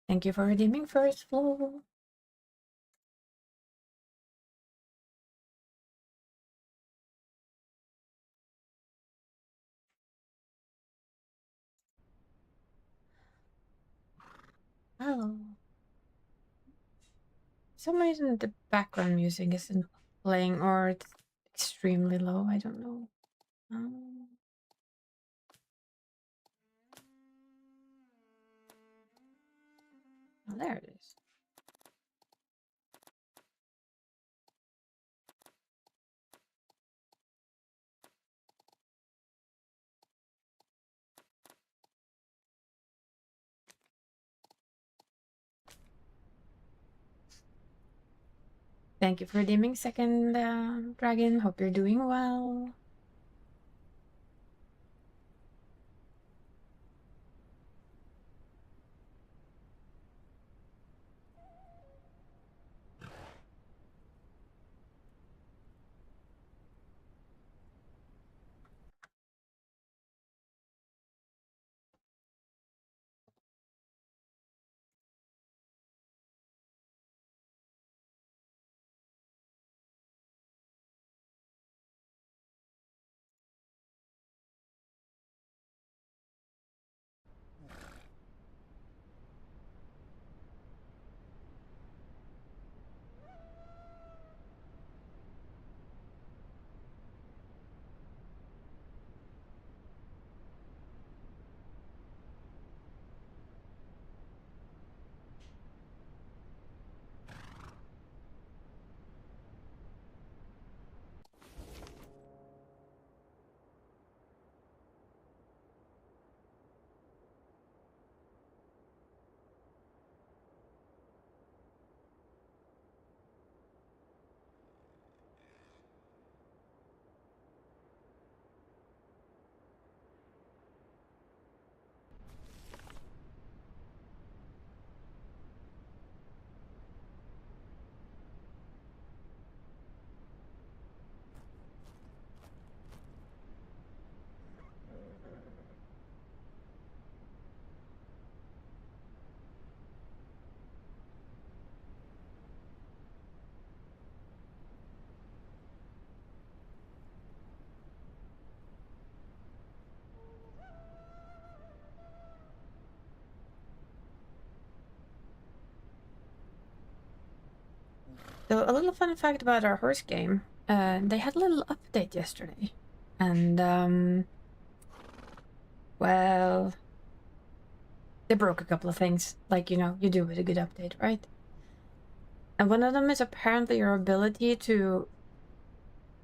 Thank you for redeeming first floor. Oh. For some reason the background music isn't playing or it's extremely low. I don't know. Oh, there it is. Thank you for redeeming second dragon. Hope you're doing well. So a little fun fact about our horse game. They had a little update yesterday. And well, they broke a couple of things. Like, you know, you do with a good update, right? And one of them is apparently your ability to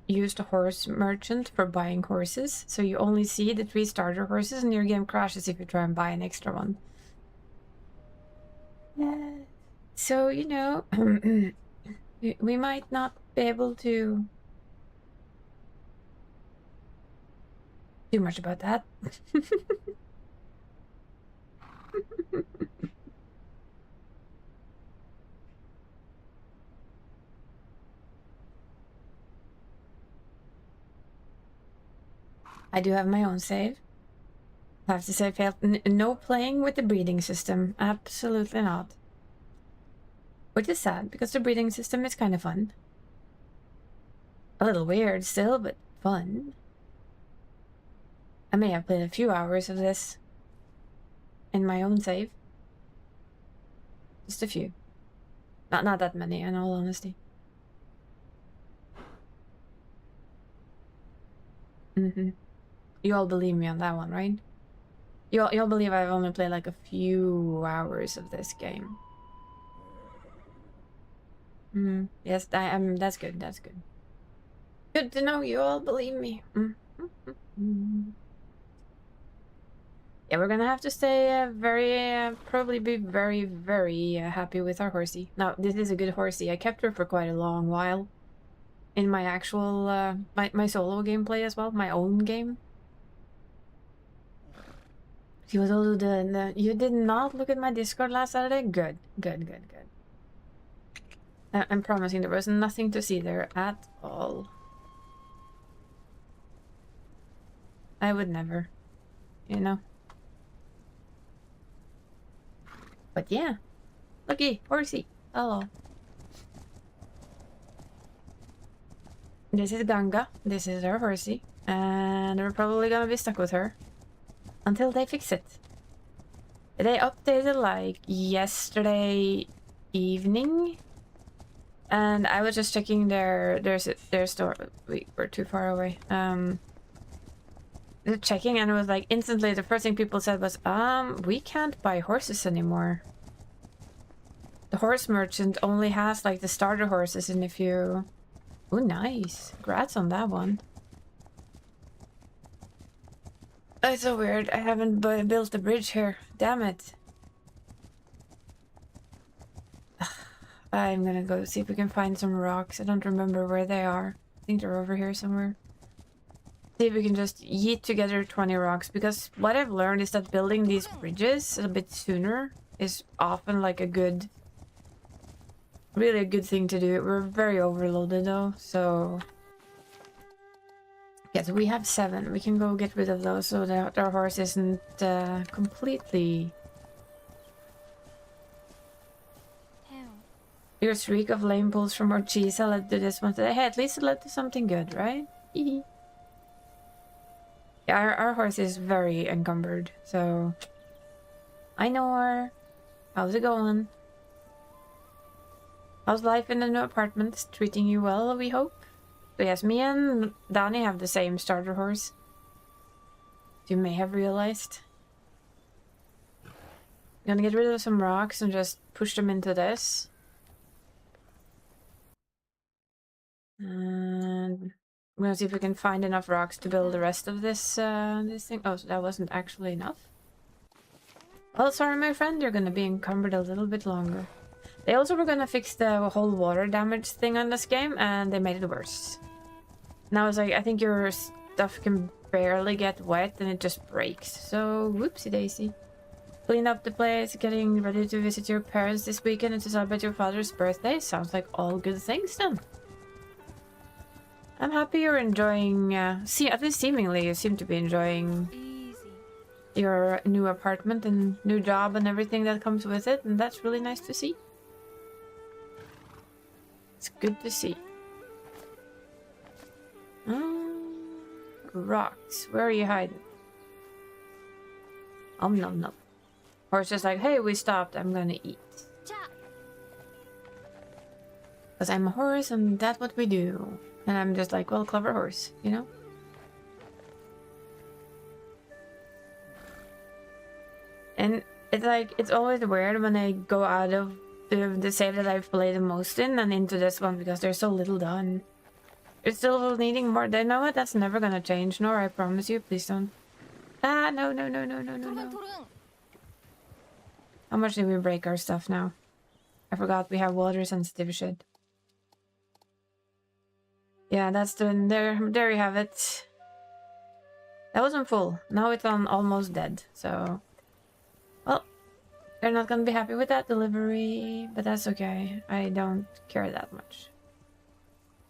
use the horse merchant for buying horses. So you only see the 3 starter horses and your game crashes if you try and buy an extra one. Yeah. So, you know, we might not be able to do much about that. I do have my own save. I have to say, no playing with the breeding system. Absolutely not. Which is sad, because the breeding system is kind of fun. A little weird still, but fun. I may have played a few hours of this in my own save. Just a few. Not that many, in all honesty. You all believe me on that one, right? You all believe I've only played like a few hours of this game. Yes, that's good, that's good. Good to know you all believe me. Yeah, we're gonna have to stay probably be very, very happy with our horsey. Now, this is a good horsey. I kept her for quite a long while in my actual, my solo gameplay as well, my own game. She was also you did not look at my Discord last Saturday? Good, good, good, good. I'm promising there was nothing to see there at all. I would never, you know. But yeah, Looky, horsey. Hello. This is Ganga. This is our horsey. And we're probably gonna be stuck with her until they fix it. They updated like yesterday evening. And I was just checking their store. We're too far away. Checking, and it was like instantly the first thing people said was, we can't buy horses anymore. The horse merchant only has like the starter horses, and if you... Oh, nice. Congrats on that one. That's so weird. I haven't built the bridge here. Damn it. I'm gonna go see if we can find some rocks. I don't remember where they are. I think they're over here somewhere. See if we can just yeet together 20 rocks, because what I've learned is that building these bridges a bit sooner is often like a good... really a good thing to do. We're very overloaded though, so... Yeah, so we have 7. We can go get rid of those so that our horse isn't completely... Your streak of lame pulls from more cheese led to this one today. Hey, at least it led to something good, right? Yeah, our horse is very encumbered, so... I know her. How's it going? How's life in the new apartment? Treating you well, we hope? So yes, me and Danny have the same starter horse. You may have realized. I'm gonna get rid of some rocks and just push them into this. And I'm gonna see if we can find enough rocks to build the rest of this this thing. Oh, so that wasn't actually enough. Well, sorry, my friend, you're gonna be encumbered a little bit longer. They also were gonna fix the whole water damage thing on this game, and they made it worse. Now it's like, I think your stuff can barely get wet and it just breaks. So, whoopsie daisy. Clean up the place, getting ready to visit your parents this weekend and to celebrate your father's birthday. Sounds like all good things then. I'm happy you're enjoying, at least seemingly you seem to be enjoying your new apartment and new job and everything that comes with it, and that's really nice to see. It's good to see. Rocks. Where are you hiding? Nom nom. Horse just like, hey, we stopped. I'm gonna eat. Because I'm a horse and that's what we do. And I'm just like, well, clever horse, you know? And it's like, it's always weird when I go out of the save that I've played the most in and into this one because there's so little done. You're still needing more. They know what? That's never gonna change, Nor. I promise you. Please don't. Ah, no. How much did we break our stuff now? I forgot we have water sensitive shit. Yeah, that's the... There you have it. That wasn't full. Now it's on almost dead, so... Well, they're not gonna be happy with that delivery, but that's okay. I don't care that much.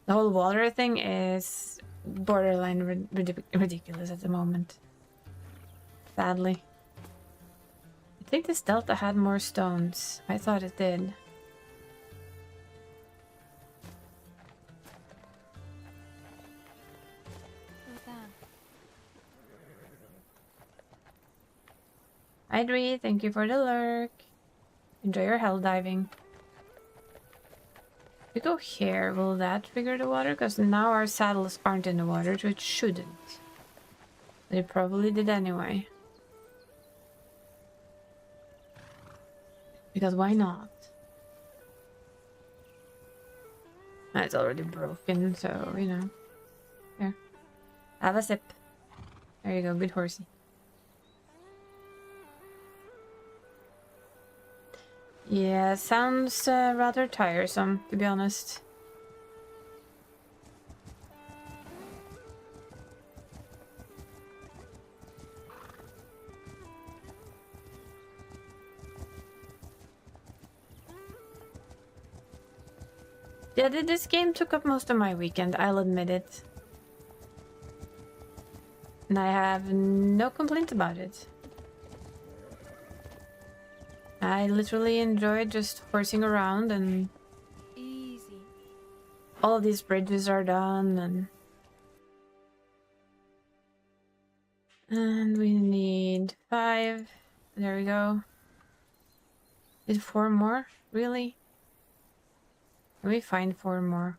The whole water thing is borderline ridiculous at the moment. Sadly. I think this delta had more stones. I thought it did. Idri, thank you for the lurk. Enjoy your hell diving. If we go here, will that trigger the water? Because now our saddles aren't in the water, so it shouldn't. But it probably did anyway. Because why not? It's already broken, so, you know. Here. Have a sip. There you go, good horsey. Yeah, sounds rather tiresome, to be honest. Yeah, this game took up most of my weekend, I'll admit it. And I have no complaint about it. I literally enjoyed just horsing around, and Easy. all of these bridges are done, and we need 5. There we go. Is 4 more? Really? Let me find 4 more.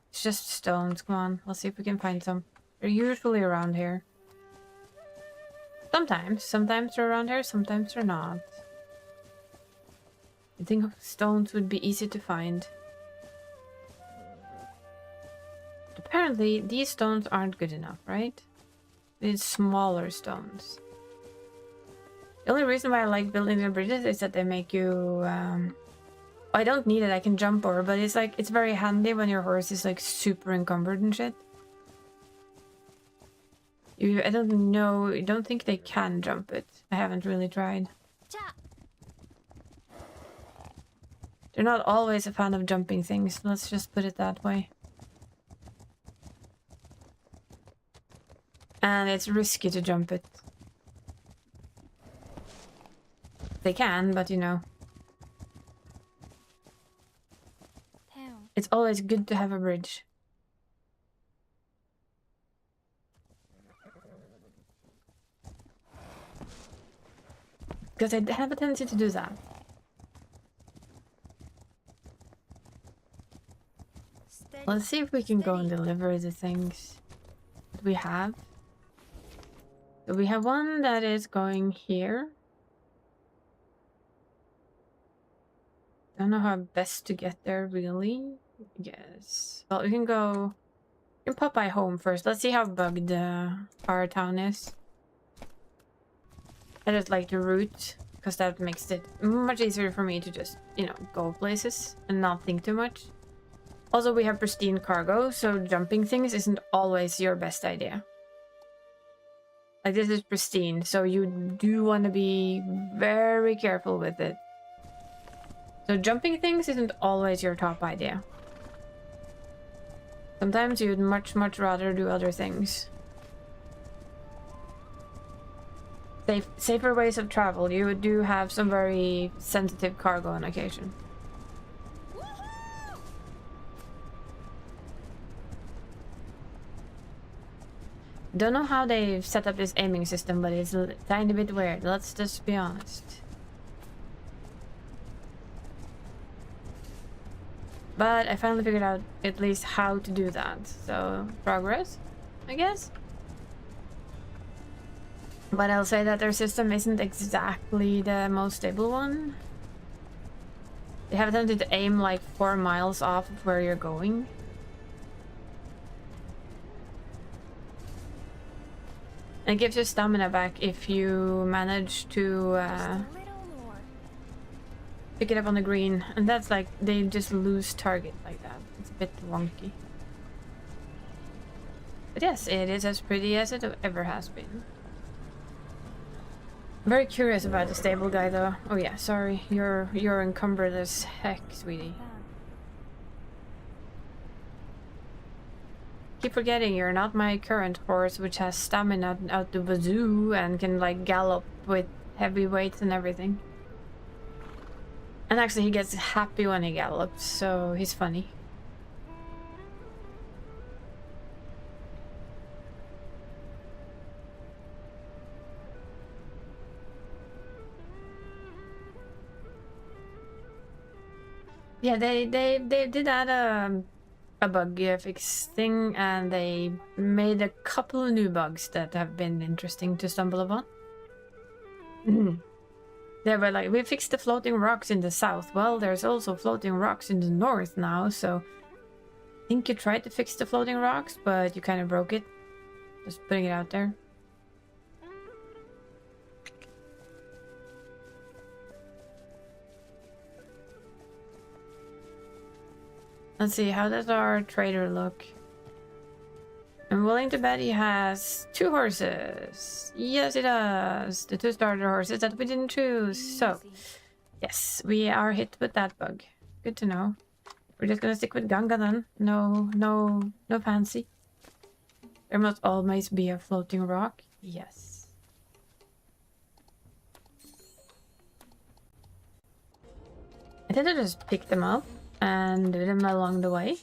It's just stones. Come on, let's see if we can find some. They're usually around here. Sometimes they're around here, sometimes they're not. I think stones would be easy to find. Apparently, these stones aren't good enough, right? These smaller stones. The only reason why I like building the bridges is that they make you... I don't need it, I can jump over, but it's like, it's very handy when your horse is like super encumbered and shit. I don't think they can jump it. I haven't really tried. They're not always a fan of jumping things, let's just put it that way. And it's risky to jump it. They can, but you know. It's always good to have a bridge. Because I have a tendency to do that. Steady. Let's see if we can go and deliver the things that we have. So we have one that is going here. Don't know how best to get there, really. Yes. Well, we can go... We can pop by home first. Let's see how bugged our town is. I just like the route, because that makes it much easier for me to just, you know, go places and not think too much. Also, we have pristine cargo, so jumping things isn't always your best idea. Like, this is pristine, so you do want to be very careful with it. So jumping things isn't always your top idea. Sometimes you'd much rather do other things. Safer ways of travel. You do have some very sensitive cargo on occasion. Don't know how they've set up this aiming system, but it's a tiny bit weird. Let's just be honest. But I finally figured out at least how to do that. So, progress, I guess? But I'll say that their system isn't exactly the most stable one. They have attempted to aim like 4 miles off of where you're going. And it gives you stamina back if you manage to pick it up on the green. And that's like, they just lose target like that. It's a bit wonky. But yes, it is as pretty as it ever has been. I'm very curious about the stable guy though. Oh yeah, sorry. You're encumbered as heck, sweetie. Keep forgetting you're not my current horse, which has stamina out the wazoo and can like gallop with heavy weights and everything. And actually he gets happy when he gallops, so he's funny. Yeah, they did add a bug fix thing, and they made a couple of new bugs that have been interesting to stumble upon. They were like, we fixed the floating rocks in the south. Well, there's also floating rocks in the north now, so I think you tried to fix the floating rocks, but you kind of broke it. Just putting it out there. Let's see, how does our trader look? I'm willing to bet he has 2 horses. Yes, he does. The 2 starter horses that we didn't choose. So, yes, we are hit with that bug. Good to know. We're just gonna stick with Ganga then. No fancy. There must always be a floating rock. Yes. I tend to just pick them up and do them along the way.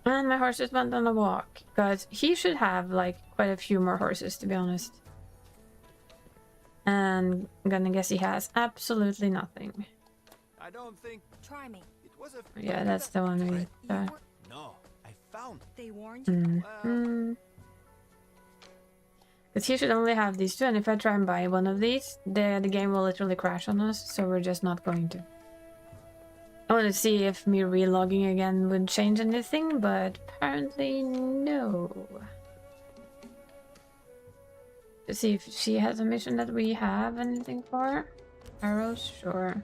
And my horse just went on a walk, because he should have like quite a few more horses, to be honest. And I'm gonna guess he has absolutely nothing. I don't think Try me. it was a. Yeah, that's the one we. No, I found. They warned you. Because he should only have these two, and if I try and buy one of these, the game will literally crash on us, so we're just not going to. I want to see if me relogging again would change anything, but apparently no. To see if she has a mission that we have anything for. Arrows, sure.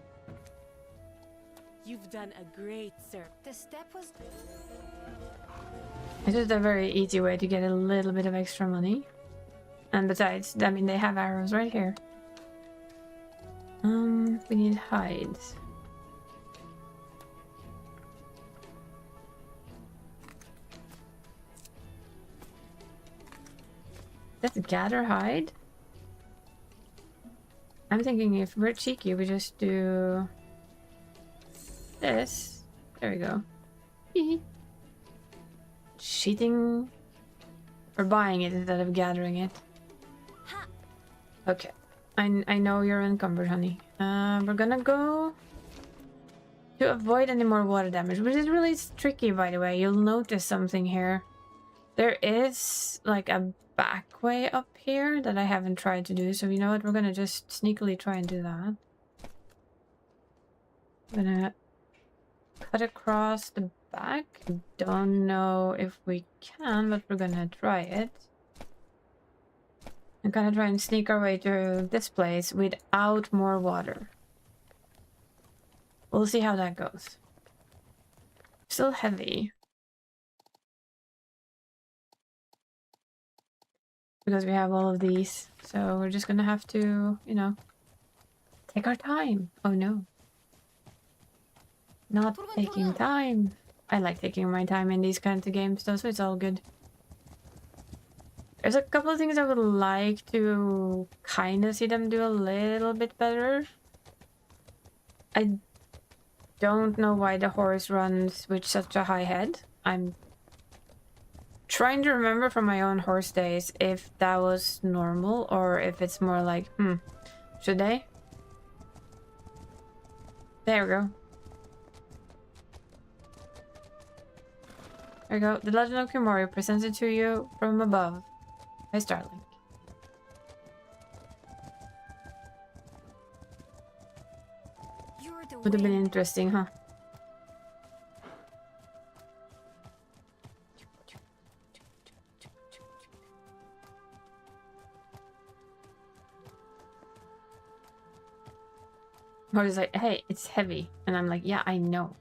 You've done a great service. The step was. It's just a very easy way to get a little bit of extra money. And besides, I mean, they have arrows right here. We need hides. Let's gather hide. I'm thinking if we're cheeky, we just do this. There we go. Cheating. Or buying it instead of gathering it. Okay. I know you're encumbered, honey. We're gonna go to avoid any more water damage, which is really tricky, by the way. You'll notice something here. There is like a back way up here that I haven't tried to do, so you know what? We're gonna just sneakily try and do that. I'm gonna cut across the back. Don't know if we can, but we're gonna try it. I'm gonna try and sneak our way to this place without more water. We'll see how that goes. Still heavy. Because we have all of these. So we're just gonna have to, you know, take our time. Oh no. Not taking time. I like taking my time in these kinds of games though, so it's all good. There's a couple of things I would like to kind of see them do a little bit better. I don't know why the horse runs with such a high head. I'm trying to remember from my own horse days if that was normal or if it's more like, should they? There we go. There we go. The Legend of Kimori presents it to you from above. By Starlink. You're the Would have been wind. interesting, huh? Or it's like, hey, it's heavy. And I'm like, yeah, I know.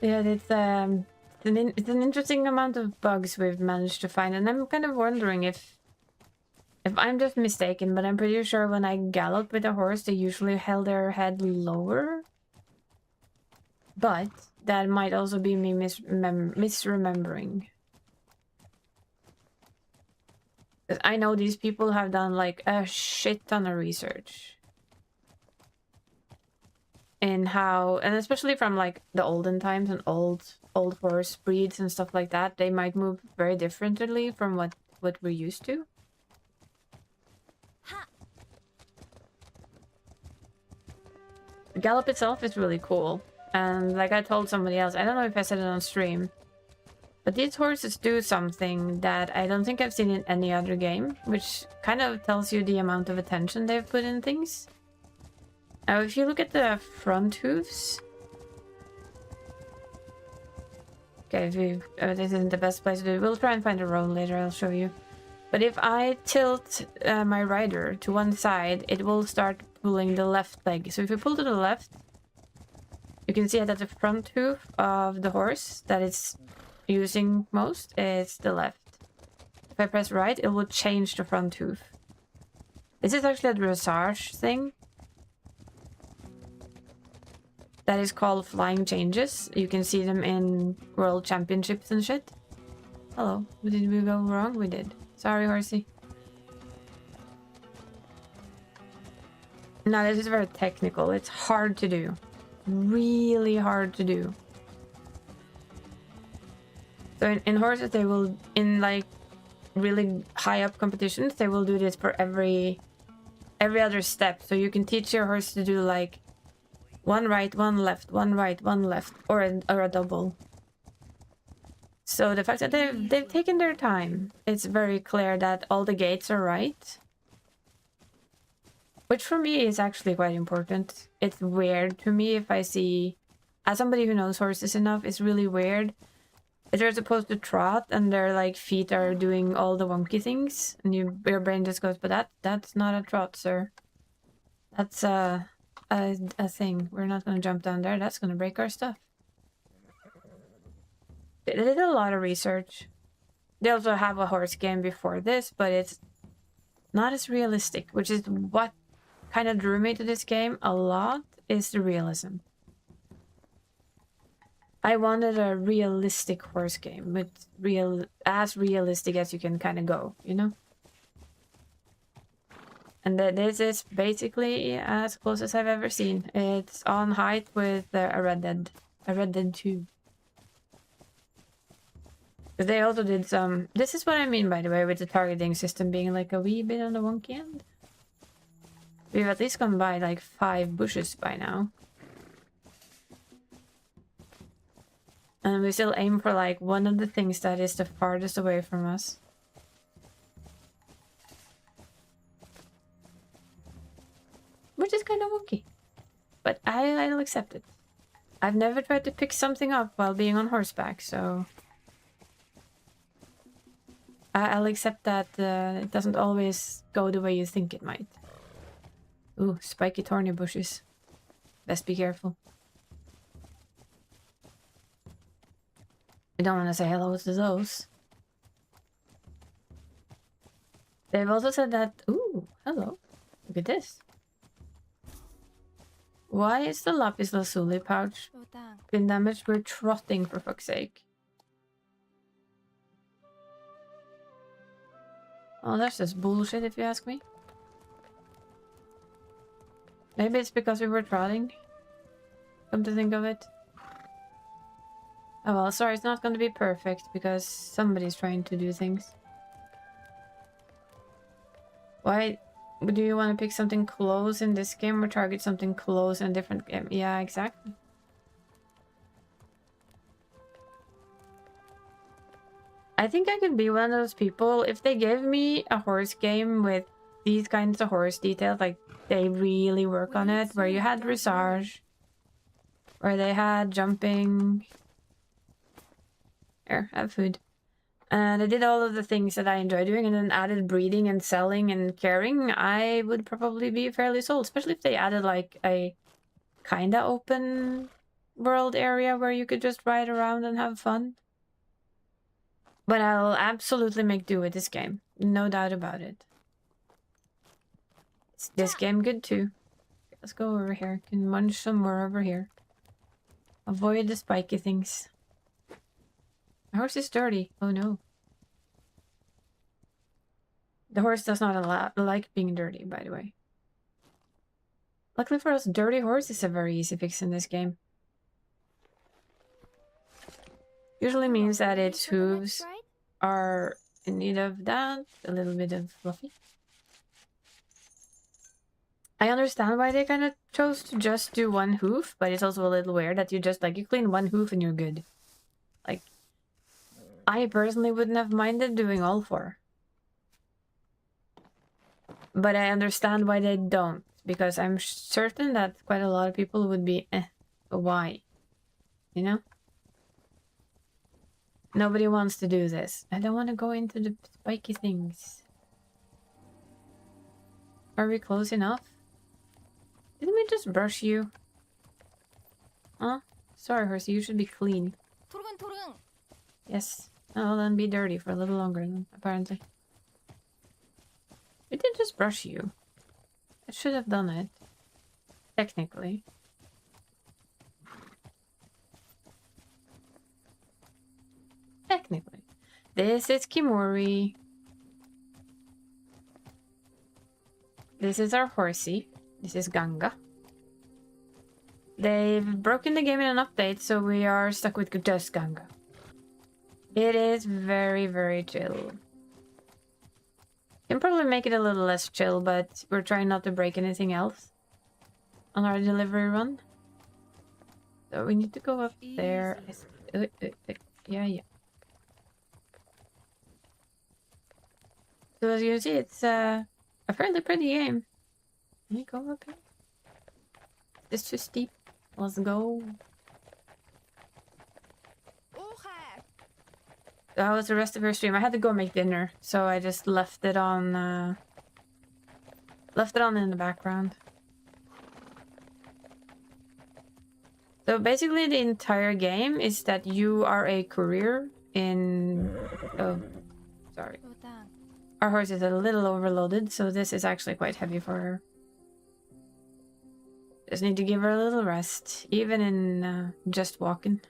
Yeah, it's an interesting amount of bugs we've managed to find, and I'm kind of wondering if I'm just mistaken, but I'm pretty sure when I galloped with a horse, they usually held their head lower. But that might also be me misremembering. 'Cause I know these people have done like a shit ton of research. In how, and especially from like the olden times and old horse breeds and stuff like that, they might move very differently from what we're used to. The gallop itself is really cool, and like I told somebody else, I don't know if I said it on stream, but these horses do something that I don't think I've seen in any other game, which kind of tells you the amount of attention they've put in things. Now, if you look at the front hooves... Okay, if you, this isn't the best place to do it. We'll try and find a road later, I'll show you. But if I tilt my rider to one side, it will start pulling the left leg. So if you pull to the left, you can see that the front hoof of the horse that it's using most is the left. If I press right, it will change the front hoof. This is actually a dressage thing. that is called flying changes. You can see them in world championships and shit. Hello. Did we go wrong? We did. Sorry, horsey. No, this is very technical. It's hard to do. Really hard to do. So in horses, they will, in like really high up competitions, they will do this for every other step. So you can teach your horse to do like one right, one left, one right, one left, or a double. So the fact that they've taken their time, it's very clear that all the gates are right. Which for me is actually quite important. It's weird to me if I see, as somebody who knows horses enough, it's really weird if they're supposed to trot and their like feet are doing all the wonky things, and your brain just goes, but that's not a trot, sir. That's a thing. We're not gonna jump down there. That's gonna break our stuff. They did a lot of research. They also have a horse game before this, but it's not as realistic, which is what kind of drew me to this game a lot, is the realism. I wanted a realistic horse game with as realistic as you can kind of go, you know? And this is basically as close as I've ever seen. It's on height with a Red Dead 2. They also did some... This is what I mean, by the way, with the targeting system being like a wee bit on the wonky end. We've at least gone by like 5 bushes by now. And we still aim for like one of the things that is the farthest away from us. Which is kind of wonky. But I'll accept it. I've never tried to pick something up while being on horseback, so... I'll accept that it doesn't always go the way you think it might. Ooh, spiky thorny bushes. Best be careful. We don't want to say hello to those. They've also said that... Ooh, hello. Look at this. Why is the lapis lazuli pouch been damaged? We're trotting, for fuck's sake. Oh, that's just bullshit if you ask me. Maybe it's because we were trotting. Come to think of it. Oh well, sorry, it's not going to be perfect because somebody's trying to do things. Why do you want to pick something close in this game or target something close in a different game? Yeah, exactly. I think I could be one of those people if they gave me a horse game with these kinds of horse details, like they really work on it, where you had dressage, where they had jumping. Here, have food. And I did all of the things that I enjoy doing and then added breeding and selling and caring. I would probably be fairly sold, especially if they added like a kind of open world area where you could just ride around and have fun. But I'll absolutely make do with this game. No doubt about it. Is this game good too? Let's go over here. Can munch some more over here. Avoid the spiky things. My horse is dirty. Oh no. The horse does not like being dirty, by the way. Luckily for us, dirty horse is a very easy fix in this game. Usually means that its hooves are in need of that. A little bit of fluffy. I understand why they kind of chose to just do one hoof, but it's also a little weird that you just, like, you clean one hoof and you're good. Like, I personally wouldn't have minded doing all 4. But I understand why they don't, because I'm certain that quite a lot of people would be, why? You know? Nobody wants to do this. I don't want to go into the spiky things. Are we close enough? Didn't we just brush you? Huh? Sorry, horsey, you should be clean. Yes. Oh, then be dirty for a little longer, then, apparently. We did just brush you. I should have done it. Technically. This is Kimori. This is our horsey. This is Ganga. They've broken the game in an update, so we are stuck with just Ganga. It is very, very chill. Can probably make it a little less chill, but we're trying not to break anything else on our delivery run. So we need to go up there. Yeah. So as you can see, it's a fairly pretty game. Can we go up here? It's too steep. Let's go. That was the rest of your stream. I had to go make dinner, so I just left it on in the background. So basically the entire game is that you are a courier in... Oh, sorry. Our horse is a little overloaded, so this is actually quite heavy for her. Just need to give her a little rest, even in just walking.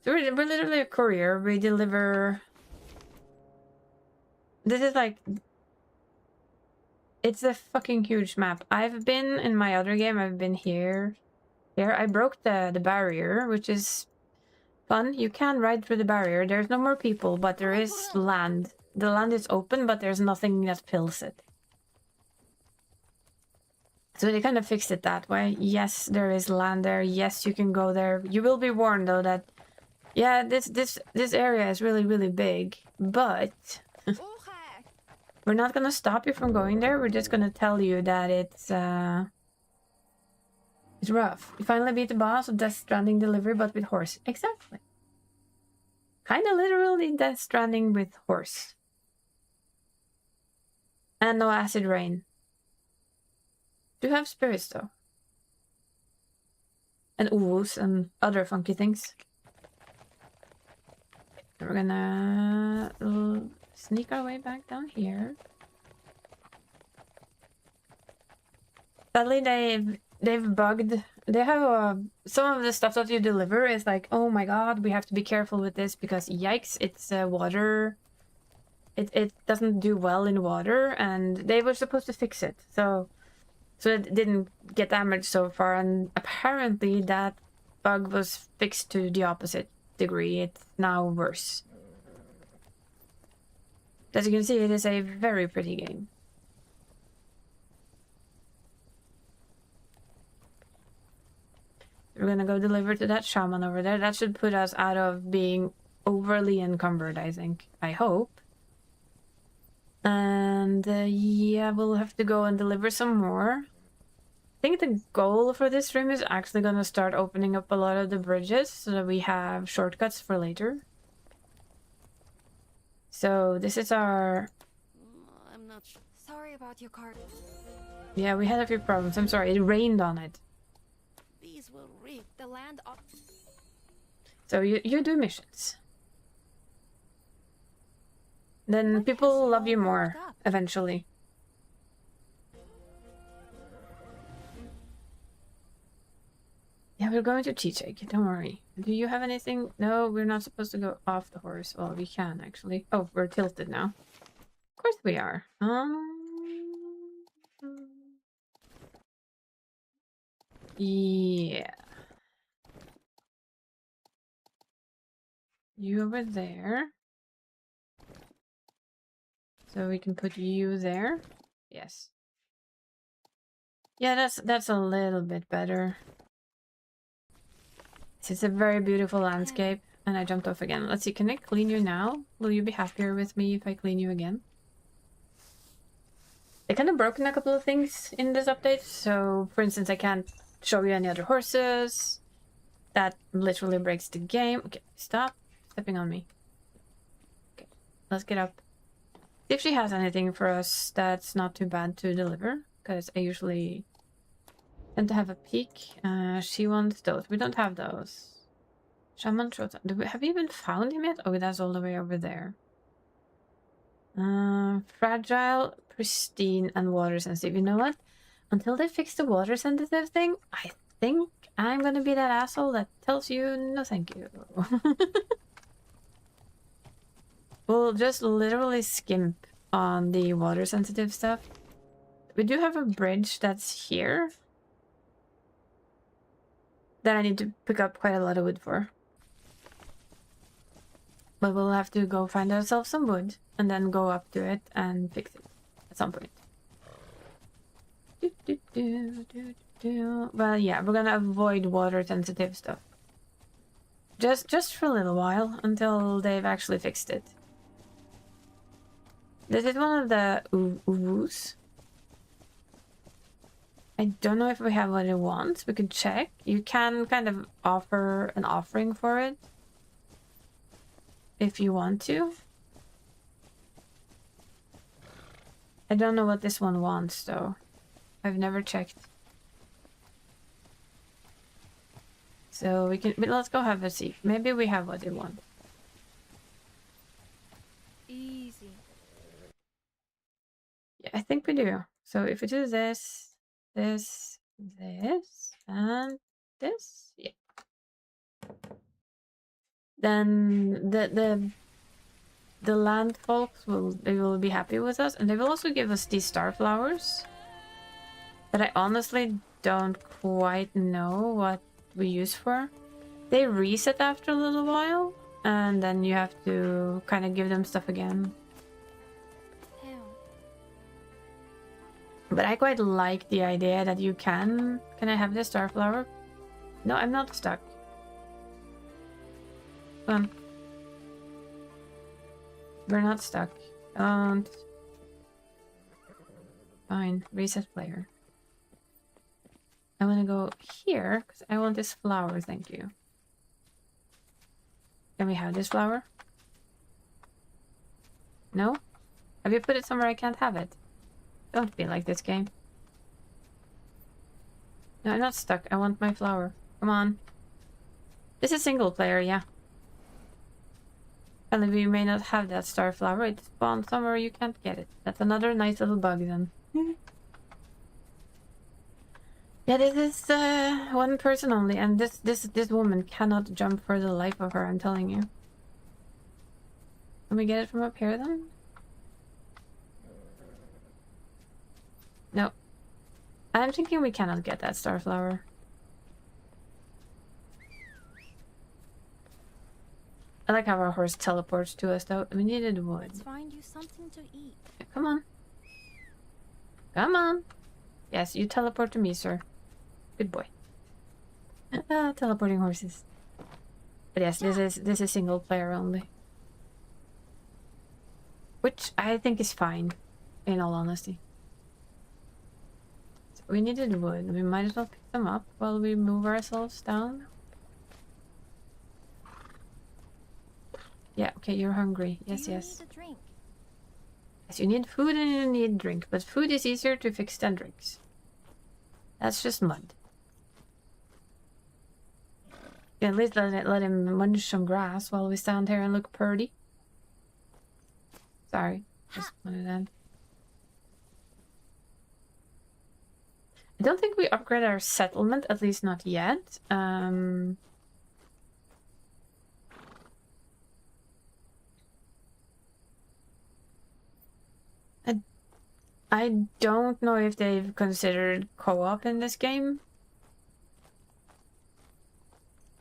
So we're literally a courier. We deliver... This is like... It's a fucking huge map. I've been in my other game, I've been here. I broke the barrier, which is fun. You can ride through the barrier. There's no more people, but there is land. The land is open, but there's nothing that fills it. So they kind of fixed it that way. Yes, there is land there. Yes, you can go there. You will be warned though that, yeah, this area is really, really big, but we're not gonna stop you from going there. We're just gonna tell you that it's rough. You finally beat the boss of Death Stranding delivery, but with horse. Exactly. Kind of literally Death Stranding with horse. And no acid rain. Do have spirits though. And oos and other funky things. We're gonna sneak our way back down here. Sadly, they've bugged. They have some of the stuff that you deliver is like, oh my god, we have to be careful with this because yikes, it's water. It doesn't do well in water, and they were supposed to fix it. So it didn't get damaged so far, and apparently that bug was fixed to the opposite degree. It's now worse. As you can see, it is a very pretty game. We're gonna go deliver to that shaman over there. That should put us out of being overly encumbered, I think. I hope. And yeah, we'll have to go and deliver some more. I think the goal for this stream is actually gonna start opening up a lot of the bridges so that we have shortcuts for later. So this is our... I'm not sorry about your card. Yeah, we had a few problems. I'm sorry, it rained on it. Bees will reap the land of... So you do missions. Then people love you more, eventually. Yeah, we're going to Cheechake, don't worry. Do you have anything? No, we're not supposed to go off the horse. Well, we can, actually. Oh, we're tilted now. Of course we are. Yeah. You over there. So we can put you there. Yes. Yeah, that's a little bit better. It's a very beautiful landscape. And I jumped off again. Let's see, can I clean you now? Will you be happier with me if I clean you again? They kind of broken a couple of things in this update. So, for instance, I can't show you any other horses. That literally breaks the game. Okay, stop stepping on me. Okay, let's get up. See if she has anything for us that's not too bad to deliver. Because I usually tend to have a peek. She wants those. We don't have those. Shaman Shota. Have we even found him yet? Oh, that's all the way over there. Fragile, pristine, and water sensitive. You know what? Until they fix the water sensitive thing, I think I'm gonna be that asshole that tells you no thank you. we'll just literally skimp on the water sensitive stuff. We do have a bridge that's here that I need to pick up quite a lot of wood for. But we'll have to go find ourselves some wood and then go up to it and fix it at some point. Well, yeah, we're gonna avoid water sensitive stuff. Just for a little while until they've actually fixed it. This is one of the Uwus. I don't know if we have what it wants. We could check. You can kind of offer an offering for it if you want to. I don't know what this one wants though. I've never checked. So we can, but let's go have a seat. Maybe we have what they want. Easy. Yeah, I think we do. So if we do this, this, and this, yeah. Then the land folks will be happy with us, and they will also give us these star flowers. But I honestly don't quite know what we use for. They reset after a little while, and then you have to kind of give them stuff again. Damn. But I quite like the idea that you can I have this star flower? No, I'm not stuck. Come on. We're not stuck. Don't. Fine. Reset player. I want to go here because I want this flower, thank you. Can we have this flower? No? Have you put it somewhere I can't have it? Don't be like this game. No, I'm not stuck. I want my flower. Come on. This is single player, yeah. And we may not have that star flower. It spawned somewhere you can't get it. That's another nice little bug then. Yeah, this is one person only, and this woman cannot jump for the life of her, I'm telling you. Can we get it from up here then? No. I'm thinking we cannot get that star flower. I like how our horse teleports to us though. We needed wood. Let's find you something to eat. Yeah, come on. Come on. Yes, you teleport to me, sir. Good boy. Teleporting horses. But yes, this is single player only. Which I think is fine, in all honesty. So we needed wood. We might as well pick them up while we move ourselves down. Yeah, okay, you're hungry. Yes, yes. Need a drink? Yes, you need food and you need drink, but food is easier to fix than drinks. That's just mud. Yeah, at least let him munch some grass while we stand here and look purty. Sorry, just wanted that. I don't think we upgrade our settlement, at least not yet. I don't know if they've considered co-op in this game.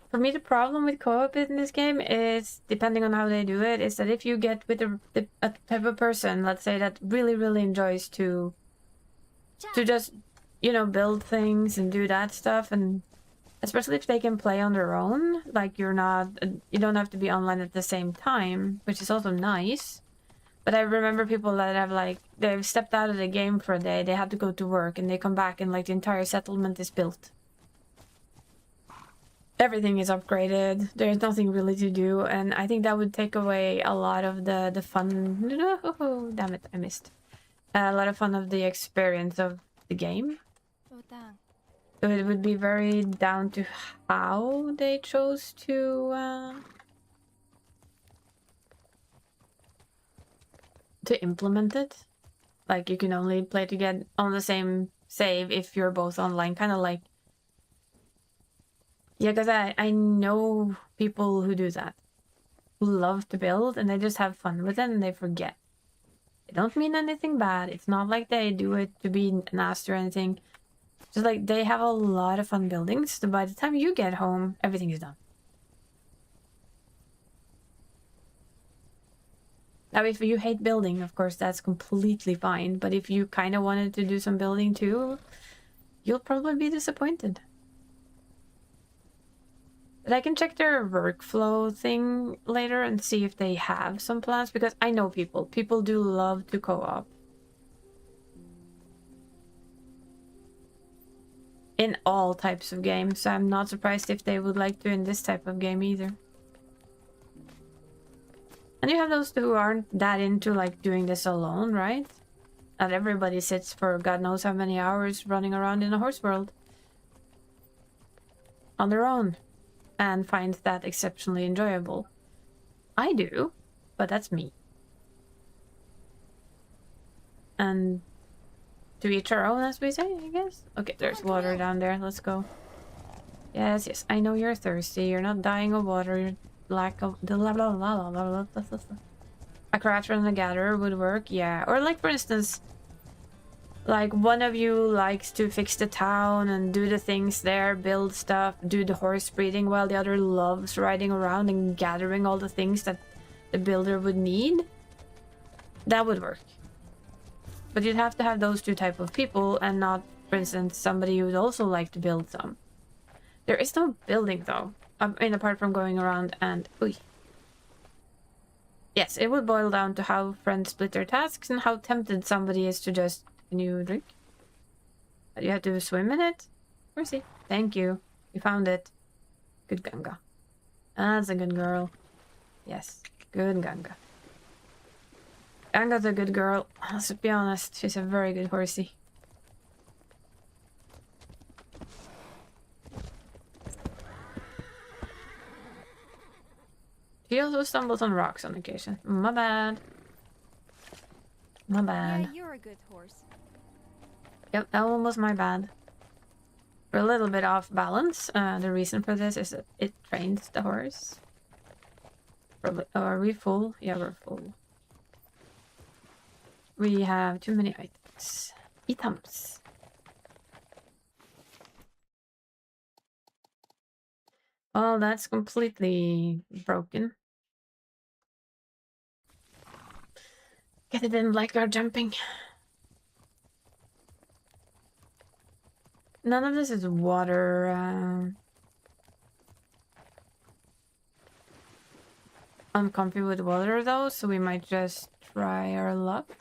For me, the problem with co-op in this game is, depending on how they do it, is that if you get with a type of person, let's say, that really enjoys to just, you know, build things and do that stuff, and especially if they can play on their own, like you don't have to be online at the same time, which is also nice. But I remember people that have, like, they've stepped out of the game for a day, they had to go to work, and they come back and, like, the entire settlement is built. Everything is upgraded, there's nothing really to do, and I think that would take away a lot of the fun. No, damn it, I missed. A lot of fun of the experience of the game. Oh, dang. So it would be very down to how they chose to implement it. Like, you can only play to get on the same save if you're both online, kind of like, yeah, because I know people who do that. who love to build and they just have fun with it and they forget. It don't mean anything bad. It's not like they do it to be nasty or anything. Just like they have a lot of fun building, so by the time you get home, everything is done. Now, if you hate building, of course, that's completely fine. But if you kind of wanted to do some building too, you'll probably be disappointed. But I can check their workflow thing later and see if they have some plans, because I know people. People do love to co-op. In all types of games. I'm not surprised if they would like to in this type of game either. And you have those who aren't that into like doing this alone, right? Not everybody sits for God knows how many hours running around in a horse world on their own and finds that exceptionally enjoyable. I do, but that's me. And to each our own, as we say, I guess. Okay, there's water down there. Let's go. Yes, yes. I know you're thirsty. You're not dying of water. You're lack of the blah blah blah blah blah blah blah. A crafter and a gatherer would work, yeah. Or like, for instance, like one of you likes to fix the town and do the things there, build stuff, do the horse breeding, while the other loves riding around and gathering all the things that the builder would need. That would work. But you'd have to have those two type of people and not, for instance, somebody who would also like to build some. There is no building though. I mean, apart from going around and... Ooh. Yes, it would boil down to how friends split their tasks and how tempted somebody is to just... Can you drink? You have to swim in it? Mercy. Thank you. You found it. Good Ganga. That's a good girl. Yes. Good Ganga. Ganga's a good girl. Let's be honest. She's a very good horsey. He also stumbles on rocks on occasion. My bad. My bad. Yeah, you're a good horse. Yep, that one was my bad. We're a little bit off balance. The reason for this is that it trains the horse. Probably. Oh, are we full? Yeah, we're full. We have too many items. Items. Well, that's completely broken. Guess I didn't like our jumping. None of this is water. I'm comfy with water though, so we might just try our luck.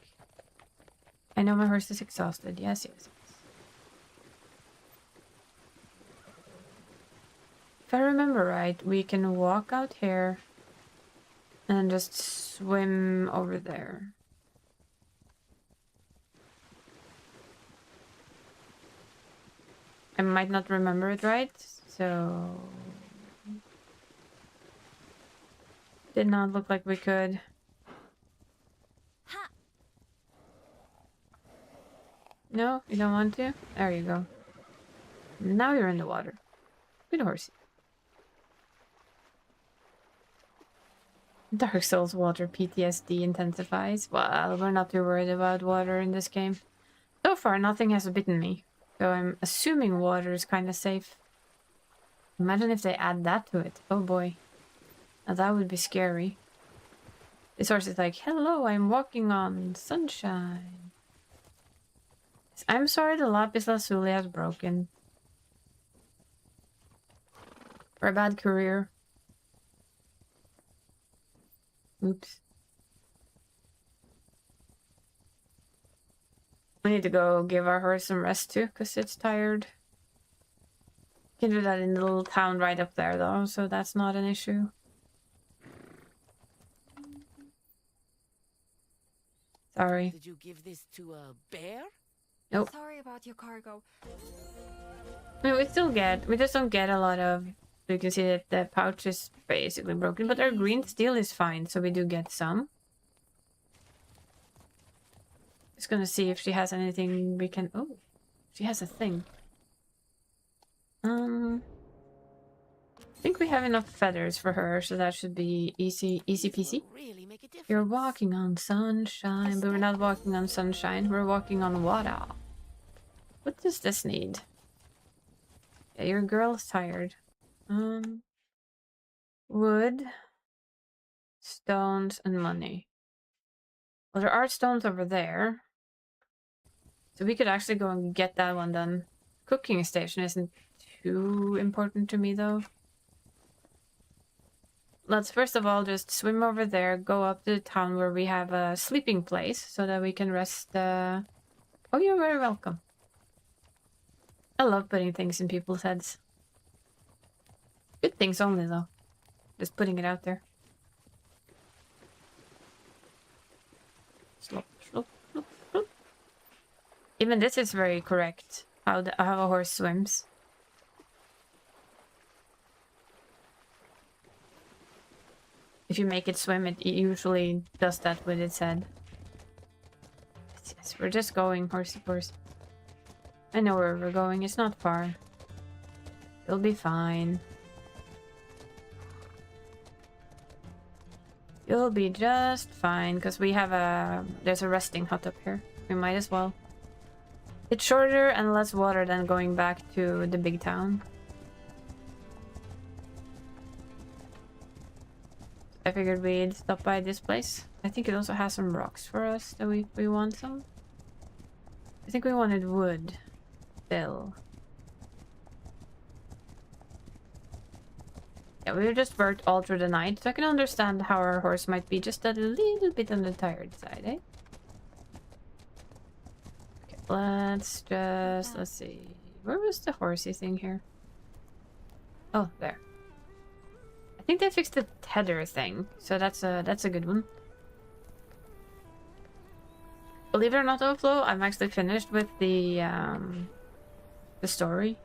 I know my horse is exhausted. Yes, yes. If I remember right, we can walk out here and just swim over there. I might not remember it right, so... Did not look like we could. Ha! No, you don't want to? There you go. Now you're in the water. Good horsey. Dark Souls water PTSD intensifies. Well, we're not too worried about water in this game. So far, nothing has bitten me. So I'm assuming water is kind of safe. Imagine if they add that to it. Oh boy. Now that would be scary. This horse is like, hello, I'm walking on sunshine. I'm sorry the Lapis Lazuli has broken. For a bad career. Oops. We need to go give our horse some rest too, because it's tired. You can do that in the little town right up there though, so that's not an issue. Sorry. Did you give this to a bear? Nope. Sorry about your cargo. I mean, we just don't get a lot of... You can see that the pouch is basically broken, but our green steel is fine, so we do get some. Just gonna see if she has anything we can... Oh, she has a thing. think we have enough feathers for her, so that should be easy These peasy. will really make a difference. You're walking on sunshine, but we're not walking on sunshine. We're walking on water. What does this need? Yeah, your girl's tired. Wood, stones, and money. Well, there are stones over there. So we could actually go and get that one done. Cooking station isn't too important to me, though. Let's first of all just swim over there, go up to the town where we have a sleeping place, so that we can rest. Oh, you're very welcome. I love putting things in people's heads. Good things only, though. Just putting it out there. Slop, slop, slop, slop. Even this is very correct, how a horse swims. If you make it swim, it usually does that with its head. Yes, we're just going, horsey horse. I know where we're going, it's not far. It'll be fine. You'll be just fine, because we have there's a resting hut up here. We might as well. It's shorter and less water than going back to the big town. I figured we'd stop by this place. I think it also has some rocks for us that we want some. I think we wanted wood. Still. Yeah, we just worked all through the night, so I can understand how our horse might be just a little bit on the tired side, eh? Okay, let's see. Where was the horsey thing here? Oh, there. I think they fixed the tether thing, so that's a good one. Believe it or not, Overflow, I'm actually finished with the story.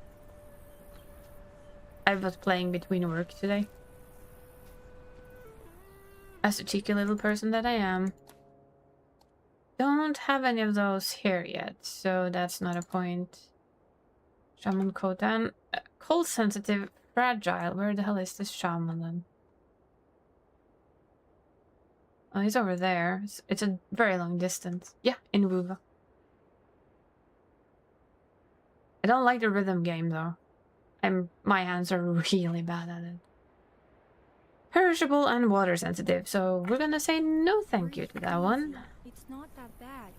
I was playing between work today. As a cheeky little person that I am. Don't have any of those here yet, so that's not a point. Shaman Khotan. Cold sensitive, fragile. Where the hell is this shaman then? Oh, he's over there. It's a very long distance. Yeah, in Wuva. I don't like the rhythm game though. My hands are really bad at it. Perishable and water sensitive, so we're gonna say no thank you to that one. It's not that bad.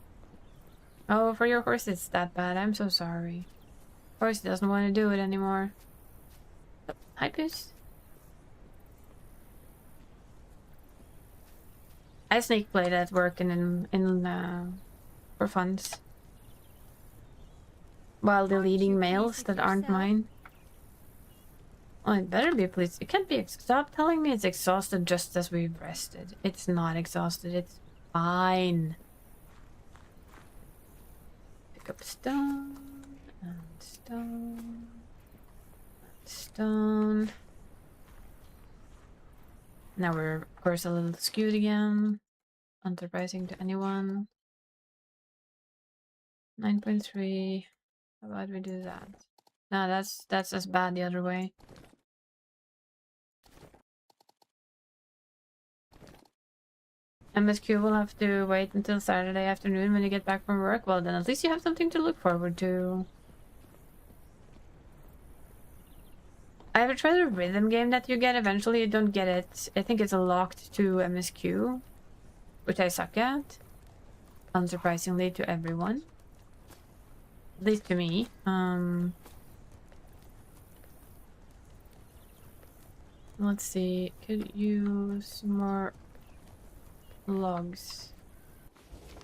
Oh, for your horse it's that bad. I'm so sorry. Horse doesn't want to do it anymore. Oh, hi, Puss. I snake played at work and for funds. While deleting mails that aren't mine. Oh, it better be, please. It can't be. Stop telling me it's exhausted just as we've rested. It's not exhausted. It's fine. Pick up stone and stone and stone. Now we're, of course, a little skewed again. Unsurprising to anyone. 9.3. How about we do that? No, that's as bad the other way. MSQ will have to wait until Saturday afternoon when you get back from work. Well, then at least you have something to look forward to. I have tried the rhythm game that you get. Eventually you don't get it. I think it's locked to MSQ, which I suck at. Unsurprisingly to everyone. At least to me. Let's see. Could use more logs.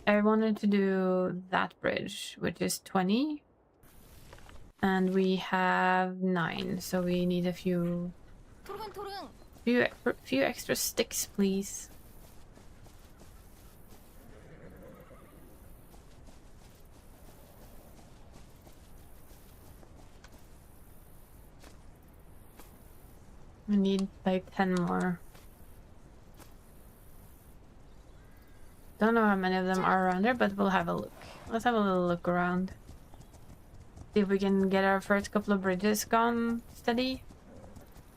I wanted to do that bridge, which is 20. And we have 9, so we need a few extra sticks, please. We need like 10 more. Don't know how many of them are around there, but we'll have a look. Let's have a little look around. See if we can get our first couple of bridges gone steady.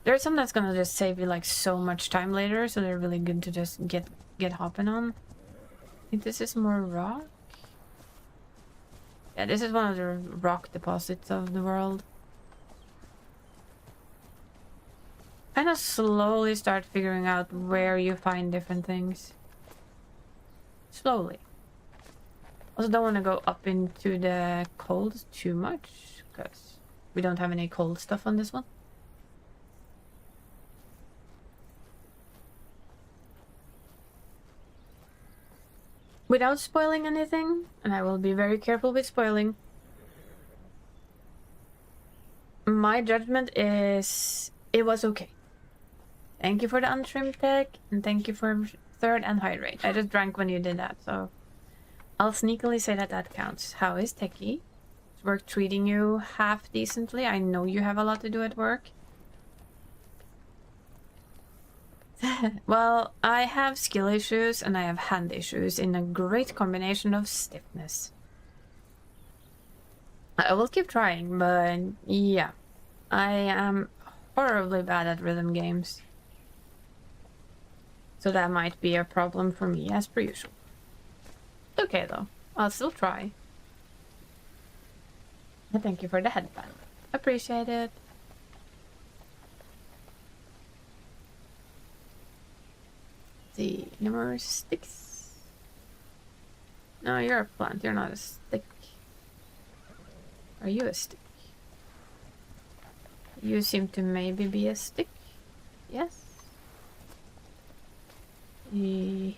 There's some that's gonna just save you like so much time later, so they're really good to just get hopping on. I think this is more rock. Yeah, this is one of the rock deposits of the world. Kind of slowly start figuring out where you find different things. Slowly. Also don't want to go up into the cold too much, because we don't have any cold stuff on this one. Without spoiling anything, and I will be very careful with spoiling, my judgment is it was okay. Thank you for the untrimmed tech, and thank you for third and hydrate. I just drank when you did that, so I'll sneakily say that that counts. How is Techie? Is work treating you half decently? I know you have a lot to do at work. Well, I have skill issues and I have hand issues in a great combination of stiffness. I will keep trying, but yeah. I am horribly bad at rhythm games. So that might be a problem for me, as per usual. Okay though, I'll still try. And thank you for the headband. Appreciate it. See, no more sticks. No, you're a plant, you're not a stick. Are you a stick? You seem to maybe be a stick. Yes. Sorry,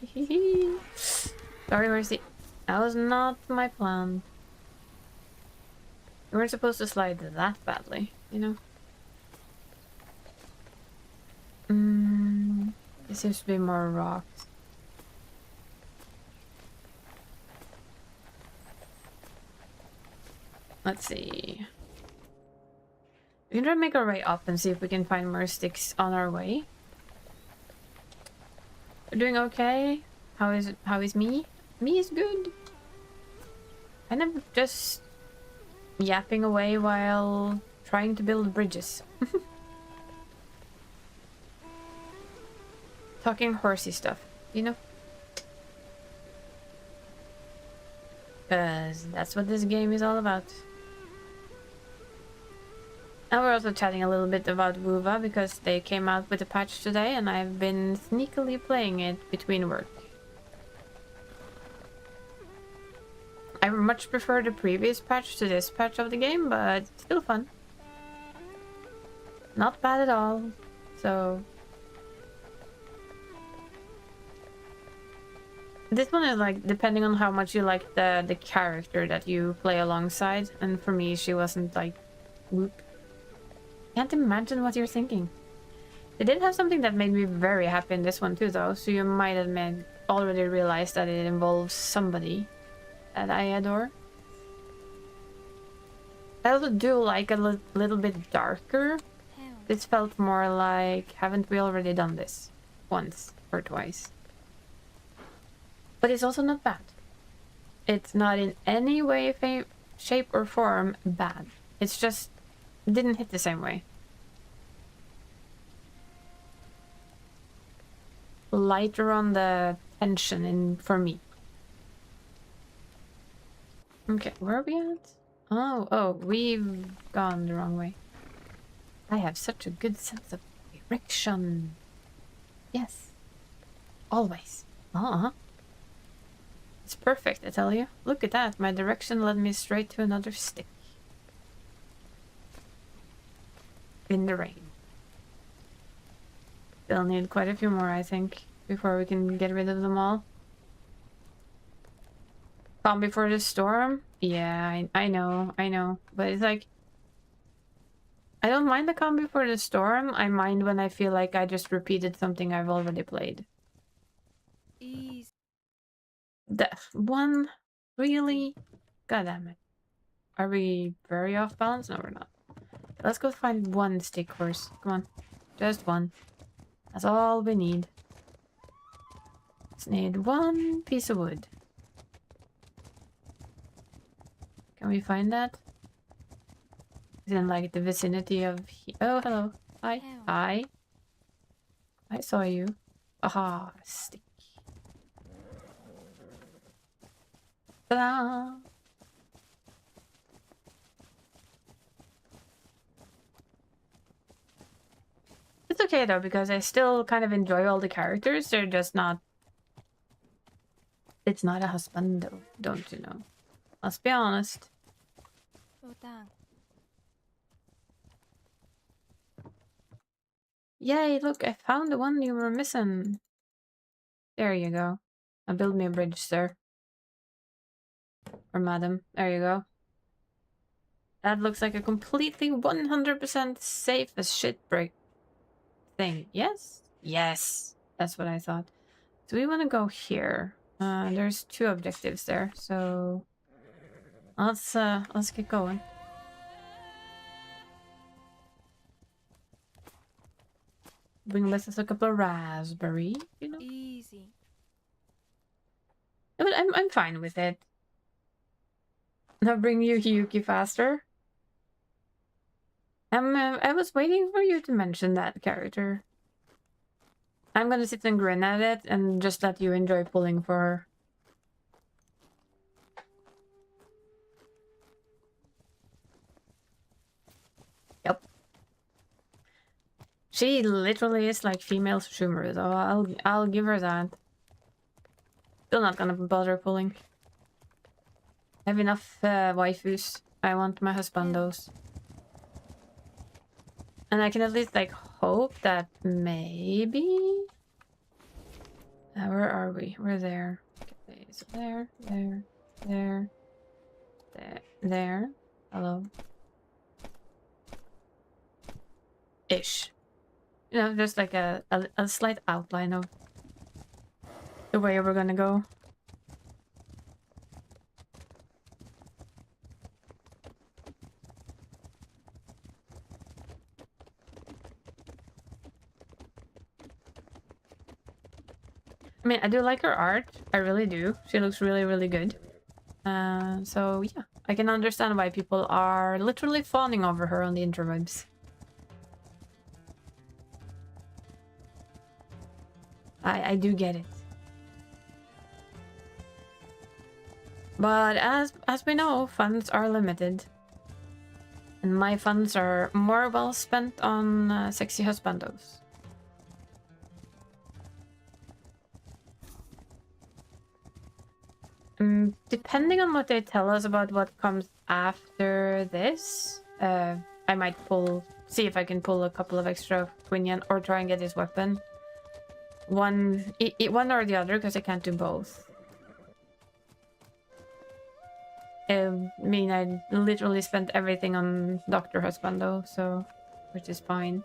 Mercy. That was not my plan. We weren't supposed to slide that badly, you know? There seems to be more rocks. Let's see. We can try to make our way up and see if we can find more sticks on our way. We're doing okay. How is me? Me is good. Kind of just yapping away while trying to build bridges. Talking horsey stuff, you know? Because that's what this game is all about. And we're also chatting a little bit about Wova because they came out with a patch today and I've been sneakily playing it between work. I much prefer the previous patch to this patch of the game, but still fun. Not bad at all, so... This one is like, depending on how much you like the character that you play alongside, and for me she wasn't like, whoop. Can't imagine what you're thinking. They did have something that made me very happy in this one too though, so you might have already realized that it involves somebody that I adore. I also do like a little bit darker. This felt more like, haven't we already done this? Once or twice. But it's also not bad. It's not in any way, shape or form bad. It's just didn't hit the same way. Lighter on the tension for me. Okay, where are we at? Oh, we've gone the wrong way. I have such a good sense of direction. Yes. Always. It's perfect, I tell you. Look at that. My direction led me straight to another stick. In the rain. Still need quite a few more, I think, before we can get rid of them all. Calm before the storm? Yeah, I know. But it's like... I don't mind the calm before the storm. I mind when I feel like I just repeated something I've already played. Ease. That one? Really? God damn it. Are we very off balance? No, we're not. Let's go find one stick horse. Come on. Just one. That's all we need. Just need one piece of wood. Can we find that? Is it in like the vicinity of... Oh, hello. Hi. Hell. Hi. I saw you. Aha, stick. Ta-da! It's okay though, because I still kind of enjoy all the characters. They're just not... It's not a husband though, don't you know? Let's be honest. Botang. Yay, look, I found the one you were missing. There you go. Now build me a bridge, sir. Or madam. There you go. That looks like a completely 100% safe as shit brick thing. Yes? Yes. That's what I thought. Do we want to go here? There's 2 objectives there, so let's get going. Bring with us a couple of raspberry, you know. Easy. But I'm fine with it. Now bring you Yuki faster. I was waiting for you to mention that character. I'm gonna sit and grin at it and just let you enjoy pulling for her. Yep. She literally is like female Schumer, though. I'll give her that. Still not gonna bother pulling. I have enough waifus. I want my husbandos. And I can at least like hope that maybe... where are we? We're there. Okay, so there. Hello. Ish. You know, just like a slight outline of the way we're gonna go. I mean, I do like her art. I really do. She looks really, really good. So yeah, I can understand why people are literally fawning over her on the interwebs. I do get it. But as we know, funds are limited. And my funds are more well spent on sexy husbandos. Depending on what they tell us about what comes after this, I might see if I can pull a couple of extra Quinian or try and get his weapon. One or the other, because I can't do both. I mean, I literally spent everything on Dr. Husbando, so... which is fine.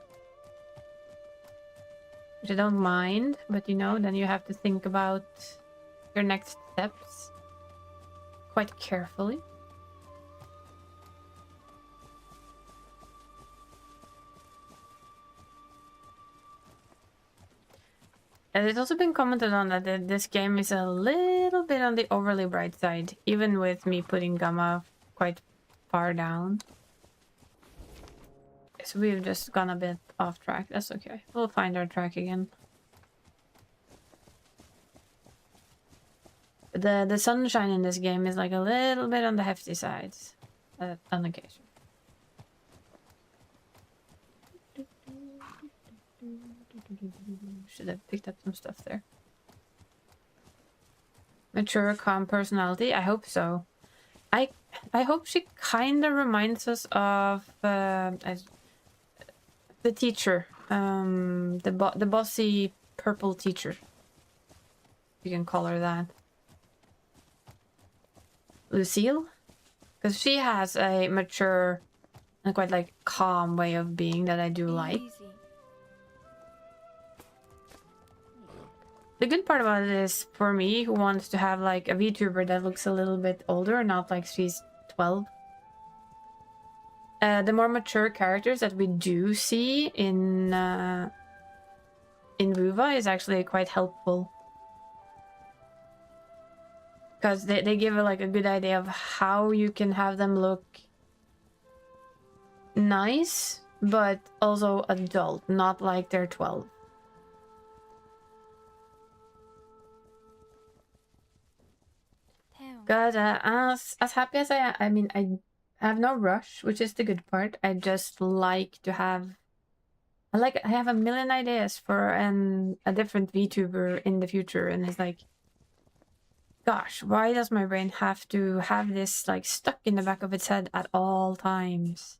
Which I don't mind, but you know, then you have to think about your next steps quite carefully. And it's also been commented on that this game is a little bit on the overly bright side, even with me putting Gamma quite far down. So we've just gone a bit off track. That's okay. We'll find our track again. The sunshine in this game is like a little bit on the hefty side on occasion. Should have picked up some stuff there. Mature, calm personality. I hope so. I hope she kind of reminds us of the teacher, the bossy purple teacher. You can call her that. Lucille, because she has a mature and quite like calm way of being that I do like. Easy. The good part about it is, for me, who wants to have like a VTuber that looks a little bit older, not like she's 12. The more mature characters that we do see in Vuva is actually quite helpful. Because they give like a good idea of how you can have them look nice but also adult, not like they're 12. 태웅. Cause as happy as I mean, I have no rush, which is the good part. I just like to have, I have a million ideas for a different VTuber in the future, and it's like, gosh, why does my brain have to have this like stuck in the back of its head at all times?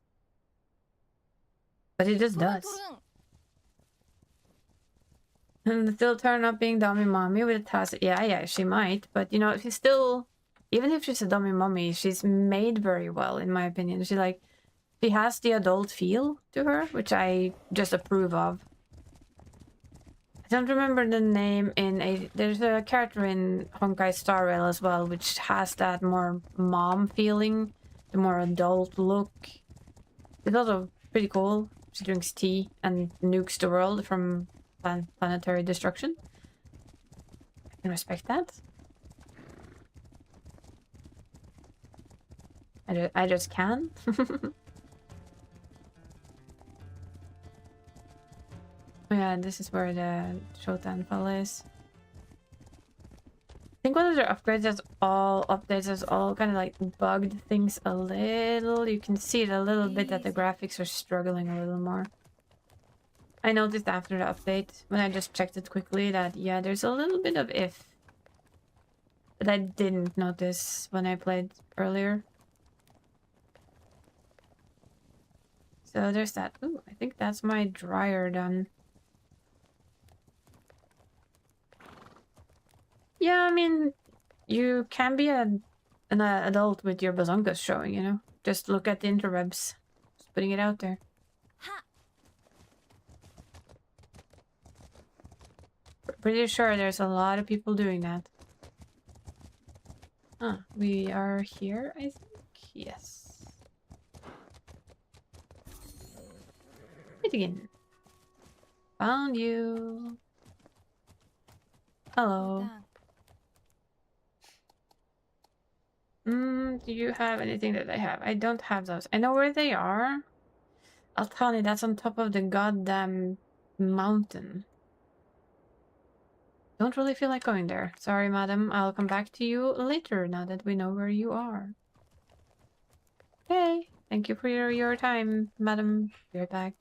But it just does. 토르토르. And still turn up being dummy mommy with a task. Yeah, she might, but you know, she's still, even if she's a dummy mommy, she's made very well, in my opinion. She has the adult feel to her, which I just approve of. I don't remember the name there's a character in Honkai Star Rail as well, which has that more mom feeling, the more adult look. It's also pretty cool. She drinks tea and nukes the world from planetary destruction. I can respect that. I just can. Oh yeah, this is where the Shotan fell is. I think one of their updates has all kind of like bugged things a little. You can see it a little bit that the graphics are struggling a little more. I noticed after the update, when I just checked it quickly, that yeah, there's a little bit of if that I didn't notice when I played earlier. So there's that. Ooh, I think that's my dryer done. Yeah, I mean, you can be an adult with your bazongas showing, you know? Just look at the interwebs. Just putting it out there. Ha. Pretty sure there's a lot of people doing that. Huh, we are here, I think? Yes. Meet again. Found you. Hello. 도당. Do you have anything that I have? I don't have those. I know where they are. Altani, that's on top of the goddamn mountain. Don't really feel like going there. Sorry, madam. I'll come back to you later now that we know where you are. Okay. Thank you for your time, madam. Be right back.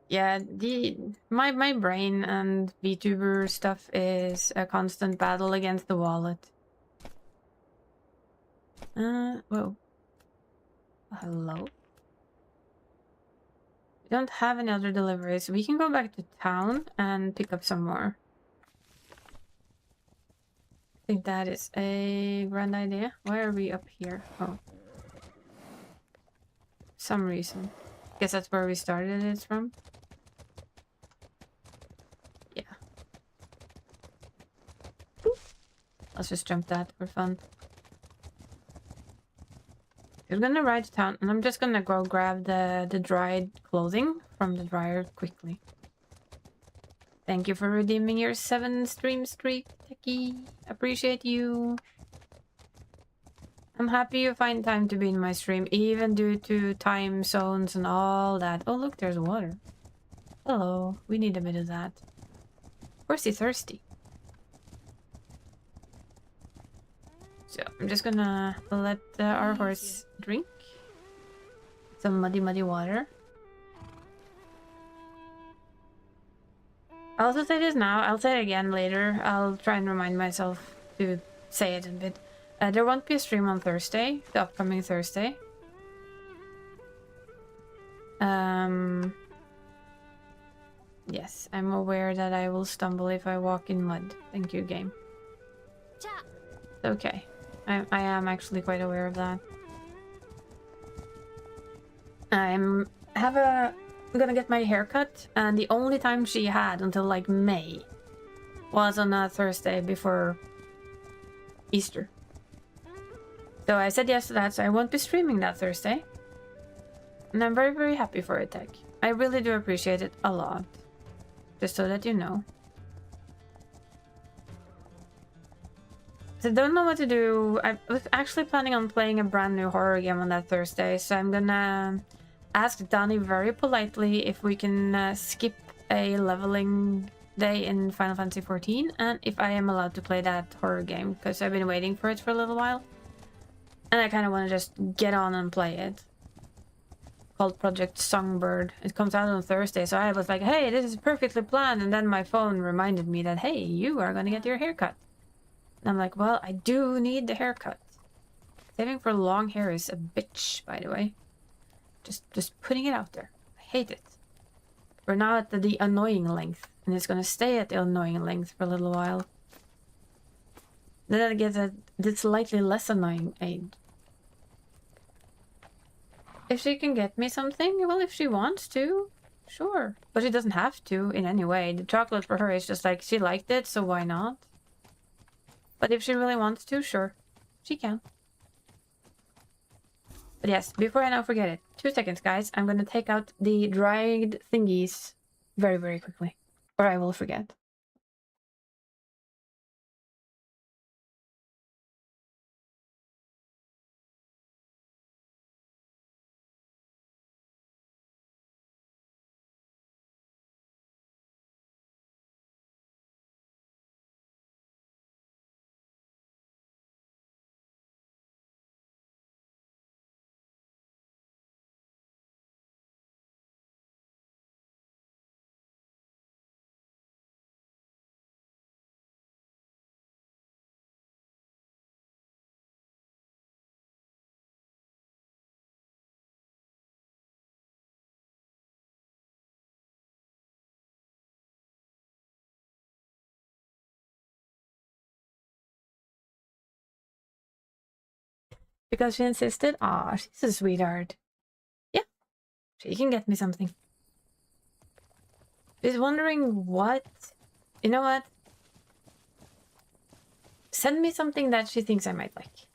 Yeah, my brain and VTuber stuff is a constant battle against the wallet. Whoa. Hello? We don't have any other deliveries. We can go back to town and pick up some more. I think that is a grand idea. Why are we up here? Oh. Some reason. Guess that's where we started it from. Yeah. Let's just jump that for fun. We're gonna ride to town, and I'm just gonna go grab the dried clothing from the dryer quickly. Thank you for redeeming your 7 stream streak, Techie. Appreciate you. I'm happy you find time to be in my stream, even due to time zones and all that. Oh look, there's water. Hello, we need a bit of that. Where's he thirsty? So I'm just gonna let our horse drink some muddy water. I'll also say this now. I'll say it again later. I'll try and remind myself to say it a bit. There won't be a stream on Thursday, the upcoming Thursday. Yes, I'm aware that I will stumble if I walk in mud. Thank you, game. Okay. I am actually quite aware of that. I'm gonna get my hair cut, and the only time she had until like May was on a Thursday before Easter. So I said yes to that, so I won't be streaming that Thursday. And I'm very, very happy for it, Tech. I really do appreciate it a lot. Just so that you know. I don't know what to do. I was actually planning on playing a brand new horror game on that Thursday, so I'm gonna ask Donnie very politely if we can skip a leveling day in Final Fantasy XIV, and if I am allowed to play that horror game, because I've been waiting for it for a little while. And I kind of want to just get on and play it. Called Project Songbird. It comes out on Thursday, so I was like, hey, this is perfectly planned, and then my phone reminded me that, hey, you are gonna get your haircut. And I'm like, well, I do need the haircut. Saving for long hair is a bitch, by the way. Just putting it out there. I hate it. We're now at the annoying length, and it's gonna stay at the annoying length for a little while. Then I get the slightly less annoying age. If she can get me something, well, if she wants to, sure. But she doesn't have to in any way. The chocolate for her is just like, she liked it, so why not? But if she really wants to, sure. She can. But yes, before I now forget it, 2 seconds, guys. I'm gonna take out the dried thingies very, very quickly. Or I will forget. Because she insisted? Aw, she's a sweetheart. Yeah, she can get me something. She's wondering what... You know what? Send me something that she thinks I might like.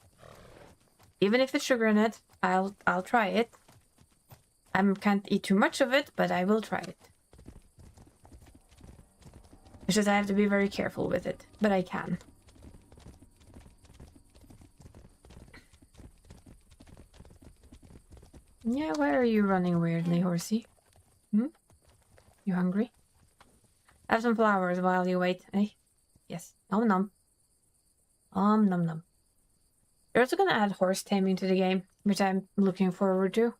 Even if it's sugar in it, I'll try it. I can't eat too much of it, but I will try it. It's just I have to be very careful with it, but I can. Yeah, why are you running weirdly, horsey? Hmm? You hungry? Have some flowers while you wait, eh? Yes. Nom nom. Nom nom. They're also gonna add horse taming to the game, which I'm looking forward to.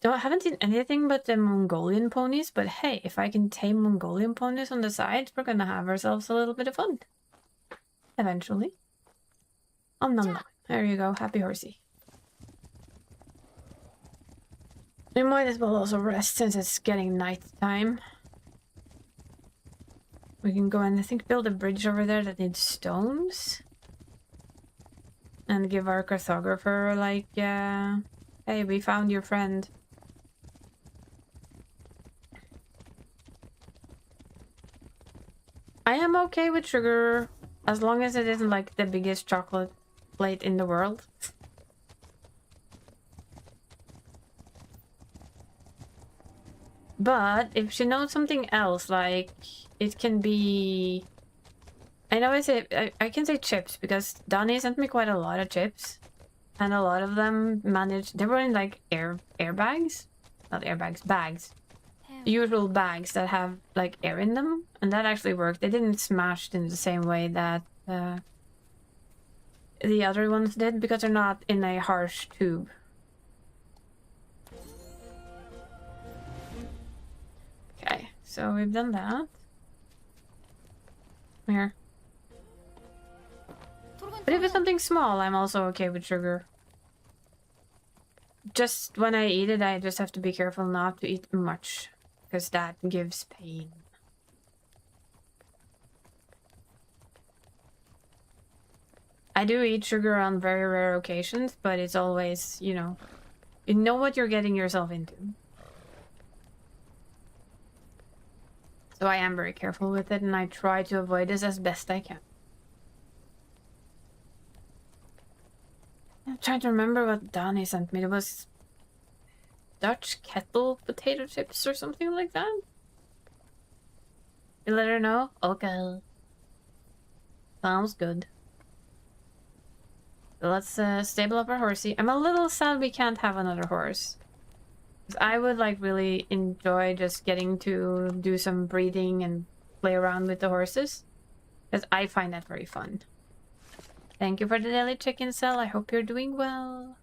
I haven't seen anything but the Mongolian ponies, but hey, if I can tame Mongolian ponies on the side, we're gonna have ourselves a little bit of fun. Eventually. Nom nom nom. There you go, happy horsey. We might as well also rest since it's getting night time. We can go and I think build a bridge over there that needs stones. And give our cartographer like, hey, we found your friend. I am okay with sugar as long as it isn't like the biggest chocolate plate in the world. But if she knows something else, like it can be... I know I can say chips because Donnie sent me quite a lot of chips. And a lot of them they were in like airbags? Not airbags, bags. Usual bags that have like air in them. And that actually worked. They didn't smash in the same way that the other ones did because they're not in a harsh tube. Okay, so we've done that. Here. But if it's something small, I'm also okay with sugar. Just when I eat it, I just have to be careful not to eat much, because that gives pain. I do eat sugar on very rare occasions, but it's always, you know what you're getting yourself into. So I am very careful with it, and I try to avoid this as best I can. I'm trying to remember what Donnie sent me. It was Dutch kettle potato chips or something like that. You let her know? Okay. Sounds good. So let's stable up our horsey. I'm a little sad we can't have another horse. 'Cause I would like really enjoy just getting to do some breeding and play around with the horses. Because I find that very fun. Thank you for the daily chicken cell. I hope you're doing well.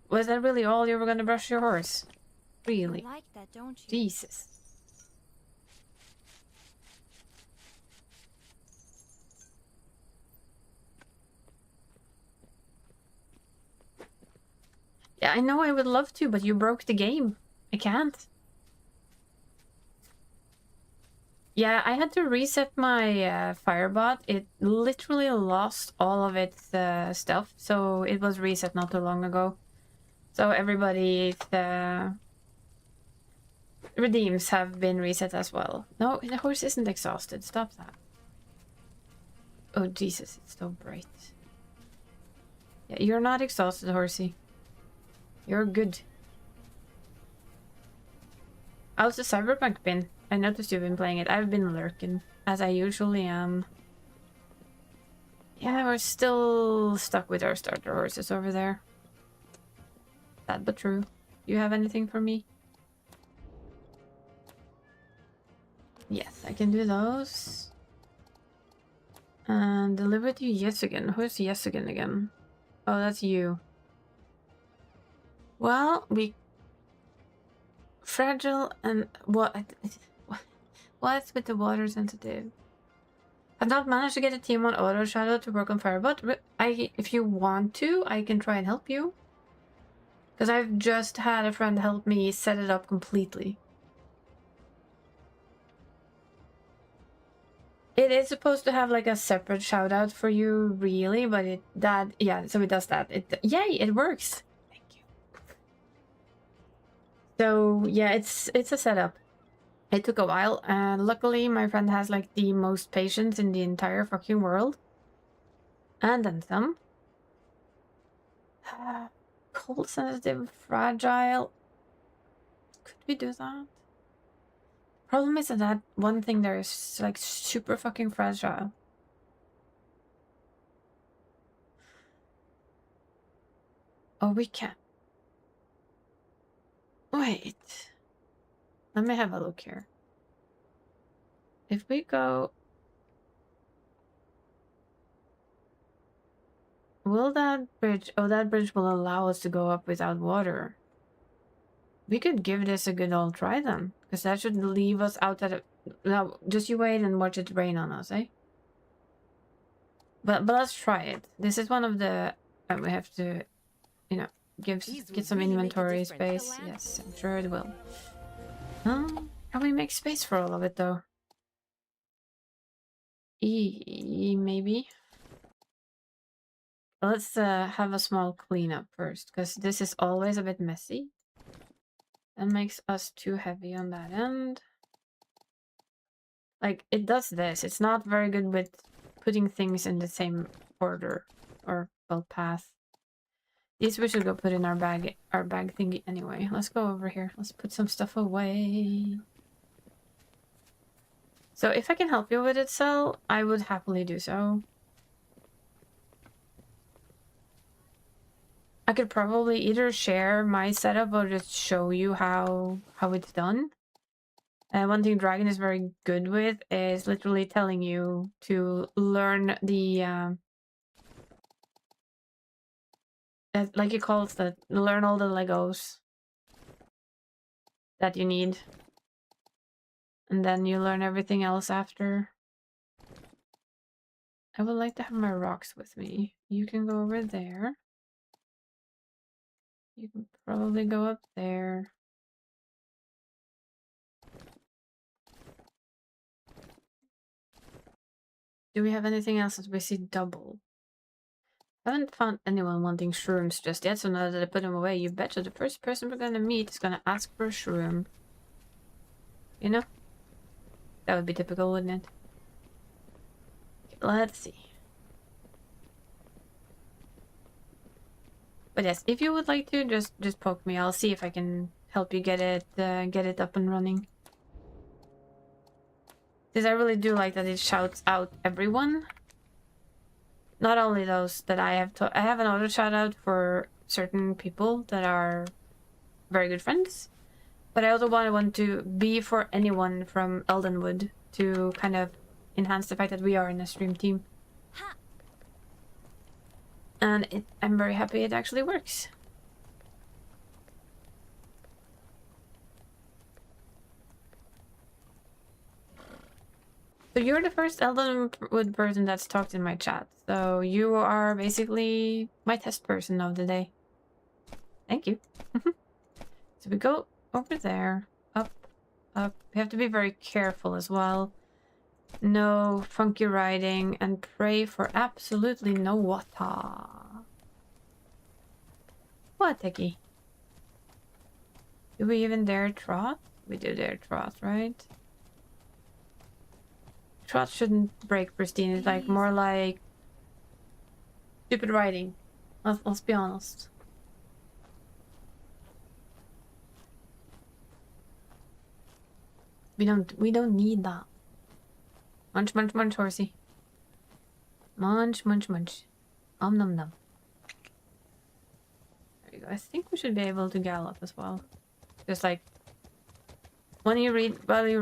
Was that really all you were gonna brush your horse? Really? You like that, don't you? Jesus. Yeah, I know I would love to, but you broke the game. I can't. Yeah, I had to reset my Firebot. It literally lost all of its stuff, so it was reset not too long ago. So everybody's redeems have been reset as well. No, the horse isn't exhausted. Stop that. Oh, Jesus, it's so bright. Yeah, you're not exhausted, horsey. You're good. How's the Cyberpunk been? I noticed you've been playing it. I've been lurking, as I usually am. Yeah, we're still stuck with our starter horses over there. Sad but true. You have anything for me? Yes, I can do those. And deliver to Yesigan. Who's Yesigan again? Oh, that's you. Well, we... Fragile and... What's with the water sensitive? I've not managed to get a team on Auto Shadow to work on Firebot. If you want to, I can try and help you. Because I've just had a friend help me set it up completely. It is supposed to have like a separate shout out for you, really, but so it does that. Yay, it works. Thank you. So yeah, it's a setup. It took a while, and luckily my friend has like the most patience in the entire fucking world. And then some. Cold sensitive, fragile. Could we do that? Problem is that one thing there is like super fucking fragile. Oh, we can. Wait. Let me have a look here. If we go... Will that bridge... Oh, that bridge will allow us to go up without water. We could give this a good old try then. Because that should leave us out at a... No, just you wait and watch it rain on us, eh? But let's try it. This is one of the... we have to, you know, get some really inventory make a difference. space. Yes, I'm sure it will. Can we make space for all of it, though? Maybe. Let's have a small cleanup first, because this is always a bit messy. That makes us too heavy on that end. Like, it does this. It's not very good with putting things in the same order or, well, path. These we should go put in our bag thingy anyway. Let's go over here. Let's put some stuff away. So if I can help you with it, Cell, I would happily do so. I could probably either share my setup or just show you how it's done. One thing Dragon is very good with is literally telling you to learn the like he calls that, learn all the Legos that you need. And then you learn everything else after. I would like to have my rocks with me. You can go over there. You can probably go up there. Do we have anything else that we see double? I haven't found anyone wanting shrooms just yet, so now that I put them away, you betcha the first person we're gonna meet is gonna ask for a shroom. You know? That would be typical, wouldn't it? Let's see. But yes, if you would like to, just poke me. I'll see if I can help you get it up and running. Because I really do like that it shouts out everyone. Not only those that I have I have an auto shout out for certain people that are very good friends. But I also want to be for anyone from Eldenwood to kind of enhance the fact that we are in a stream team. And I'm very happy it actually works. So you're the first Eldenwood person that's talked in my chat. So you are basically my test person of the day. Thank you. So we go over there, up, up. We have to be very careful as well. No funky riding, and pray for absolutely no water. What, Techie? Do we even dare trot? We do dare trot, right? Trot shouldn't break pristine. It's like more like stupid riding. Let's be honest. We don't need that. Munch, munch, munch, horsey. Munch, munch, munch. Nom, nom, nom. There you go. I think we should be able to gallop as well. Just like when you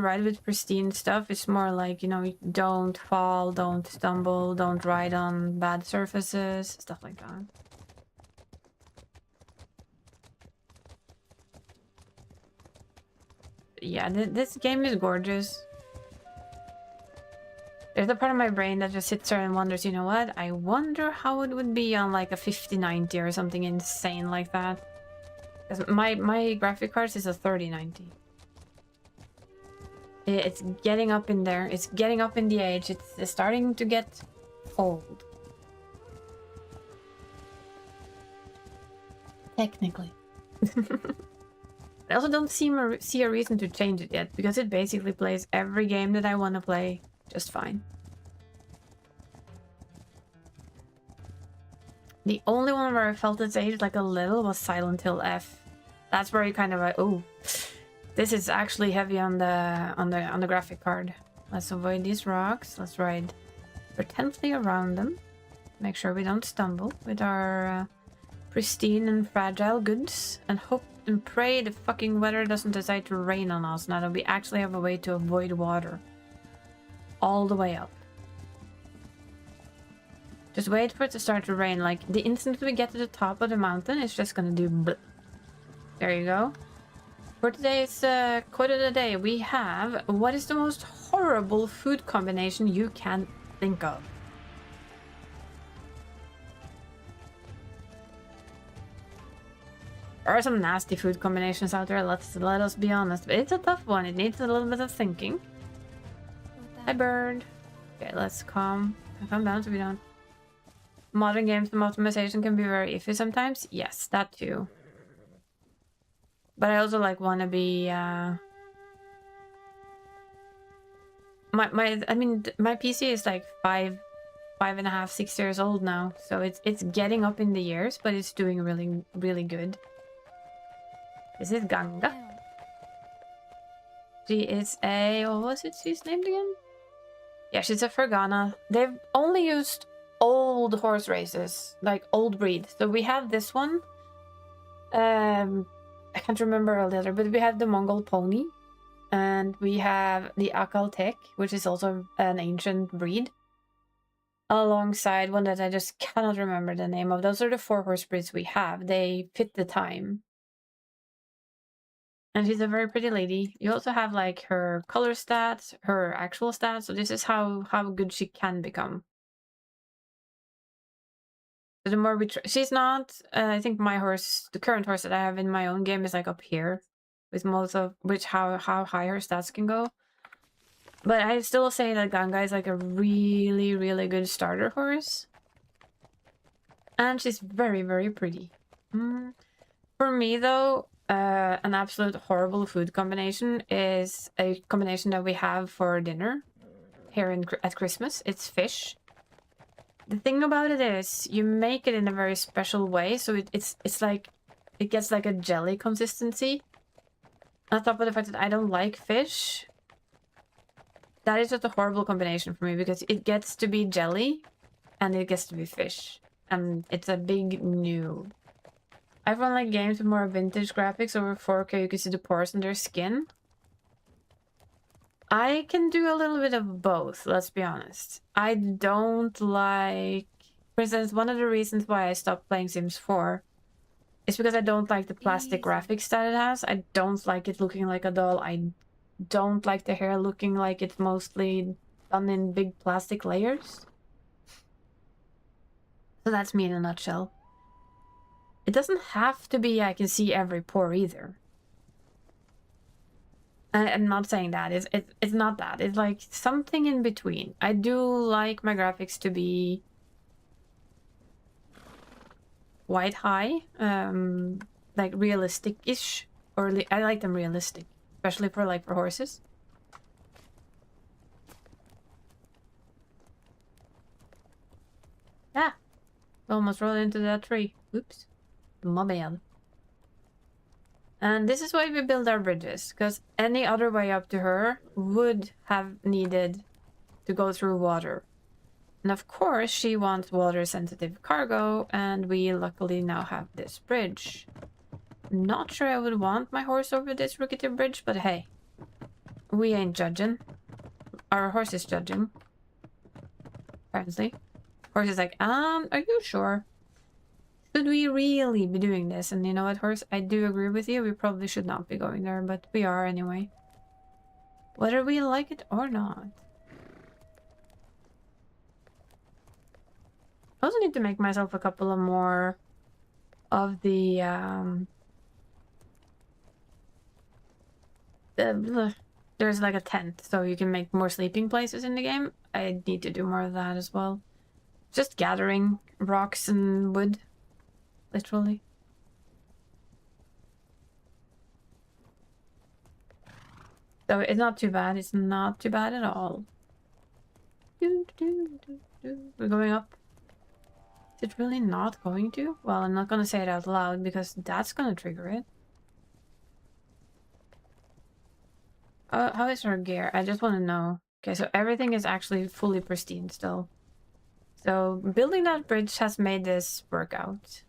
ride with pristine stuff, it's more like, you know, don't fall, don't stumble, don't ride on bad surfaces, stuff like that. Yeah, this game is gorgeous. There's a part of my brain that just sits there and wonders, you know what? I wonder how it would be on like a 5090 or something insane like that. Because my graphic card is a 3090. It's getting up in there. It's getting up in the age. It's starting to get old. Technically. I also don't see a reason to change it yet, because it basically plays every game that I want to play just fine. The only one where I felt its age like a little was Silent Hill F. That's where you kind of like, oh, this is actually heavy on the graphic card. Let's avoid these rocks. Let's ride pretently around them. Make sure we don't stumble with our pristine and fragile goods, and hope and pray the fucking weather doesn't decide to rain on us now that we actually have a way to avoid water. All the way up. Just wait for it to start to rain. Like, the instant we get to the top of the mountain, it's just gonna do bleh. There you go. For today's quote of the day, we have, what is the most horrible food combination you can think of? There are some nasty food combinations out there, let us be honest. But it's a tough one. It needs a little bit of thinking. Hi, bird. Okay, let's calm down so we don't... Modern games and optimization can be very iffy sometimes. Yes, that too. But I also like want to be my PC is like 5.5, 6 years old now, so it's getting up in the years, but it's doing really good. This is Ganga. She is a, what was it she's named again? Yeah, she's a Fergana. They've only used old horse races, like old breed. So we have this one. I can't remember all the other, but we have the Mongol pony, and we have the Akaltek, which is also an ancient breed, alongside one that I just cannot remember the name of. Those are the 4 horse breeds we have. They fit the time. And she's a very pretty lady. You also have like her color stats, her actual stats. So this is how good she can become. So the more we she's not, I think my horse, the current horse that I have in my own game is like up here. With most of how high her stats can go. But I still say that Ganga is like a really good starter horse. And she's very pretty. For me though, an absolute horrible food combination is a combination that we have for dinner here at Christmas. It's fish. The thing about it is, you make it in a very special way, so it's like, it gets like a jelly consistency. On top of the fact that I don't like fish, That is just a horrible combination for me because it gets to be jelly and it gets to be fish. And it's a big no. I've run like games with more vintage graphics over 4K. You can see the pores in their skin. I can do a little bit of both, let's be honest. I don't like... For instance, one of the reasons why I stopped playing Sims 4 is because I don't like the plastic graphics that it has. I don't like it looking like a doll. I don't like the hair looking like it's mostly done in big plastic layers. So that's me in a nutshell. It doesn't have to be I can see every pore either. I'm not saying that. It's not that. It's like something in between. I do like my graphics to be quite high, like realistic-ish, or I like them realistic, especially for horses. Ah, almost rolled into that tree. Oops, my bad. And this is why we build our bridges, because any other way up to her would have needed to go through water. And of course, she wants water-sensitive cargo, and we luckily now have this bridge. Not sure I would want my horse over this rickety bridge, but hey. We ain't judging. Our horse is judging. Apparently. Horse is like, are you sure? Should we really be doing this? And you know what, horse? I do agree with you. We probably should not be going there, but we are anyway. Whether we like it or not. I also need to make myself a couple of more of the there's like a tent, so you can make more sleeping places in the game. I need to do more of that as well. Just gathering rocks and wood. Literally. So it's not too bad. It's not too bad at all. We're going up. Is it really not going to? Well, I'm not gonna say it out loud because that's gonna trigger it. How is our gear? I just want to know. Okay, so everything is actually fully pristine still. So building that bridge has made this work out.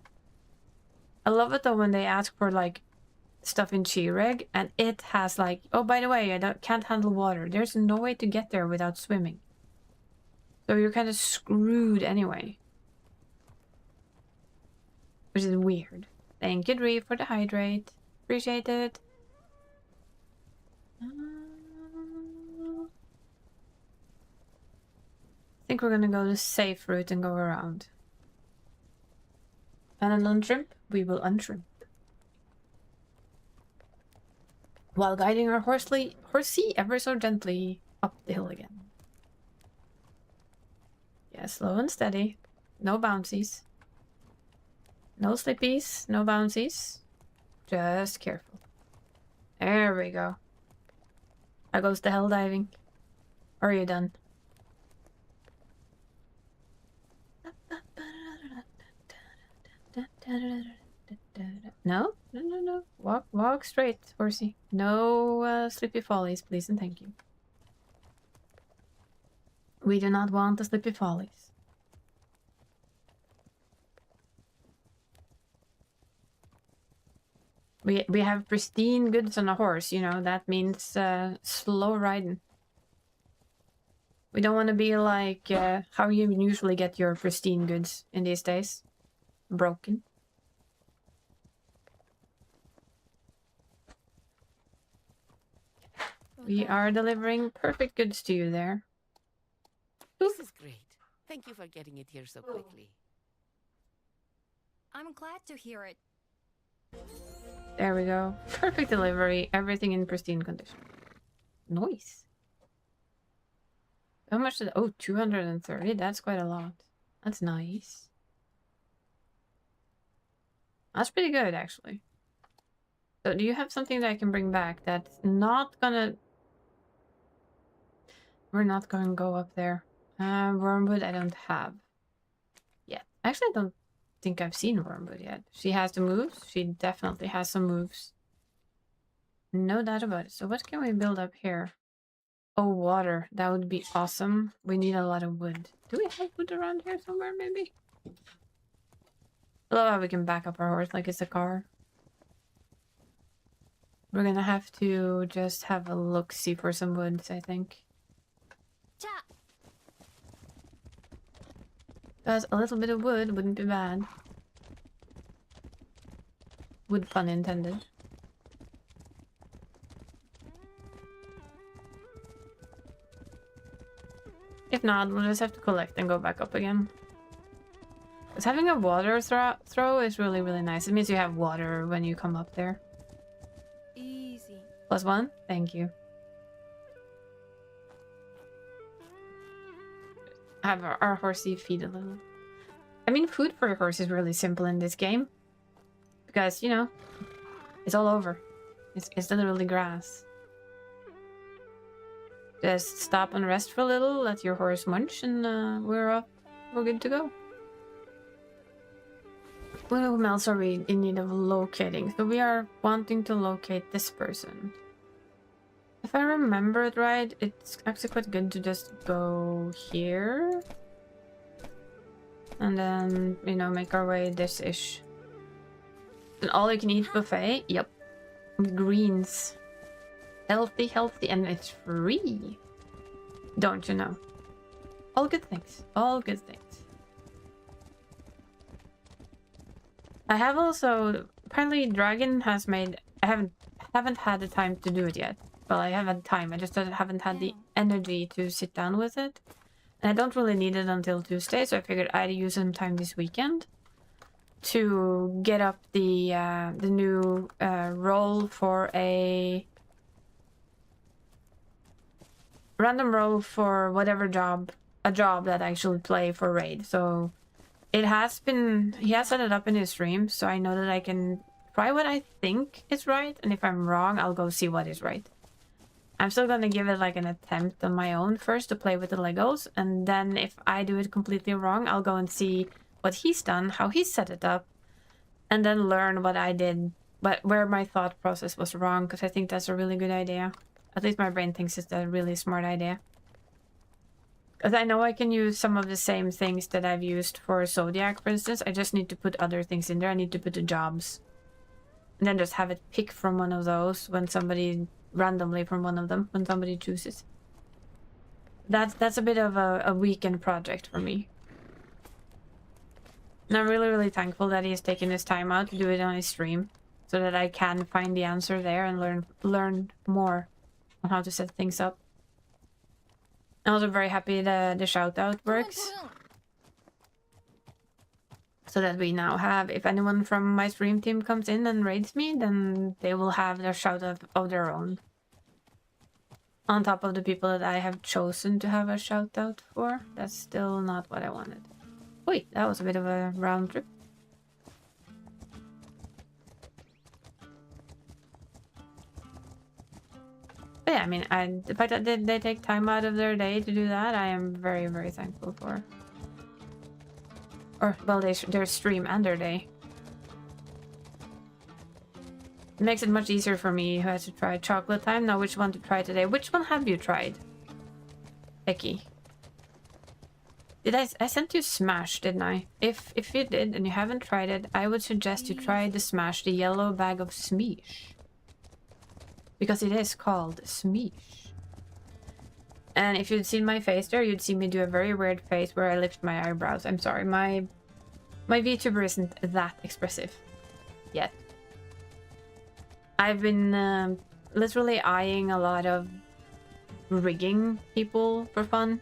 I love it though when they ask for like stuff in Chireg and it has like, oh, by the way, I can't handle water. There's no way to get there without swimming. So you're kind of screwed anyway. Which is weird. Thank you, Dree, for the hydrate. Appreciate it. I think we're gonna go the safe route and go around. And an untrimp, we will untrimp. While guiding our horsey ever so gently up the hill again. Yeah, slow and steady. No bouncies. No slippies, no bouncies. Just careful. There we go. There goes the hell diving. Are you done? No? No. Walk straight, horsey. No slippy follies, please and thank you. We do not want the slippy follies. We have pristine goods on a horse, you know, that means slow riding. We don't want to be like how you usually get your pristine goods in these days. Broken. We are delivering perfect goods to you there. This is great. Thank you for getting it here so quickly. I'm glad to hear it. There we go. Perfect delivery. Everything in pristine condition. Nice. How much did... Oh, 230. That's quite a lot. That's nice. That's pretty good, actually. So, do you have something that I can bring back that's not gonna... We're not gonna go up there. Wormwood I don't have yet. Actually, I don't think I've seen Wormwood yet. She has the moves. She definitely has some moves. No doubt about it. So what can we build up here? Oh, water. That would be awesome. We need a lot of wood. Do we have wood around here somewhere, maybe? I love how we can back up our horse like it's a car. We're gonna have to just have a look-see for some woods, I think. Because a little bit of wood wouldn't be bad. Wood pun intended. If not, we'll just have to collect and go back up again. Because having a water throw is really, really nice. It means you have water when you come up there. Easy. +1? Thank you. Have our horsey feed a little. I mean, food for a horse is really simple in this game. Because, you know, it's all over. It's literally grass. Just stop and rest for a little, let your horse munch, and we're good to go. Who else are we in need of locating? So we are wanting to locate this person. If I remember it right, it's actually quite good to just go here. And then, you know, make our way this-ish. An all-you-can-eat buffet? Yep. Greens. Healthy, and it's free. Don't you know? All good things. All good things. I have also... Apparently Dragon has made... I haven't had the time to do it yet. Well, I have had time. I just haven't had the energy to sit down with it. And I don't really need it until Tuesday, so I figured I'd use some time this weekend to get up the new role for a random role for whatever job, a job that I actually play for Raid. So it has been, he has set it up in his stream, so I know that I can try what I think is right, and if I'm wrong, I'll go see what is right. I'm still gonna give it like an attempt on my own first to play with the Legos, and then if I do it completely wrong, I'll go and see what he's done, how he set it up, and then learn what I did, but where my thought process was wrong, because I think that's a really good idea. At least my brain thinks it's a really smart idea. Because I know I can use some of the same things that I've used for Zodiac, for instance. I just need to put other things in there. I need to put the jobs. And then just have it pick from one of those when somebody... randomly from one of them, when somebody chooses. That's a bit of a weekend project for me. And I'm really, really thankful that he's taken his time out to do it on his stream. So that I can find the answer there and learn more on how to set things up. I'm also very happy that the shout-out works. So that we now have, if anyone from my stream team comes in and raids me, then they will have their shout-out of their own. On top of the people that I have chosen to have a shout-out for. That's still not what I wanted. Wait, that was a bit of a round trip. But yeah, I mean, the fact that they take time out of their day to do that, I am very, very thankful for. Or, well, their stream and their day. It makes it much easier for me who has to try chocolate time. Now, which one to try today? Which one have you tried? Becky. Did I sent you Smash, didn't I? If you did and you haven't tried it, I would suggest you try the Smash, the yellow bag of Smeesh. Because it is called Smeesh. And if you'd seen my face there, you'd see me do a very weird face where I lift my eyebrows. I'm sorry, my VTuber isn't that expressive yet. I've been literally eyeing a lot of rigging people for fun.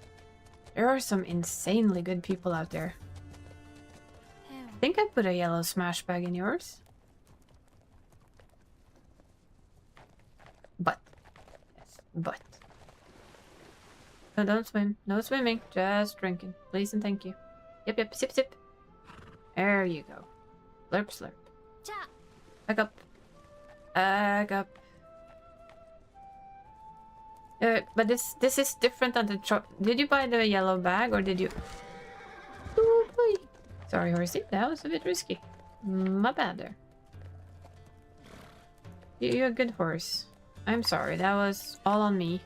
There are some insanely good people out there. I think I put a yellow Smash bag in yours. But. Yes, but. No, don't swim. No swimming. Just drinking. Please and thank you. Yep, yep. Sip, sip. There you go. Slurp, slurp. Back up. Back up. But this is different than the Did you buy the yellow bag or did you... Oh boy. Sorry, horsey. That was a bit risky. My bad there. You're a good horse. I'm sorry. That was all on me.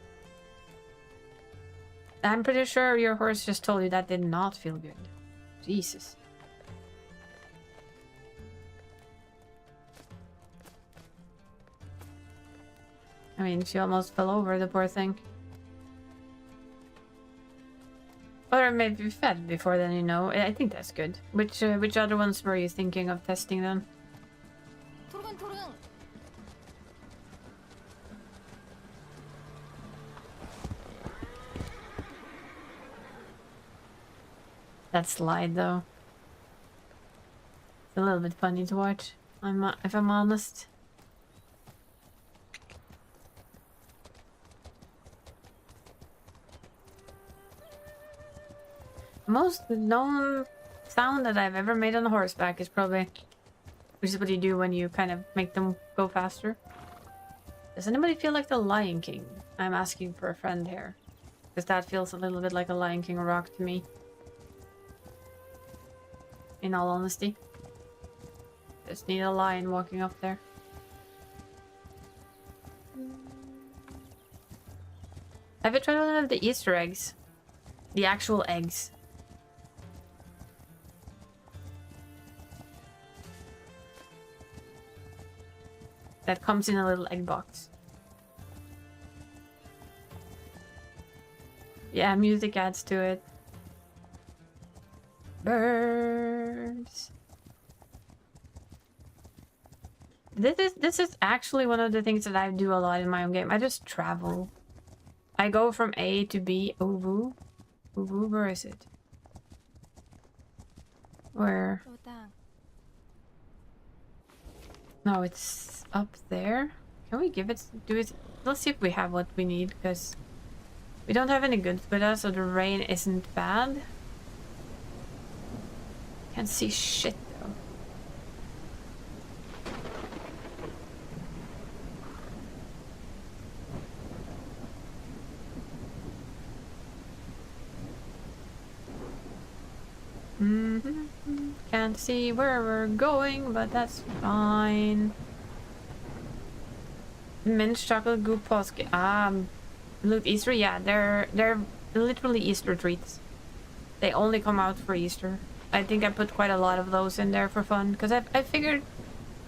I'm pretty sure your horse just told you that did not feel good. Jesus. I mean, she almost fell over, the poor thing. Or maybe fed before then, you know. I think that's good. Which other ones were you thinking of testing then? 토릉토릉. That slide, though. It's a little bit funny to watch, if I'm honest. Most known sound that I've ever made on a horseback is probably... Which is what you do when you kind of make them go faster. Does anybody feel like the Lion King? I'm asking for a friend here. Because that feels a little bit like a Lion King rock to me. In all honesty. Just need a lion walking up there. Have you tried one of the Easter eggs? The actual eggs. That comes in a little egg box. Yeah, music adds to it. Birds. This is actually one of the things that I do a lot in my own game. I just travel. I go from A to B. Uvu. Uvu, where is it? Where? 로당. No, it's up there. Can we give it? Do it? Let's see if we have what we need, because we don't have any goods with us, so the rain isn't bad. Can't see shit though. Can't see where we're going, but that's fine. Mint chocolate goop påske. Look, Easter, yeah, they're literally Easter treats. They only come out for Easter. I think I put quite a lot of those in there for fun, because I figured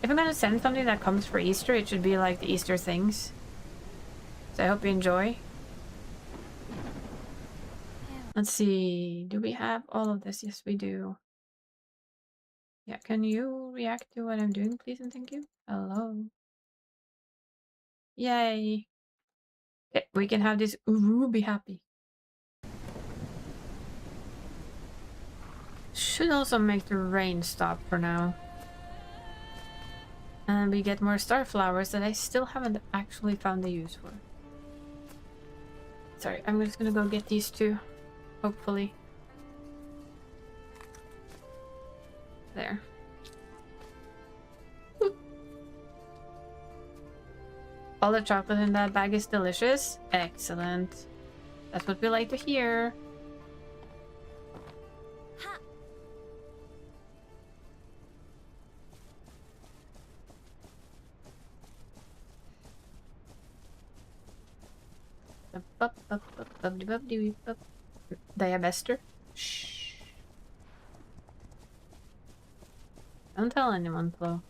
if I'm gonna send something that comes for Easter, it should be like the Easter things. So I hope you enjoy. Let's see, do we have all of this? Yes, we do. Yeah, can you react to what I'm doing, please and thank you? Hello. Yay. Okay, we can have this Uru be happy. Should also make the rain stop for now. And we get more star flowers that I still haven't actually found the use for. Sorry, I'm just gonna go get these two. Hopefully. There. Oop. All the chocolate in that bag is delicious. Excellent. That's what we like to hear. Diabester? Shh. Don't tell anyone, Flo.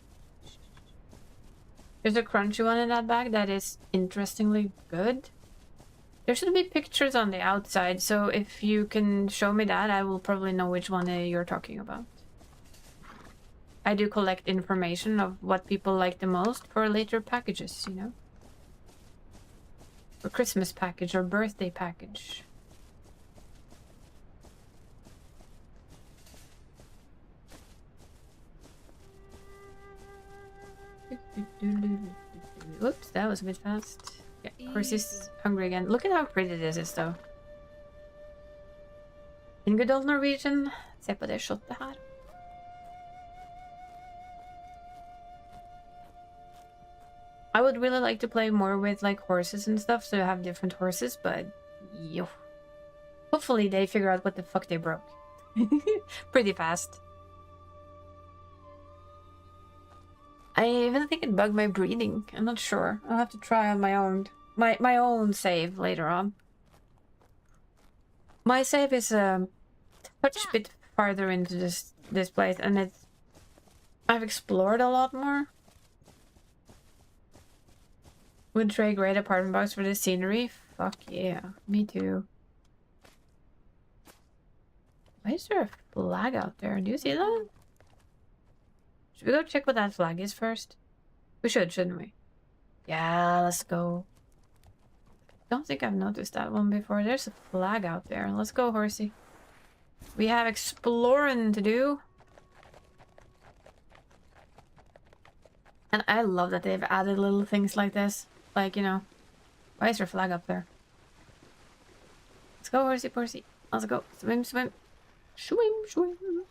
There's a crunchy one in that bag that is interestingly good. There should be pictures on the outside, so if you can show me that, I will probably know which one you're talking about. I do collect information of what people like the most for later packages, you know? For Christmas package or birthday package. Whoops, that was a bit fast. Yeah, horse is hungry again. Look at how pretty this is though. In good old Norwegian, se på det shotet här. I would really like to play more with like horses and stuff, so I have different horses, but yo. Hopefully they figure out what the fuck they broke. Pretty fast. I even think it bugged my breeding. I'm not sure. I'll have to try on my own my own save later on. My save is a touch bit farther into this place, and I've explored a lot more. Would trade great apartment box for the scenery? Fuck yeah, me too. Why is there a flag out there? Do you see that? Should we go check what that flag is first? We should, shouldn't we? Yeah, let's go. Don't think I've noticed that one before. There's a flag out there. Let's go, horsey. We have exploring to do. And I love that they've added little things like this. Like, you know, why is there a flag up there? Let's go, horsey, horsey. Let's go. Swim, swim. Swim, swim.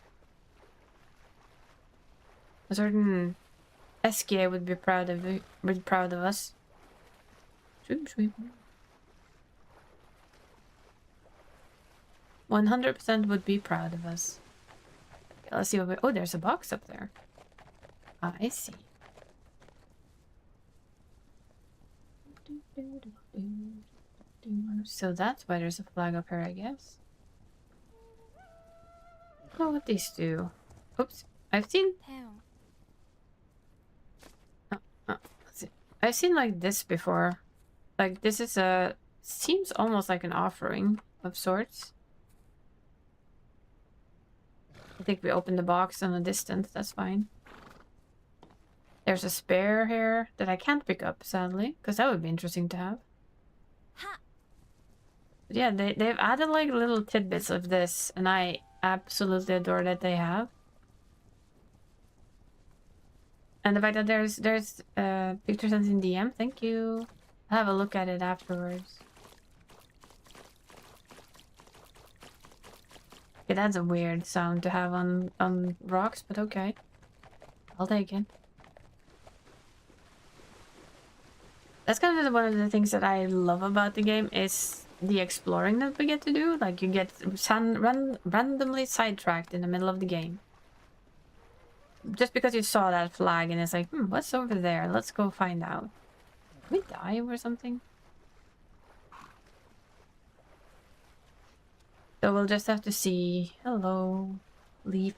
A certain SKA would be proud of us. Swim, swim. 100% would be proud of us. Okay, let's see what we... Oh, there's a box up there. Ah, I see. So that's why there's a flag up here, I guess. Oh, what these do. Oops. I've seen... 태용. let's see. I've seen like this before. Like, this is a... Seems almost like an offering of sorts. I think we opened the box on a distance. That's fine. There's a spare here that I can't pick up, sadly. Because that would be interesting to have. But yeah, they've added like little tidbits of this. And I absolutely adore that they have. And the fact that there's picture sent in DM. Thank you. I'll have a look at it afterwards. Okay, that's a weird sound to have on rocks, but okay. I'll take it. That's kind of one of the things that I love about the game is the exploring that we get to do. Like, you get randomly sidetracked in the middle of the game. Just because you saw that flag and it's like, what's over there? Let's go find out. Did we die or something? So we'll just have to see. Hello, leaf.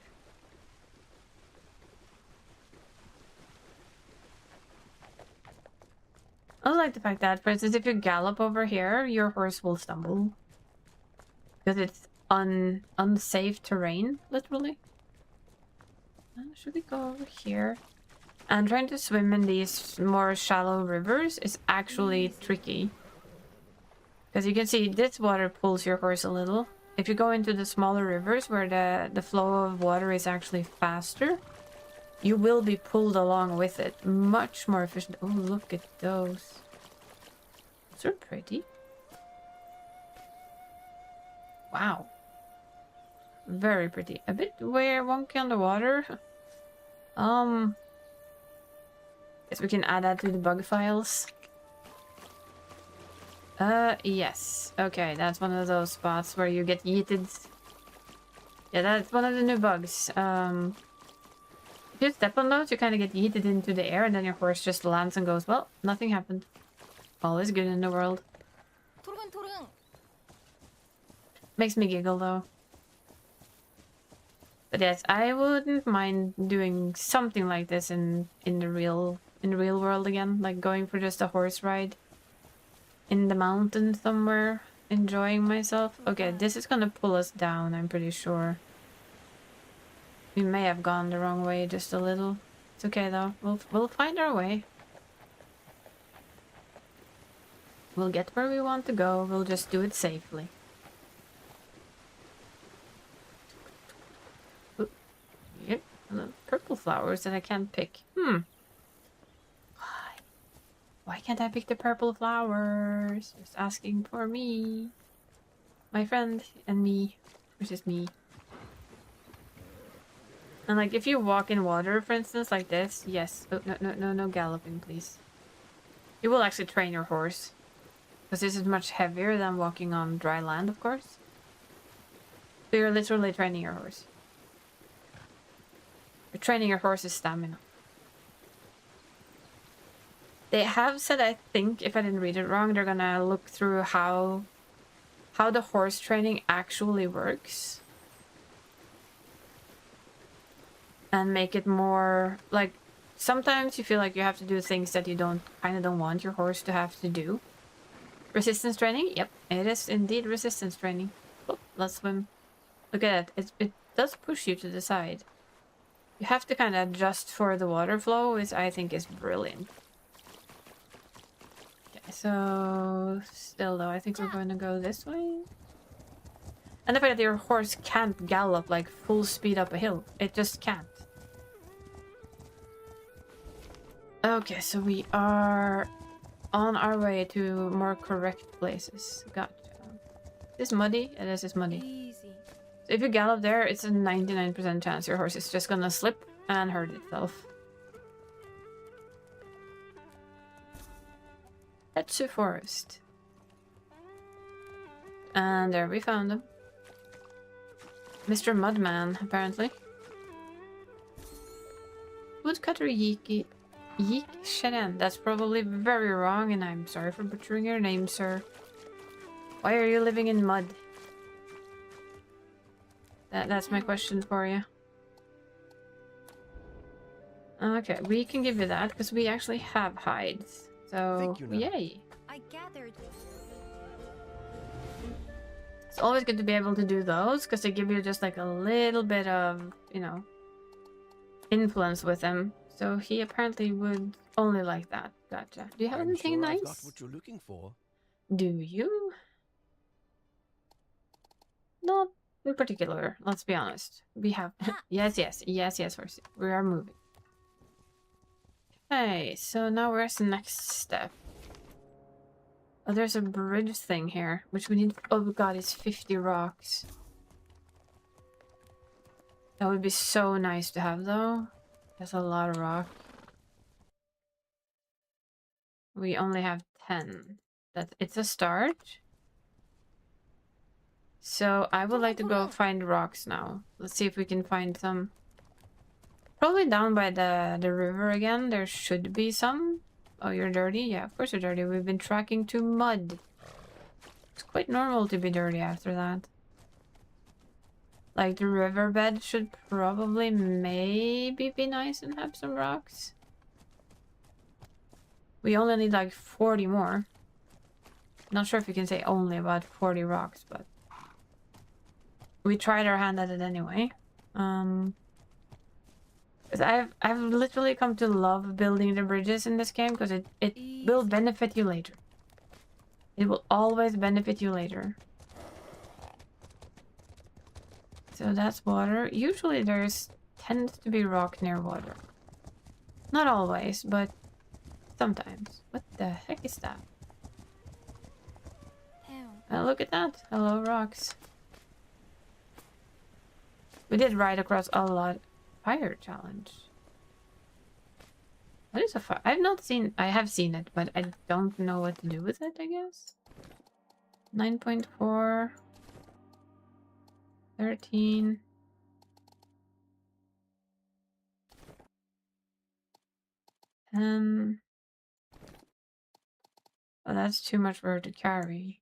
I like the fact that, for instance, if you gallop over here, your horse will stumble. Because it's unsafe terrain, literally. Should we go over here? And trying to swim in these more shallow rivers is actually tricky. Because you can see this water pulls your horse a little. If you go into the smaller rivers where the flow of water is actually faster, you will be pulled along with it. Much more efficient. Oh, look at those. Those are pretty. Wow. Very pretty. A bit wonky on the water. Guess we can add that to the bug files. Yes. Okay, that's one of those spots where you get yeeted. Yeah, that's one of the new bugs. If you step on those, you kind of get yeeted into the air and then your horse just lands and goes, well, nothing happened. All is good in the world. 토르근토르. Makes me giggle though. But yes, I wouldn't mind doing something like this in the real world again, like going for just a horse ride in the mountains somewhere, enjoying myself. Okay, this is gonna pull us down, I'm pretty sure. We may have gone the wrong way just a little. It's okay though. We'll find our way. We'll get where we want to go. We'll just do it safely. Ooh. Yep, and the purple flowers that I can't pick. Why can't I pick the purple flowers? Just asking for me. My friend and me. Versus me. And like, if you walk in water, for instance, like this, yes. Oh, no galloping, please. You will actually train your horse. Because this is much heavier than walking on dry land, of course. So you're literally training your horse. You're training your horse's stamina. They have said, I think, if I didn't read it wrong, they're gonna look through how how the horse training actually works. And make it more like, sometimes you feel like you have to do things that you kind of don't want your horse to have to do. Resistance training? Yep, it is indeed resistance training. Oh, let's swim. Look at it. It does push you to the side. You have to kind of adjust for the water flow, which I think is brilliant. Okay, so still though, I think we're going to go this way. And the fact that your horse can't gallop like full speed up a hill. It just can't. Okay, so we are on our way to more correct places. Gotcha. Is this muddy? Yeah, this is muddy. Easy. So if you gallop there, it's a 99% chance your horse is just gonna slip and hurt itself. Etsu Forest. And there we found him. Mr. Mudman, apparently. Woodcutter Yiki. Yik Sheren. That's probably very wrong, and I'm sorry for butchering your name, sir. Why are you living in mud? That's my question for you. Okay, we can give you that, because we actually have hides. So, Thank you, Nana. yay. I gathered. It's always good to be able to do those, because they give you just like a little bit of, you know, influence with him. So he apparently would only like that. Gotcha. Do you have I'm anything sure nice? I've got what you're looking for. Do you? Not in particular, let's be honest. We have... yes, Horsey. We are moving. Okay, so now where's the next step? Oh, there's a bridge thing here, which we need... oh god, it's 50 rocks. That would be so nice to have, though. That's a lot of rock. We only have 10. It's a start. So I would like to go find rocks now. Let's see if we can find some. Probably down by the river again. There should be some. Oh, you're dirty? Yeah, of course you're dirty. We've been tracking to mud. It's quite normal to be dirty after that. Like, the riverbed should probably maybe be nice and have some rocks. We only need like 40 more. Not sure if you can say only about 40 rocks, but we tried our hand at it anyway. Because I've literally come to love building the bridges in this game, because it will benefit you later. It will always benefit you later. So that's water. Usually tends to be rock near water. Not always, but sometimes. What the heck is that? Oh, look at that. Hello, rocks. We did ride across a lot. Fire challenge. What is a fire? I have seen it, but I don't know what to do with it, I guess. 9.4. 13. Oh, that's too much for her to carry.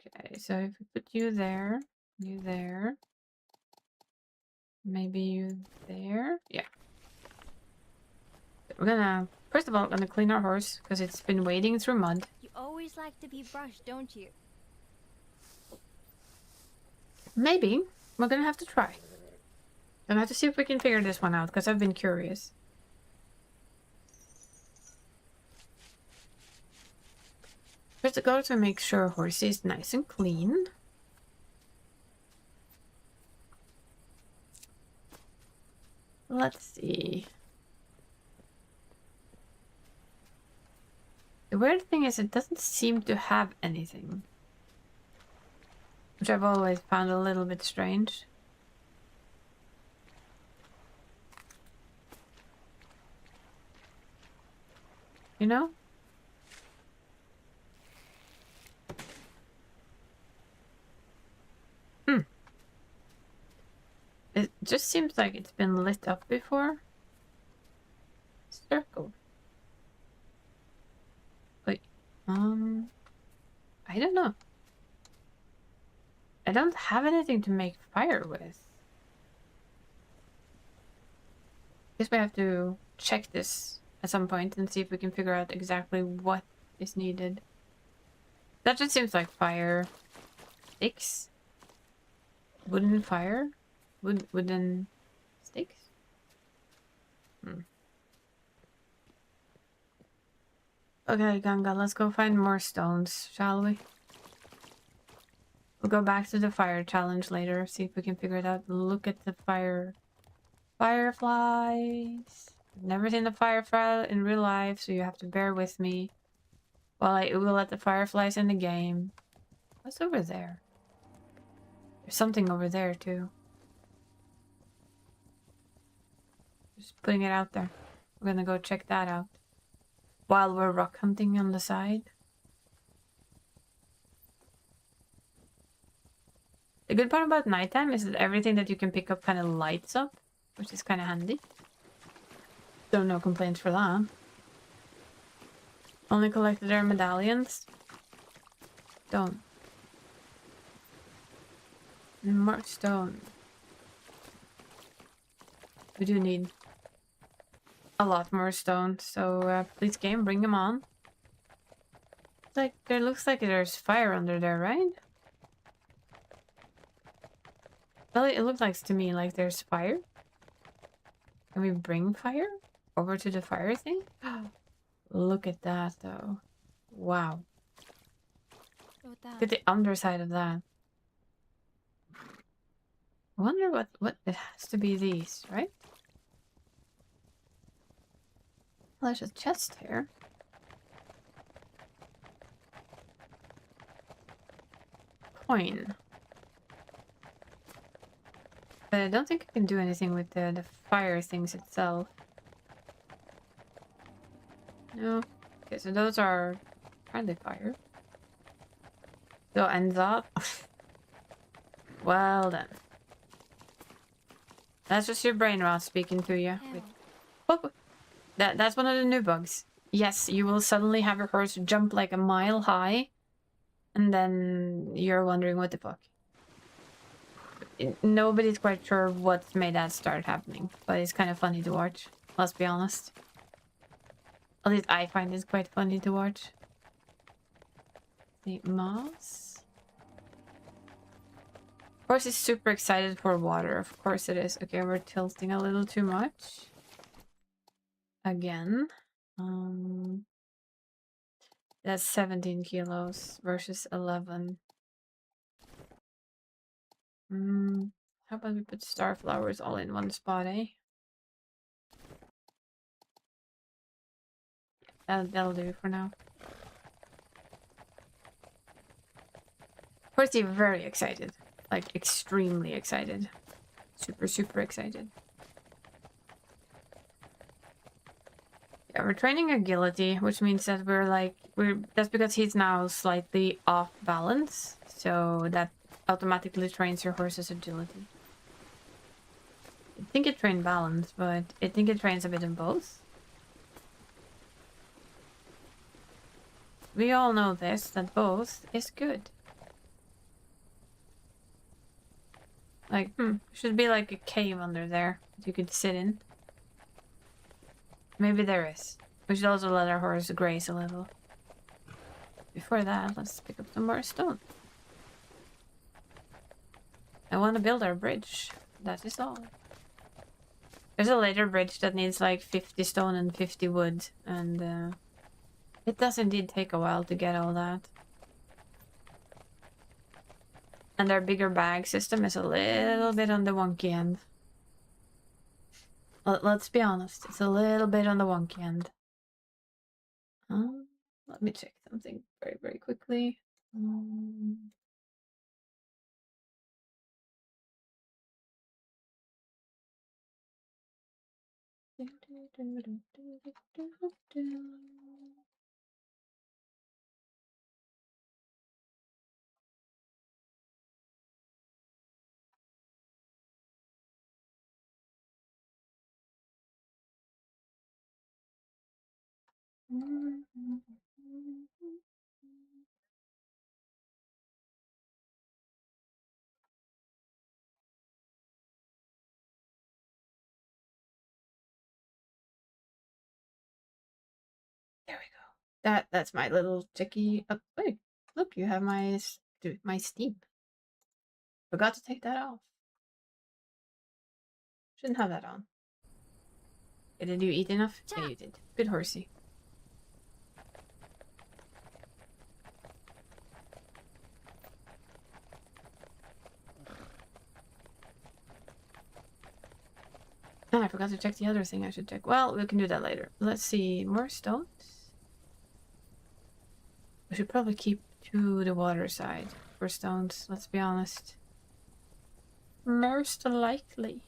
Okay, so if we put you there, maybe you there. Yeah. We're gonna, first of all, gonna clean our horse because it's been wading through mud. You always like to be brushed, don't you? Maybe. We're gonna have to try. Gonna have to see if we can figure this one out, because I've been curious. First, I got to make sure Horsey is nice and clean. Let's see. The weird thing is it doesn't seem to have anything. Which I've always found a little bit strange. You know? It just seems like it's been lit up before. Circle. Wait, I don't know. I don't have anything to make fire with. Guess we have to check this at some point and see if we can figure out exactly what is needed. That just seems like fire. Sticks? Wooden fire? Wooden sticks? Okay, Ganga, let's go find more stones, shall we? We'll go back to the fire challenge later, see if we can figure it out. Look at the fireflies. I've never seen a firefly in real life, so you have to bear with me while I oogle at the fireflies in the game. What's over there? There's something over there too. Just putting it out there. We're gonna go check that out while we're rock hunting on the side. The good part about nighttime is that everything that you can pick up kind of lights up, which is kind of handy. So no complaints for that. Only collected their medallions. Stone. More stone. We do need a lot more stone, so please game, bring them on. Like, there looks like there's fire under there, right? Well, it looks like to me like there's fire. Can we bring fire over to the fire thing? Look at that, though. Wow. Look at Look that. at the underside of that. I wonder what it has to be these, right? Well, there's a chest here. Coin. But I don't think I can do anything with the fire things itself. No. Okay, so those are friendly fire. So, and that... Well then. That's just your brain rot speaking to you. Wait. Oh, that's one of the new bugs. Yes, you will suddenly have your horse jump like a mile high. And then you're wondering what the fuck. Nobody's quite sure what's made that start happening. But it's kind of funny to watch. Let's be honest. At least I find it quite funny to watch. The moss. Horse is super excited for water. Of course it is. Okay, we're tilting a little too much. Again. That's 17 kilos versus 11. How about we put star flowers all in one spot, eh? That'll do for now. Of course, you're very excited. Like, extremely excited. Super, super excited. Yeah, we're training agility, which means that that's because he's now slightly off balance. So that automatically trains your horse's agility. I think it trained balance, but I think it trains a bit of both. We all know this, that both is good. Like, should be like a cave under there that you could sit in. Maybe there is. We should also let our horse graze a little. Before that, let's pick up some more stone. I want to build our bridge. That is all. There's a later bridge that needs like 50 stone and 50 wood, and it does indeed take a while to get all that. And our bigger bag system is a little bit on the wonky end. Let's be honest, it's a little bit on the wonky end. Let me check something very, very quickly. That's my little chicky. Oh, wait, look, you have my my Steam. Forgot to take that off. Shouldn't have that on. Okay, did you eat enough? Yeah, you did. Good horsey. Oh, I forgot to check the other thing I should check. Well, we can do that later. Let's see. More stones? We should probably keep to the water side for stones, let's be honest. Most likely.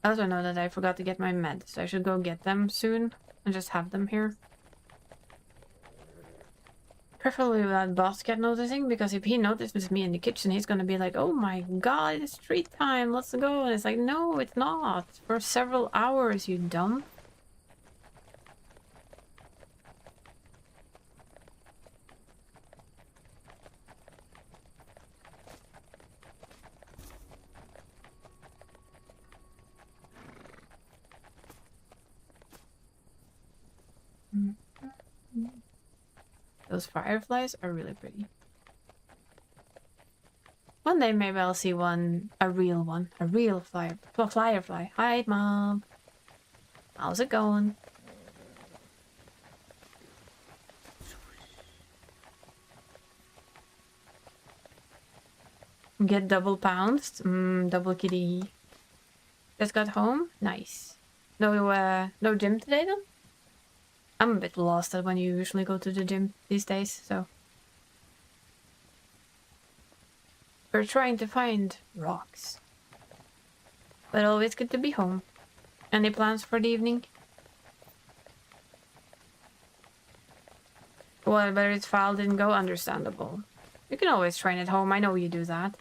I also know that I forgot to get my meds, so I should go get them soon and just have them here. Preferably without boss cat noticing, because if he notices me in the kitchen, he's gonna be like, oh my god, it's treat time, let's go. And it's like, no, it's not. For several hours, you dumb. Those fireflies are really pretty. One day maybe I'll see one, a real firefly. Hi, Mom. How's it going? Get double pounced. Double kitty. Just got home. Nice. No gym today then? I'm a bit lost at when you usually go to the gym these days, so. We're trying to find rocks. But always good to be home. Any plans for the evening? Well, whether its file didn't go, understandable. You can always train at home, I know you do that.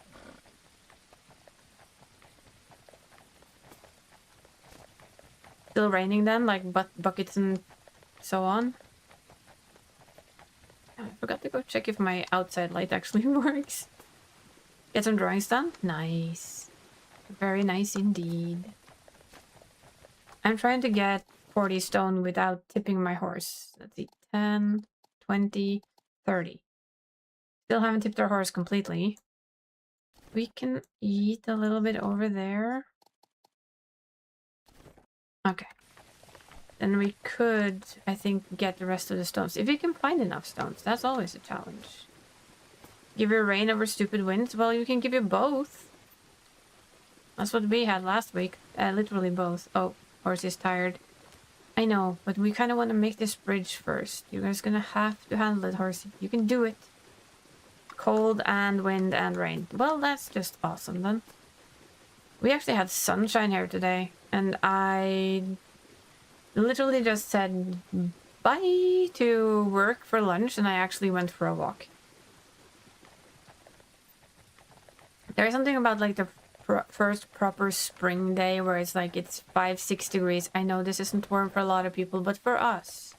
Still raining then, like buckets and so on. I forgot to go check if my outside light actually works. Get some drawings done? Nice. Very nice indeed. I'm trying to get 40 stone without tipping my horse. Let's see. 10, 20, 30. Still haven't tipped our horse completely. We can eat a little bit over there. Okay. Then we could, I think, get the rest of the stones. If you can find enough stones, that's always a challenge. Give you rain over stupid winds? Well, you can give you both. That's what we had last week. Literally both. Oh, horse is tired. I know, but we kind of want to make this bridge first. You guys gonna have to handle it, horsey. You can do it. Cold and wind and rain. Well, that's just awesome then. We actually had sunshine here today, and I literally just said bye to work for lunch, and I actually went for a walk. There's something about like the first proper spring day where it's like it's 5-6 degrees. I know this isn't warm for a lot of people, but for us,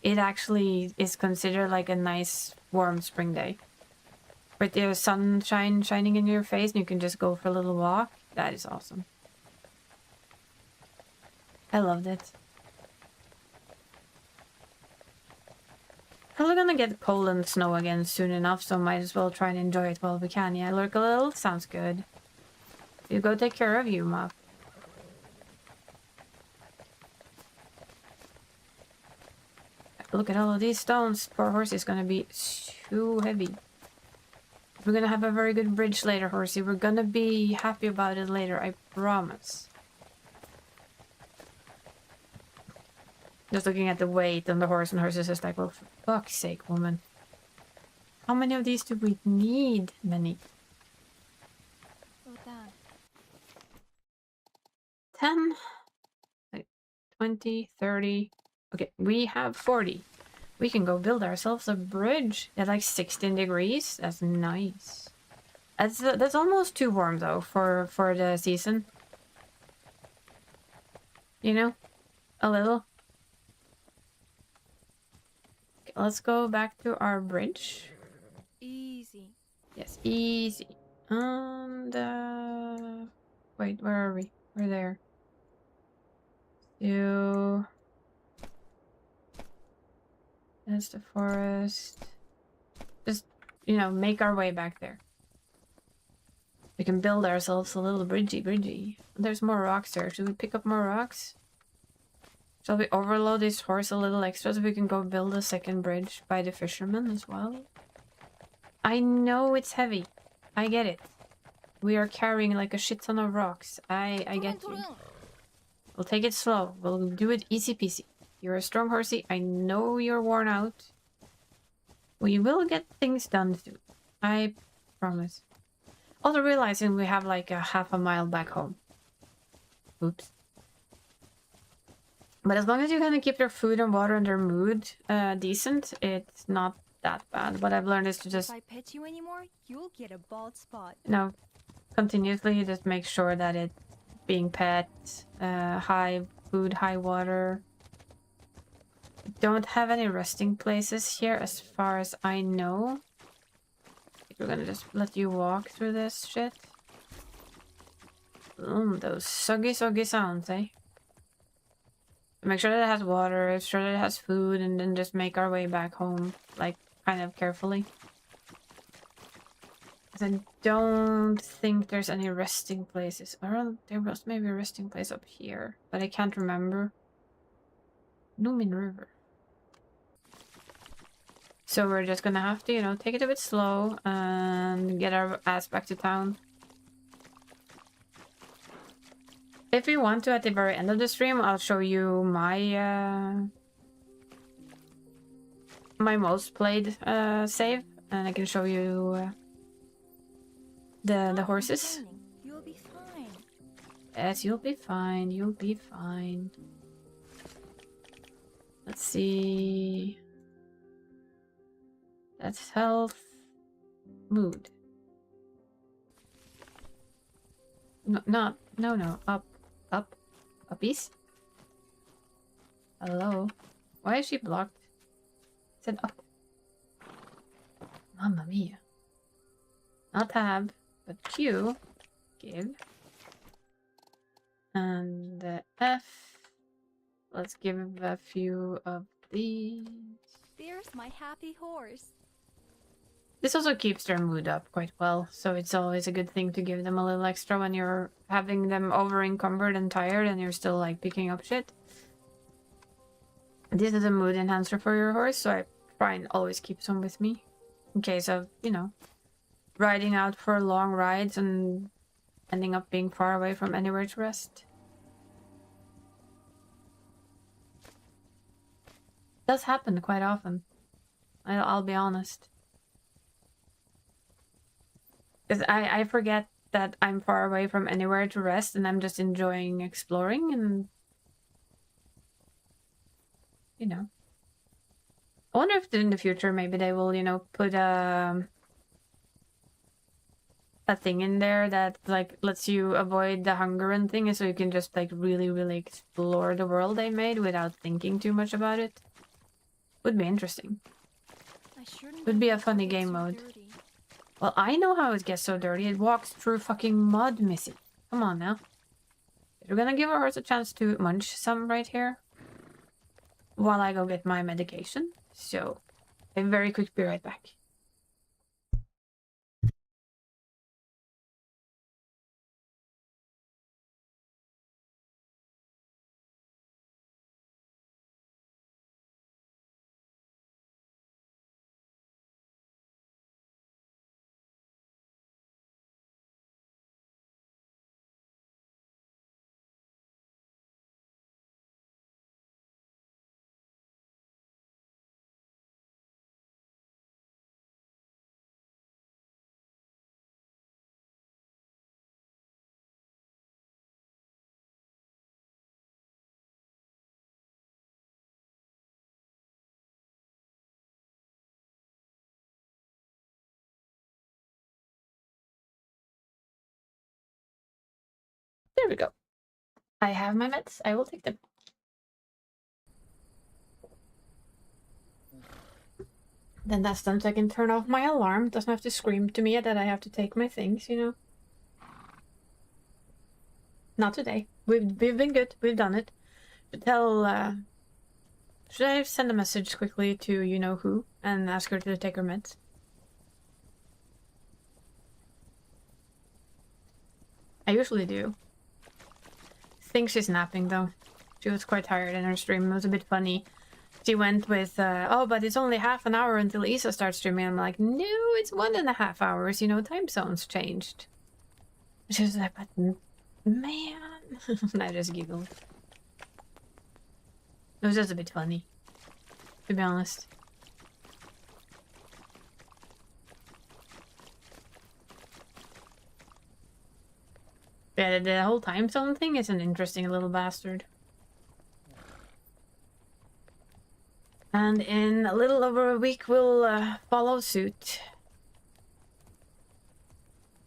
it actually is considered like a nice warm spring day. With the sunshine shining in your face and you can just go for a little walk. That is awesome. I loved it. Probably gonna get cold and snow again soon enough, so might as well try and enjoy it while we can. Yeah, lurk a little? Sounds good. You go take care of you, Muff. Look at all of these stones. Poor horsey is gonna be too heavy. We're gonna have a very good bridge later, horsey. We're gonna be happy about it later, I promise. Just looking at the weight on the horse, and horse is just like, well, for fuck's sake, woman. How many of these do we need? Many. Slow down. 10, like 20, 30. Okay, we have 40. We can go build ourselves a bridge at like 16 degrees. That's nice. That's almost too warm though for the season. You know, a little. Okay, let's go back to our bridge. Easy. Yes, easy. And wait, where are we? We're there. So That's the forest. Just, you know, make our way back there. We can build ourselves a little bridgey. There's more rocks there. Should we pick up more rocks? Shall we overload this horse a little extra so we can go build a second bridge by the fishermen as well? I know it's heavy. I get it. We are carrying like a shit ton of rocks. I get you. We'll take it slow. We'll do it easy peasy. You're a strong horsey. I know you're worn out. We will get things done soon. I promise. Also realizing we have like a half a mile back home. Oops. But as long as you kind of keep their food and water and their mood decent, it's not that bad. What I've learned is to just, If I pet you anymore, you'll get a bald spot. you know, continuously just make sure that it's being pet, high food, high water. Don't have any resting places here as far as I know. We're gonna just let you walk through this shit. Those soggy sounds, eh? Make sure that it has water, make sure that it has food, and then just make our way back home, like, kind of carefully. I don't think there's any resting places. Or there was maybe a resting place up here, but I can't remember. Noomin River. So we're just gonna have to, you know, take it a bit slow and get our ass back to town. If you want to, at the very end of the stream, I'll show you my my most played save, and I can show you the horses. You'll be fine. Yes, you'll be fine. You'll be fine. Let's see. That's health, mood. No, up, uppies. Hello. Why is she blocked? It said up. Mamma mia. Not tab, but Q. Give. And F. Let's give a few of these. There's my happy horse. This also keeps their mood up quite well, so it's always a good thing to give them a little extra when you're having them over encumbered and tired and you're still like picking up shit. This is a mood enhancer for your horse, so I try and always keep some with me in case of, you know, riding out for long rides and ending up being far away from anywhere to rest. Does happen quite often. I'll be honest. Because I forget that I'm far away from anywhere to rest and I'm just enjoying exploring and, you know. I wonder if in the future maybe they will, you know, put a thing in there that like lets you avoid the hunger and thing, so you can just like really explore the world they made without thinking too much about it. Would be interesting. Would be a funny game mode. Well, I know how it gets so dirty. It walks through fucking mud, Missy. Come on now. We're gonna give our horse a chance to munch some right here while I go get my medication. So, a very quick be right back. There we go. I have my meds. I will take them. Then that's done, so I can turn off my alarm. Doesn't have to scream to me that I have to take my things, you know. Not today. We've been good. We've done it. To tell Should I send a message quickly to you-know-who and ask her to take her meds? I usually do. Think she's napping though. She was quite tired in her stream. It was a bit funny. She went with, oh, but it's only half an hour until Isa starts streaming. I'm like, no, it's 1.5 hours. You know, time zones changed. She was like, but man. And I just giggled. It was just a bit funny, to be honest. Yeah, the whole time zone thing is an interesting little bastard. And in a little over a week, we'll follow suit.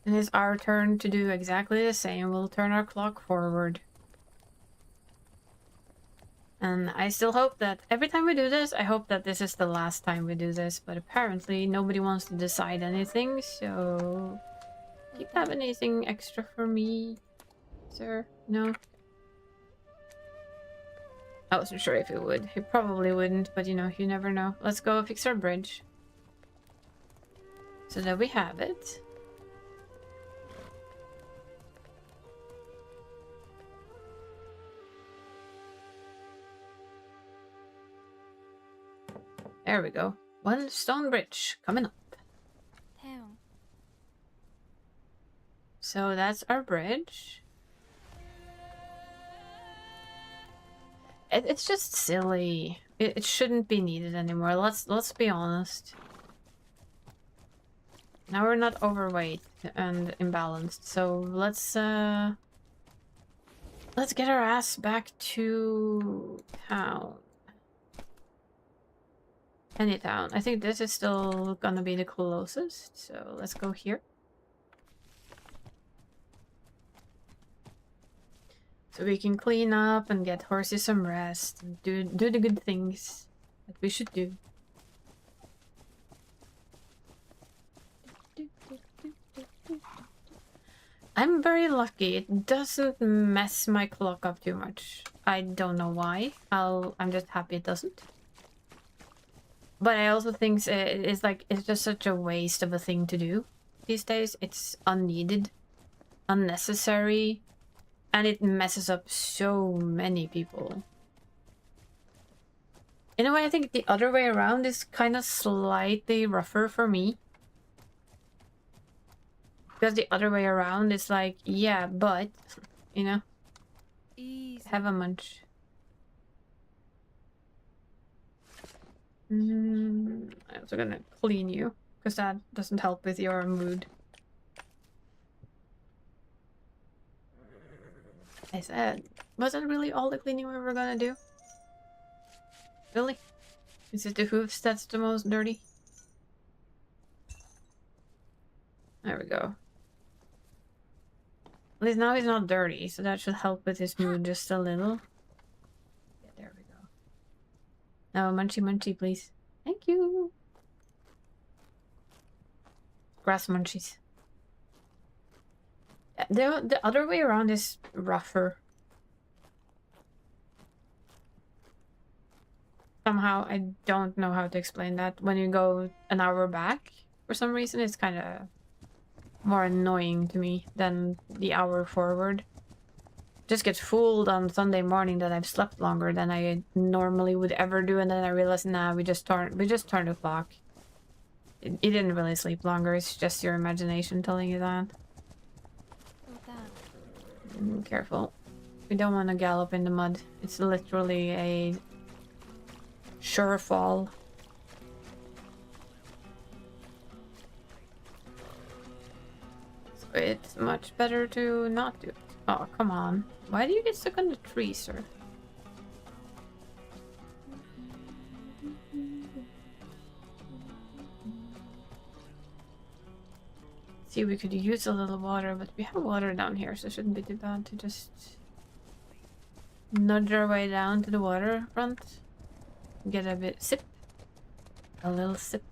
And it's our turn to do exactly the same. We'll turn our clock forward. And I still hope that every time we do this, I hope that this is the last time we do this. But apparently nobody wants to decide anything, so... Do you have anything extra for me, sir? No? I wasn't sure if it would. It probably wouldn't, but you know, you never know. Let's go fix our bridge. So that we have it. There we go. One stone bridge coming up. Damn. So that's our bridge. It's just silly. It shouldn't be needed anymore. Let's be honest. Now we're not overweight and imbalanced, so let's get our ass back to town. Any town. I think this is still gonna be the closest, so let's go here. So we can clean up and get horses some rest and do the good things that we should do. I'm very lucky. It doesn't mess my clock up too much. I don't know why. I'm just happy it doesn't. But I also think it's just such a waste of a thing to do these days. It's unneeded, unnecessary, and it messes up so many people. In a way, I think the other way around is kind of slightly rougher for me. Because the other way around is like, yeah, but, you know, Easy. have a munch. I'm also gonna clean you, because that doesn't help with your mood. I said, was that really all the cleaning we were gonna do? Really? Is it the hoofs that's the most dirty? There we go. At least now he's not dirty, so that should help with his mood just a little. Yeah, there we go. Now, munchy munchy, please. Thank you. Grass munchies. The other way around is rougher. Somehow, I don't know how to explain that. When you go an hour back, for some reason, it's kind of more annoying to me than the hour forward. Just get fooled on Sunday morning that I've slept longer than I normally would ever do, and then I realize, nah, we just turned the clock. You didn't really sleep longer. It's just your imagination telling you that. With that. Careful. We don't want to gallop in the mud. It's literally a sure fall. So it's much better to not do it. Oh, come on. Why do you get stuck on the tree, sir? See, we could use a little water, but we have water down here, so it shouldn't be too bad to just nudge our way down to the water front. Get a bit sip. A little sip.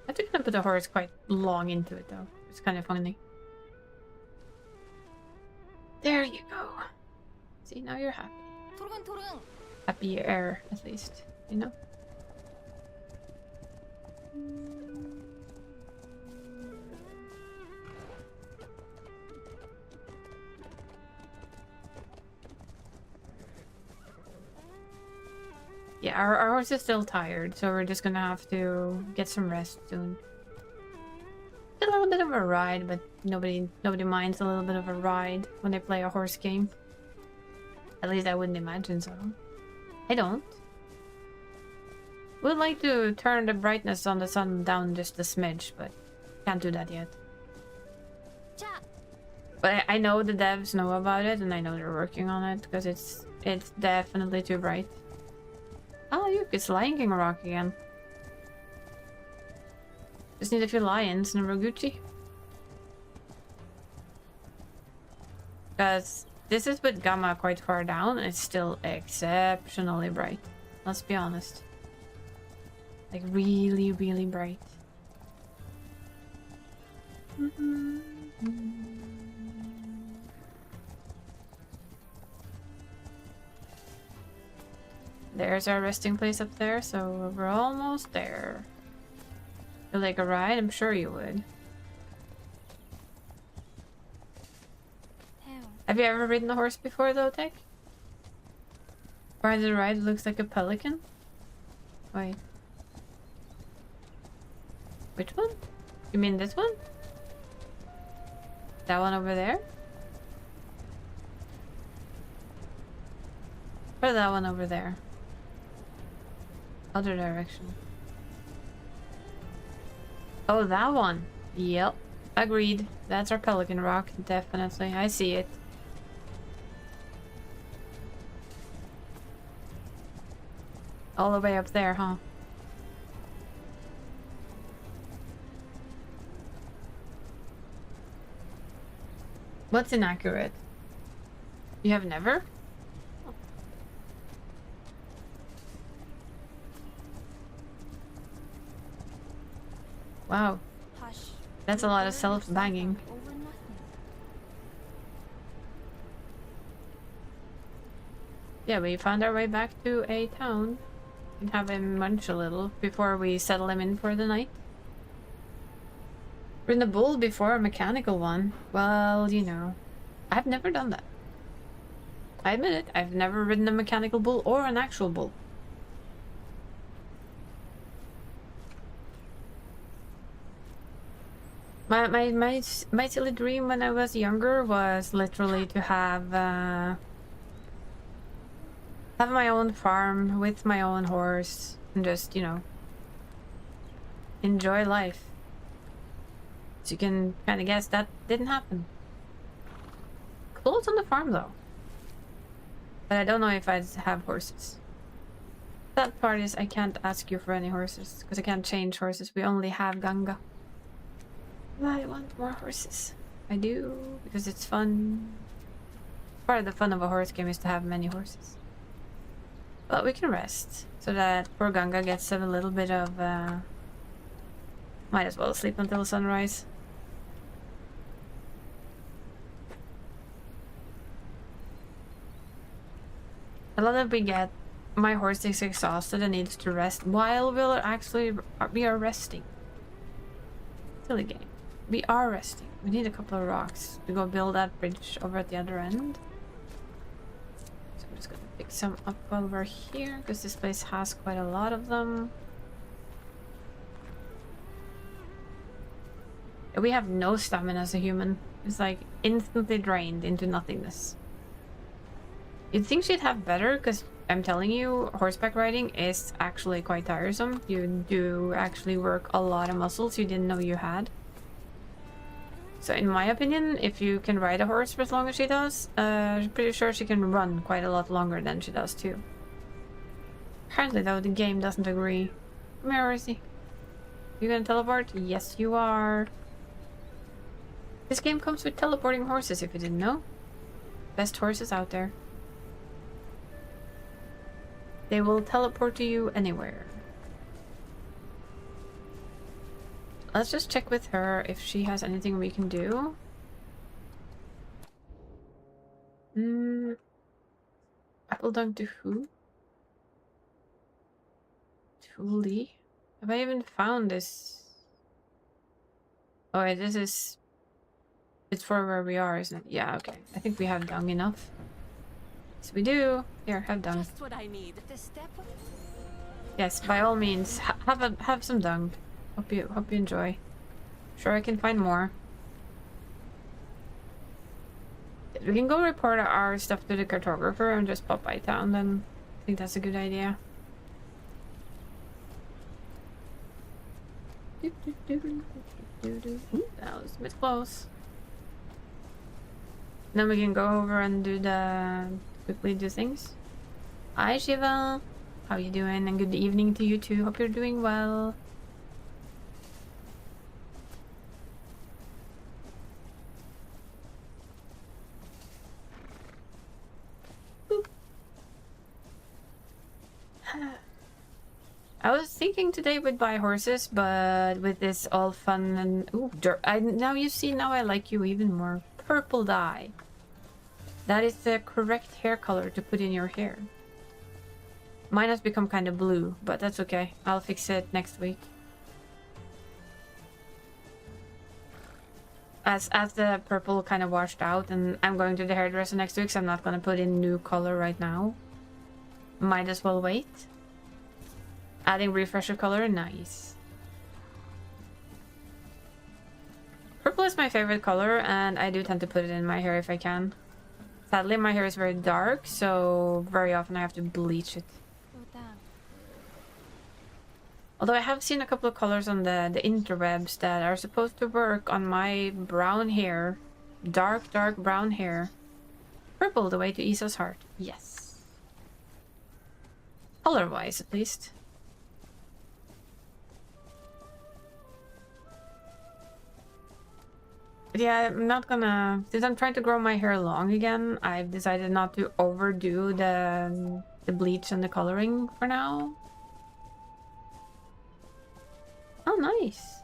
I think I put the horse quite long into it though. It's kind of funny. There you go. See, now you're happy. 토르근토르근. Happier, at least, you know? Yeah, our horse is still tired, so we're just gonna have to get some rest soon. A little bit of a ride, but nobody minds a little bit of a ride when they play a horse game. At least I wouldn't imagine so. I don't. Would like to turn the brightness on the sun down just a smidge, but can't do that yet. 자, But I know the devs know about it, and I know they're working on it because it's definitely too bright. Oh, look, it's Lion King Rock again. Just need a few lions and a Roguchi. Because this is with Gamma quite far down, and it's still exceptionally bright. Let's be honest. Like, really, really bright. There's our resting place up there, so we're almost there. You'd like a ride? I'm sure you would. 태용. Have you ever ridden a horse before, though, Tech? Or the ride looks like a pelican? Wait. Which one? You mean this one? That one over there? Or that one over there? Other direction. Oh, that one. Yep. Agreed. That's our Pelican Rock. Definitely. I see it. All the way up there, huh? What's inaccurate? You have never? Wow. Hush. That's a lot of self-banging. Over nothing. Yeah, we found our way back to a town. And have him munch a little before we settle him in for the night. Ridden a bull before, a mechanical one. Well, you know, I've never done that. I admit it, I've never ridden a mechanical bull or an actual bull. My silly dream when I was younger was literally to have my own farm with my own horse and just, you know, enjoy life. So you can kind of guess that didn't happen. Close on the farm though. But I don't know if I'd have horses. That part is I can't ask you for any horses because I can't change horses. We only have Ganga. I want more horses. I do, because it's fun. Part of the fun of a horse game is to have many horses. But we can rest, so that poor Ganga gets a little bit of, might as well sleep until sunrise. I love that we get, my horse is exhausted and needs to rest while we are resting. Silly game. We are resting. We need a couple of rocks to go build that bridge over at the other end. So I'm just gonna pick some up while we're here, because this place has quite a lot of them. We have no stamina as a human. It's like instantly drained into nothingness. You'd think she'd have better, because I'm telling you, horseback riding is actually quite tiresome. You do actually work a lot of muscles you didn't know you had. So in my opinion, if you can ride a horse for as long as she does, I'm pretty sure she can run quite a lot longer than she does too. Apparently though, the game doesn't agree. Come here, Horsey. You gonna teleport? Yes, you are. This game comes with teleporting horses, if you didn't know. Best horses out there. They will teleport to you anywhere. Let's just check with her if she has anything we can do. Apple dunk to who? To Lee? Have I even found this? Oh wait, this is... It's for where we are, isn't it? Yeah, okay. I think we have dung enough. Yes, we do. Here, have dung. Just what I need. The step. Yes, by all means, have some dung. Hope you enjoy. Sure, I can find more. We can go report our stuff to the cartographer and just pop by town. Then I think that's a good idea. Ooh, that was a bit close. Then we can go over and do quickly do things. Hi Shiva, how you doing? And good evening to you too. Hope you're doing well. Boop. I was thinking today we'd buy horses, but with this all fun and ooh, dirt. Now you see, now I like you even more. Purple dye. That is the correct hair color to put in your hair. Mine has become kind of blue, but that's okay. I'll fix it next week. As the purple kind of washed out, and I'm going to the hairdresser next week, so I'm not gonna put in new color right now. Might as well wait. Adding refresher color, nice. Purple is my favorite color, and I do tend to put it in my hair if I can. Sadly, my hair is very dark, so very often I have to bleach it. Although I have seen a couple of colors on the interwebs that are supposed to work on my brown hair. Dark brown hair. Purple, the way to Isa's heart. Yes. Color-wise, at least. But yeah, I'm not gonna... Since I'm trying to grow my hair long again, I've decided not to overdo the bleach and the coloring for now. Oh, nice.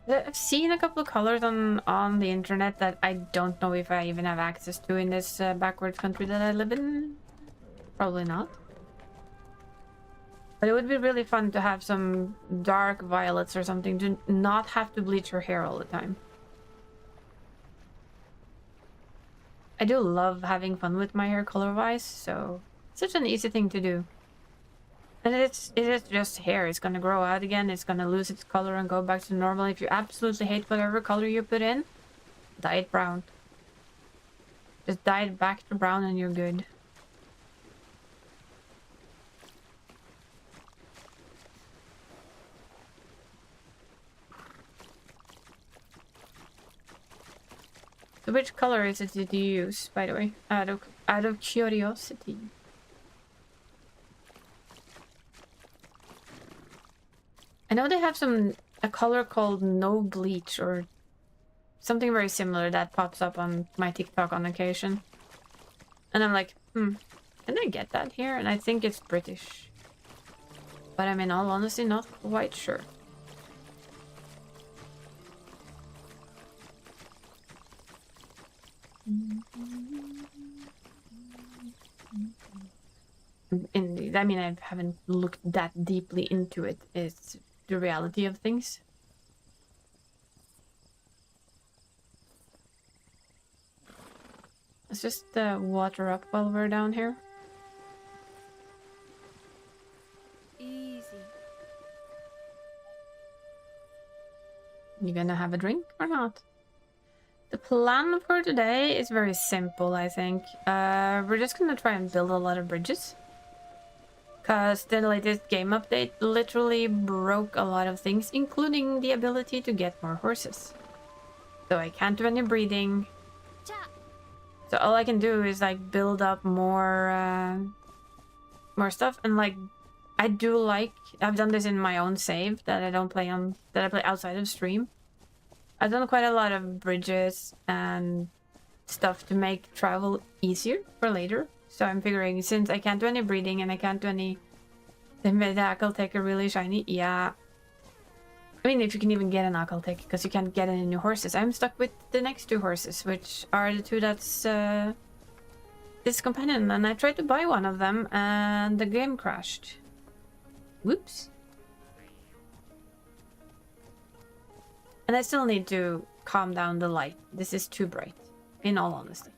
I've seen a couple of colors on the internet that I don't know if I even have access to in this backwards country that I live in. Probably not. But it would be really fun to have some dark violets or something to not have to bleach your hair all the time. I do love having fun with my hair color-wise, so it's such an easy thing to do. And it is just hair. It's gonna grow out again. It's gonna lose its color and go back to normal. If you absolutely hate whatever color you put in, dye it brown. Just dye it back to brown and you're good. So which color is it did you use, by the way? Out of curiosity. I know they have a color called no bleach or something very similar that pops up on my TikTok on occasion. And I'm like, can I get that here? And I think it's British. But I'm in all honesty not quite sure. Indeed. I mean, I haven't looked that deeply into it. It's the reality of things. Let's just water up while we're down here. Easy. You gonna have a drink or not? The plan for today is very simple, I think. We're just gonna try and build a lot of bridges. Because the latest game update literally broke a lot of things, including the ability to get more horses. So I can't do any breeding. So all I can do is like build up more stuff. And like, I've done this in my own save that I don't play on, that I play outside of stream. I've done quite a lot of bridges and stuff to make travel easier for later. So I'm figuring since I can't do any breeding and I can't do any... Then maybe I will take a really shiny... Yeah. I mean, if you can even get an Akaltek, because you can't get any new horses. I'm stuck with the next 2 horses, which are the 2 that's this companion, and I tried to buy one of them, and the game crashed. Whoops. And I still need to calm down the light. This is too bright, in all honesty.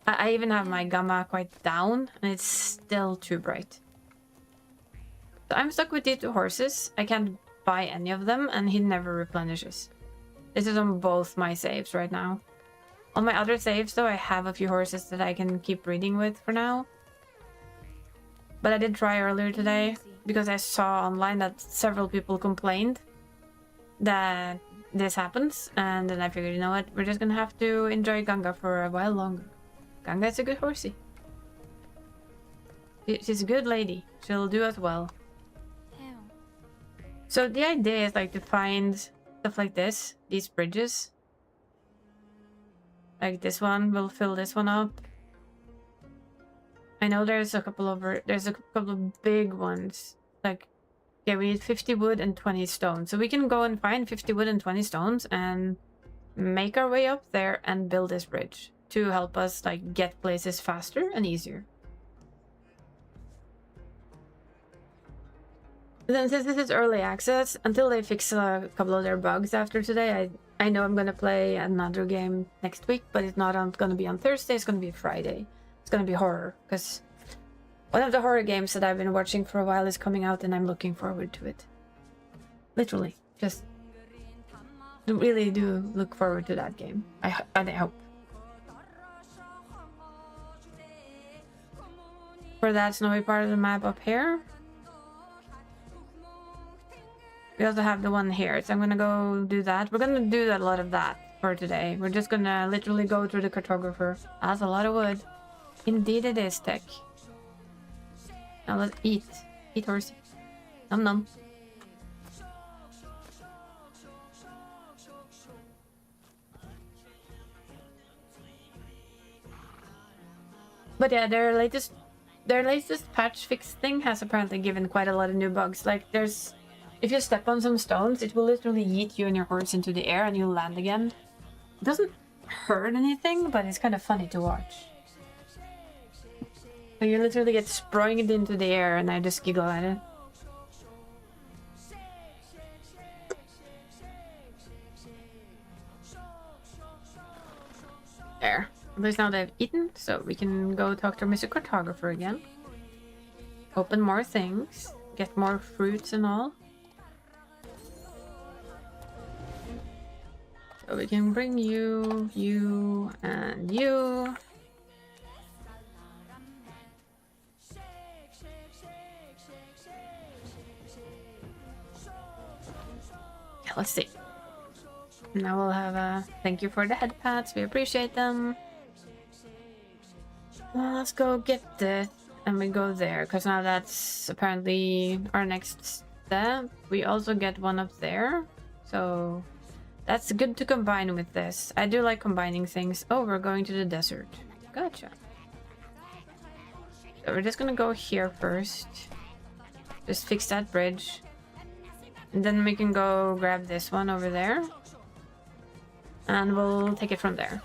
I even have my gamma quite down, and it's still too bright. So I'm stuck with these 2 horses. I can't buy any of them, and he never replenishes. This is on both my saves right now. On my other saves, though, I have a few horses that I can keep breeding with for now. But I did try earlier today, because I saw online that several people complained that this happens, and then I figured, you know what, we're just gonna have to enjoy Ganga for a while longer. Ganga is a good horsey. She's a good lady. She'll do us well. So the idea is like to find stuff like this, these bridges. Like this one will fill this one up. I know there's a couple of big ones. Like, yeah, we need 50 wood and 20 stone. So we can go and find 50 wood and 20 stones and make our way up there and build this bridge to help us like get places faster and easier. Then since this is early access, until they fix a couple of their bugs after today, I know I'm gonna play another game next week, but it's not gonna be on Thursday, it's gonna be Friday. It's gonna be horror, because one of the horror games that I've been watching for a while is coming out, and I'm looking forward to it. Literally, just really do look forward to that game. I hope. For that snowy part of the map up here, we also have the one here, so I'm gonna go do that. We're gonna do a lot of that for today. We're just gonna literally go through the cartographer. That's a lot of wood. Indeed it is, Tech. Now let's eat. Eat horsey. Nom nom. But yeah, their latest patch fix thing has apparently given quite a lot of new bugs. Like if you step on some stones, it will literally yeet you and your horse into the air and you'll land again. It doesn't hurt anything, but it's kind of funny to watch. So you literally get sprung into the air and I just giggle at it. There. At least now they've eaten, so we can go talk to Mr. Cartographer again. Open more things. Get more fruits and all. So we can bring you, you, and you. Yeah, let's see. Now we'll have a thank you for the head pats. We appreciate them. Well, let's go get this. And we go there, because now that's apparently our next step. We also get one up there. So that's good to combine with this. I do like combining things. Oh, we're going to the desert. Gotcha. So we're just gonna go here first. Just fix that bridge. And then we can go grab this one over there. And we'll take it from there.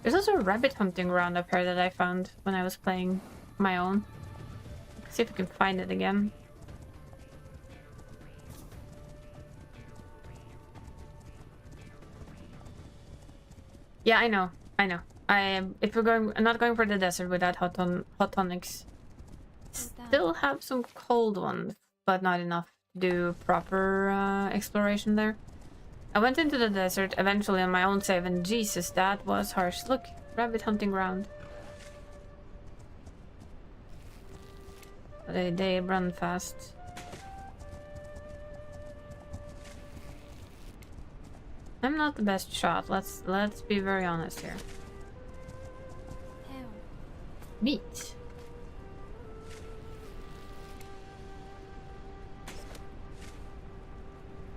There's also a rabbit hunting ground up here that I found when I was playing my own. Let's see if we can find it again. Yeah, I know. If we're going, I'm not going for the desert without hot tonics. Still have some cold ones, but not enough to do proper exploration there. I went into the desert eventually on my own save, and Jesus, that was harsh. Look, rabbit hunting ground. They run fast. I'm not the best shot. Let's be very honest here. Meat.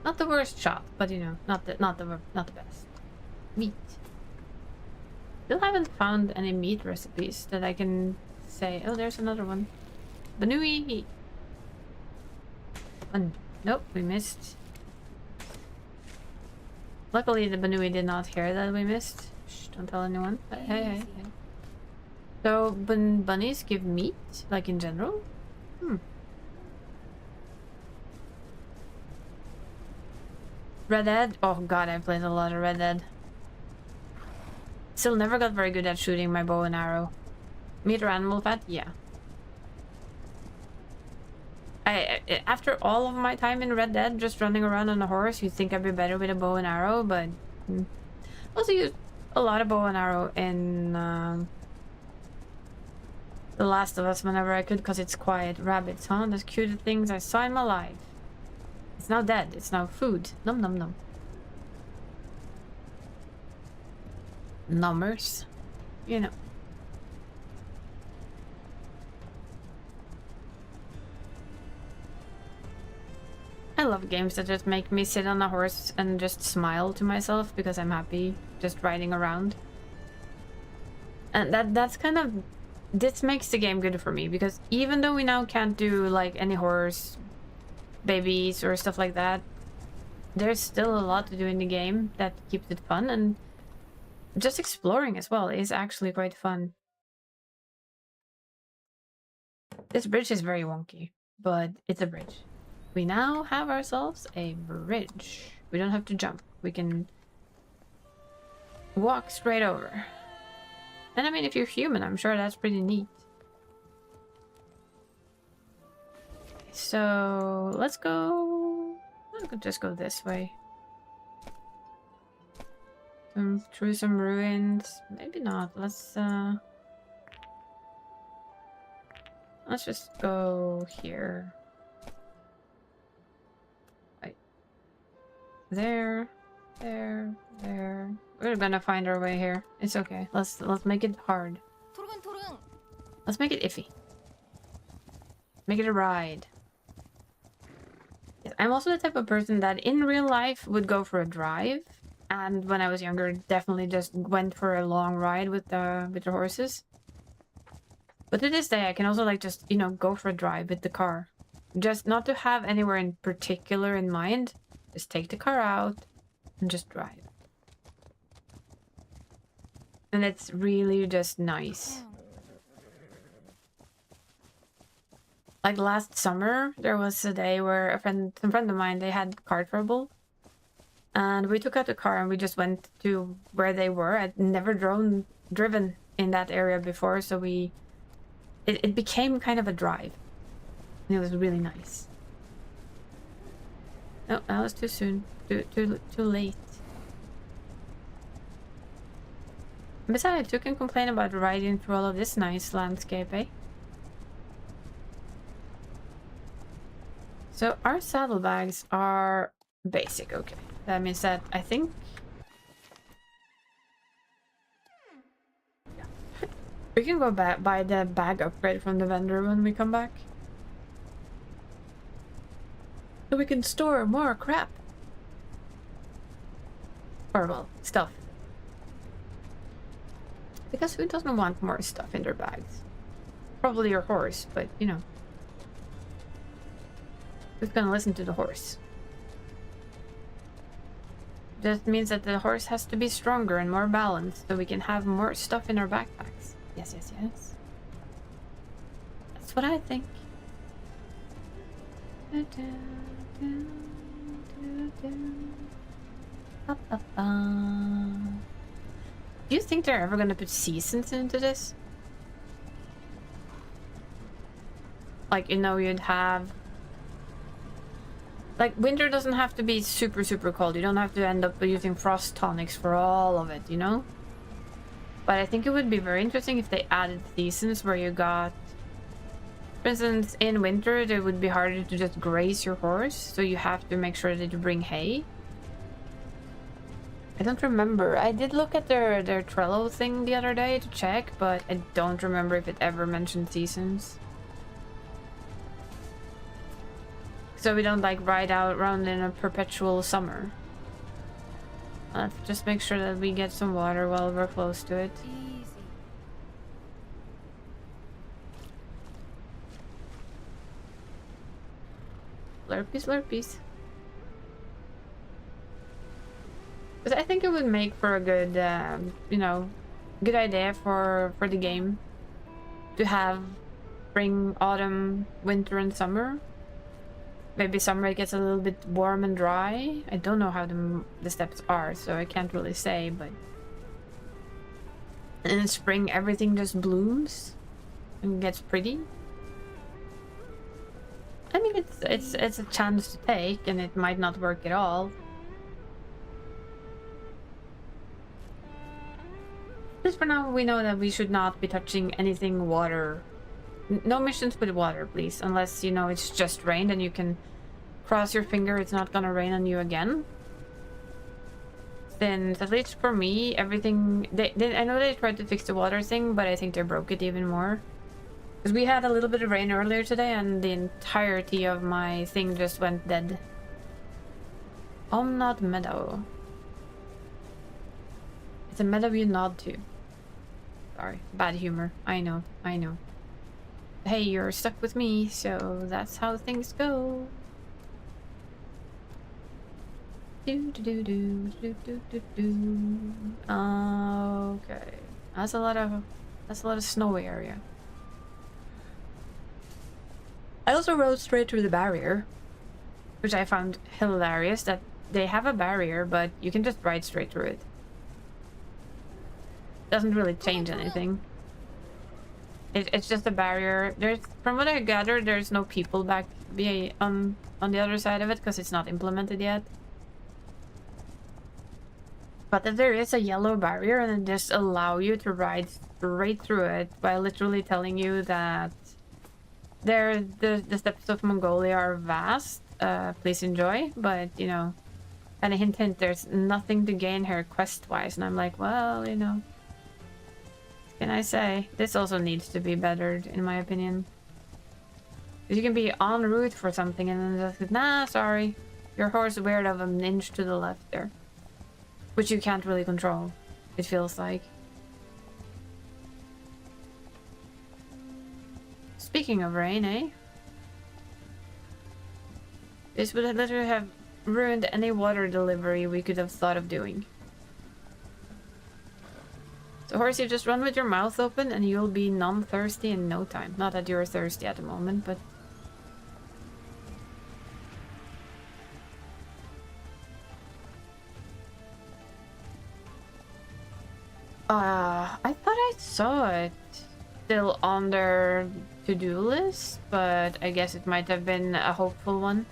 Not the worst shot, but you know, not the best. Meat. Still haven't found any meat recipes that I can say. Oh, there's another one. Banui! Nope, we missed. Luckily, the Banui did not hear that we missed. Shh, don't tell anyone. But hey. So, bunnies give meat? Like in general? Red Dead? Oh god, I played a lot of Red Dead. Still never got very good at shooting my bow and arrow. Meat or animal fat? Yeah. After all of my time in Red Dead, just running around on a horse, you'd think I'd be better with a bow and arrow, but... Also used a lot of bow and arrow in The Last of Us whenever I could, because it's quiet. Rabbits, huh? Those cute things I saw in my life. It's now dead. It's now food. Nom nom nom. Numbers. You know. I love games that just make me sit on a horse and just smile to myself because I'm happy just riding around. And that's kind of... This makes the game good for me, because even though we now can't do like any horse babies or stuff like that, there's still a lot to do in the game that keeps it fun, and just exploring as well is actually quite fun. This bridge is very wonky, but it's a bridge. We now have ourselves a bridge. We don't have to jump. We can walk straight over. And I mean, if you're human, I'm sure that's pretty neat. So let's go. I could just go this way. Through some ruins. Maybe not. Let's just go here. Right. There. We're gonna find our way here. It's okay. Let's make it hard. Let's make it iffy. Make it a ride. I'm also the type of person that in real life would go for a drive, and when I was younger, definitely just went for a long ride with the horses. But to this day, I can also like just, you know, go for a drive with the car. Just not to have anywhere in particular in mind. Just take the car out and just drive. And it's really just nice. Like last summer, there was a day where some friend of mine, they had car trouble. And we took out the car and we just went to where they were. I'd never driven in that area before, so it became kind of a drive. And it was really nice. No, that was too soon. Too late. Besides, you can complain about riding through all of this nice landscape, eh? So our saddlebags are basic, okay. That means that I think... We can go back buy the bag upgrade from the vendor when we come back. So we can store more crap. Or, well, stuff. Because who doesn't want more stuff in their bags? Probably your horse, but, you know. Who's gonna listen to the horse? Just means that the horse has to be stronger and more balanced so we can have more stuff in our backpacks. Yes. That's what I think. Do you think they're ever gonna put seasons into this? Like, you know, you'd have... Like, winter doesn't have to be super, super cold. You don't have to end up using frost tonics for all of it, you know? But I think it would be very interesting if they added seasons where you got... For instance, in winter, it would be harder to just graze your horse, so you have to make sure that you bring hay. I don't remember. I did look at their Trello thing the other day to check, but I don't remember if it ever mentioned seasons. So we don't like ride out around in a perpetual summer. Let's just make sure that we get some water while we're close to it. Easy. Slurpees, slurpees. Because I think it would make for a good, you know, good idea for the game to have spring, autumn, winter, and summer. Maybe summer it gets a little bit warm and dry. I don't know how the steps are, so I can't really say, but... And in spring everything just blooms and gets pretty. I mean, it's a chance to take, and it might not work at all. Just for now, we know that we should not be touching anything water. No missions with water, please. Unless, you know, it's just rained and you can cross your finger it's not gonna rain on you again. Since, at least for me, everything... I know they tried to fix the water thing, but I think they broke it even more. Because we had a little bit of rain earlier today and the entirety of my thing just went dead. Omnod Meadow. It's a meadow you nod to. Sorry, bad humor. I know, I know. Hey, you're stuck with me, so that's how things go. Do do do do do do do. Okay, that's a lot of snowy area. I also rode straight through the barrier, which I found hilarious. That they have a barrier, but you can just ride straight through it. Doesn't really change anything. It's just a barrier. There's, from what I gathered, there's no people back on the other side of it because it's not implemented yet. But if there is a yellow barrier and it just allow you to ride straight through it by literally telling you that the steppes of Mongolia are vast, please enjoy. But you know, and a hint hint, there's nothing to gain here quest wise, and I'm like, well, you know. Can I say? This also needs to be bettered, in my opinion. Because you can be en route for something and then just, nah, sorry. Your horse veered of an inch to the left there. Which you can't really control, it feels like. Speaking of rain, eh? This would literally have ruined any water delivery we could have thought of doing. So horse, you just run with your mouth open and you'll be non-thirsty in no time. Not that you're thirsty at the moment, but... I thought I saw it still on their to-do list, but I guess it might have been a hopeful one.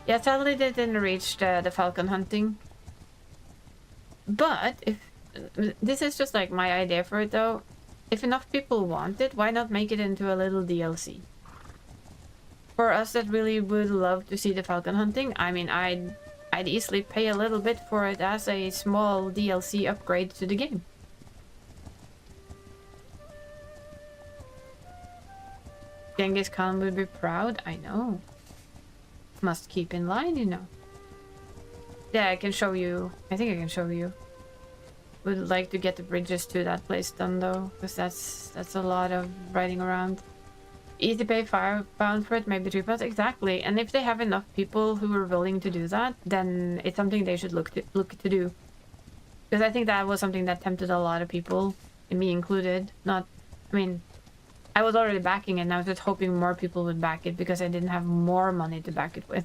Yeah, sadly they didn't reach the falcon hunting. But if this is just like my idea for it though, if enough people want it, why not make it into a little DLC? For us that really would love to see the falcon hunting, I mean, I'd easily pay a little bit for it as a small DLC upgrade to the game. Genghis Khan would be proud, I know. Must keep in line, you know. Yeah, I can show you. I think I can show you. Would like to get the bridges to that place done though, because that's a lot of riding around. Easy pay £5 for it, maybe £3. Exactly. And if they have enough people who are willing to do that, then it's something they should look to do. Because I think that was something that tempted a lot of people, and me included. Not, I mean, I was already backing it, and I was just hoping more people would back it because I didn't have more money to back it with.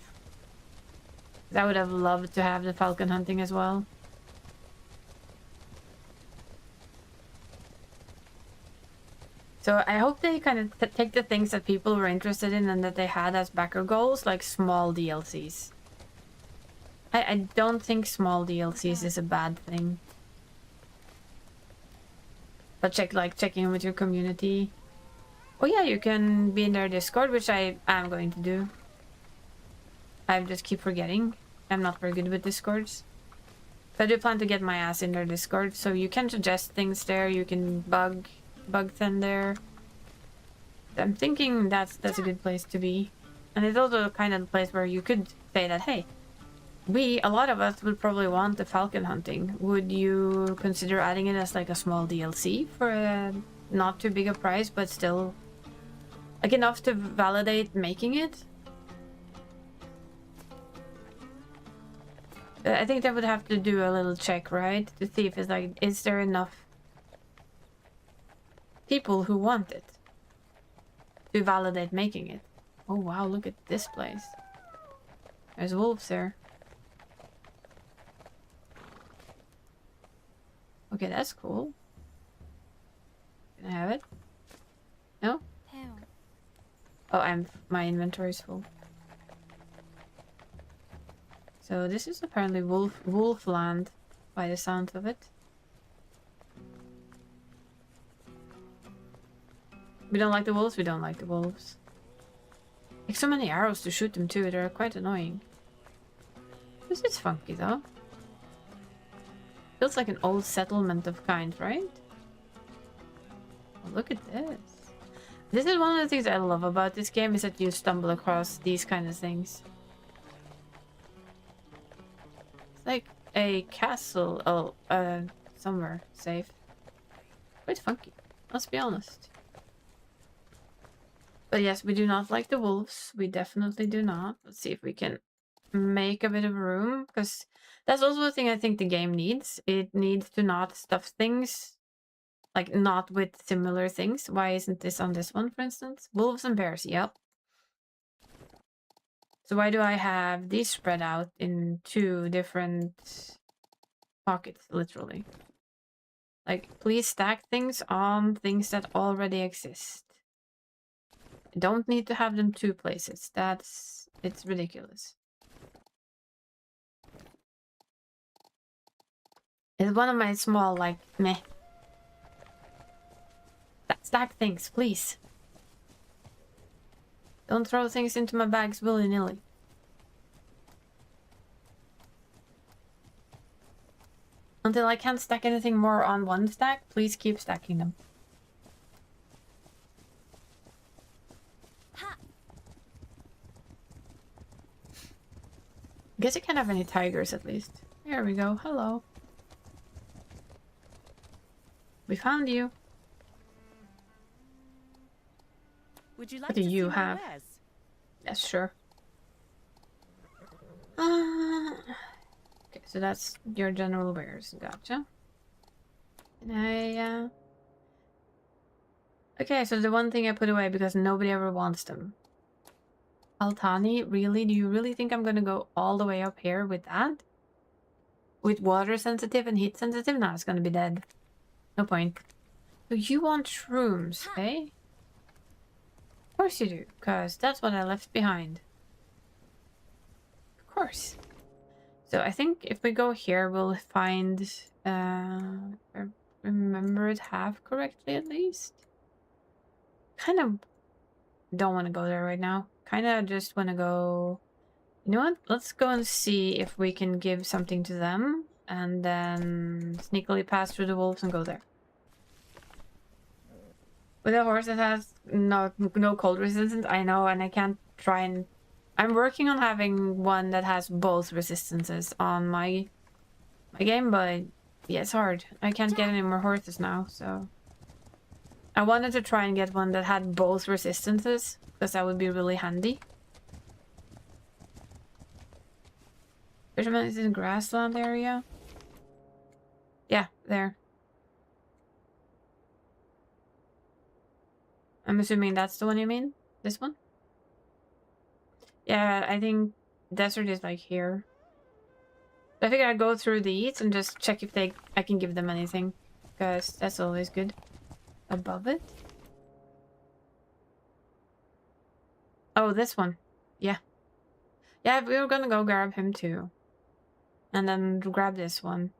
I would have loved to have the falcon hunting as well. So I hope they kind of take the things that people were interested in and that they had as backer goals, like small DLCs. I don't think small DLCs is a bad thing. But checking with your community. Oh yeah, you can be in their Discord, which I am going to do. I just keep forgetting. I'm not very good with Discords. So I do plan to get my ass in their Discord, so you can suggest things there, you can bug them there. I'm thinking that's a good place to be. And it's also kind of the place where you could say that, hey, a lot of us would probably want the falcon hunting. Would you consider adding it as like a small DLC for a not too big a price, but still like enough to validate making it? I think that would have to do a little check, right? To see if it's like, is there enough people who want it to validate making it? Oh wow, look at this place. There's wolves there. Okay, that's cool. Can I have it? No? Hell. Oh, my inventory's full. So this is apparently wolf land by the sound of it. We don't like the wolves, we don't like the wolves. Like so many arrows to shoot them too, they're quite annoying. This is funky though. Feels like an old settlement of kind, right? Oh, look at this. This is one of the things I love about this game, is that you stumble across these kind of things. It's like a castle, somewhere safe. Quite funky, let's be honest. But yes, we do not like the wolves. We definitely do not. Let's see if we can make a bit of room, because that's also the thing I think the game needs. It needs to not stuff things, like not with similar things. Why isn't this on this one, for instance? Wolves and bears, yep. So why do I have these spread out in 2 different pockets, literally? Like, please stack things on things that already exist. I don't need to have them 2 places. It's ridiculous. It's one of my small, like, meh. Stack things, please. Don't throw things into my bags willy-nilly. Until I can't stack anything more on one stack, please keep stacking them. Guess I can't have any tigers at least. There we go. Hello. We found you. Would you like What do to you see my have? wares? Yes, sure. Okay, so that's your general wares. Gotcha. And okay, so the one thing I put away because nobody ever wants them. Altani, really? Do you really think I'm gonna go all the way up here with that? With water sensitive and heat sensitive? No, it's gonna be dead. No point. So you want shrooms, eh? Of course you do, because that's what I left behind. Of course. So I think if we go here, we'll find... I remember it half correctly at least. Kind of don't want to go there right now. Kind of just want to go... You know what? Let's go and see if we can give something to them. And then sneakily pass through the wolves and go there. With a horse that has no cold resistance, I know, and I can't try and... I'm working on having one that has both resistances on my game, but yeah, it's hard. I can't get any more horses now, so... I wanted to try and get one that had both resistances, because that would be really handy. Fisherman is in grassland area. Yeah, there. I'm assuming that's the one you mean? This one? Yeah, I think desert is like here. I figured I'd go through these and just check if I can give them anything. Because that's always good. Above it? Oh, this one. Yeah. Yeah, we were gonna go grab him too. And then grab this one.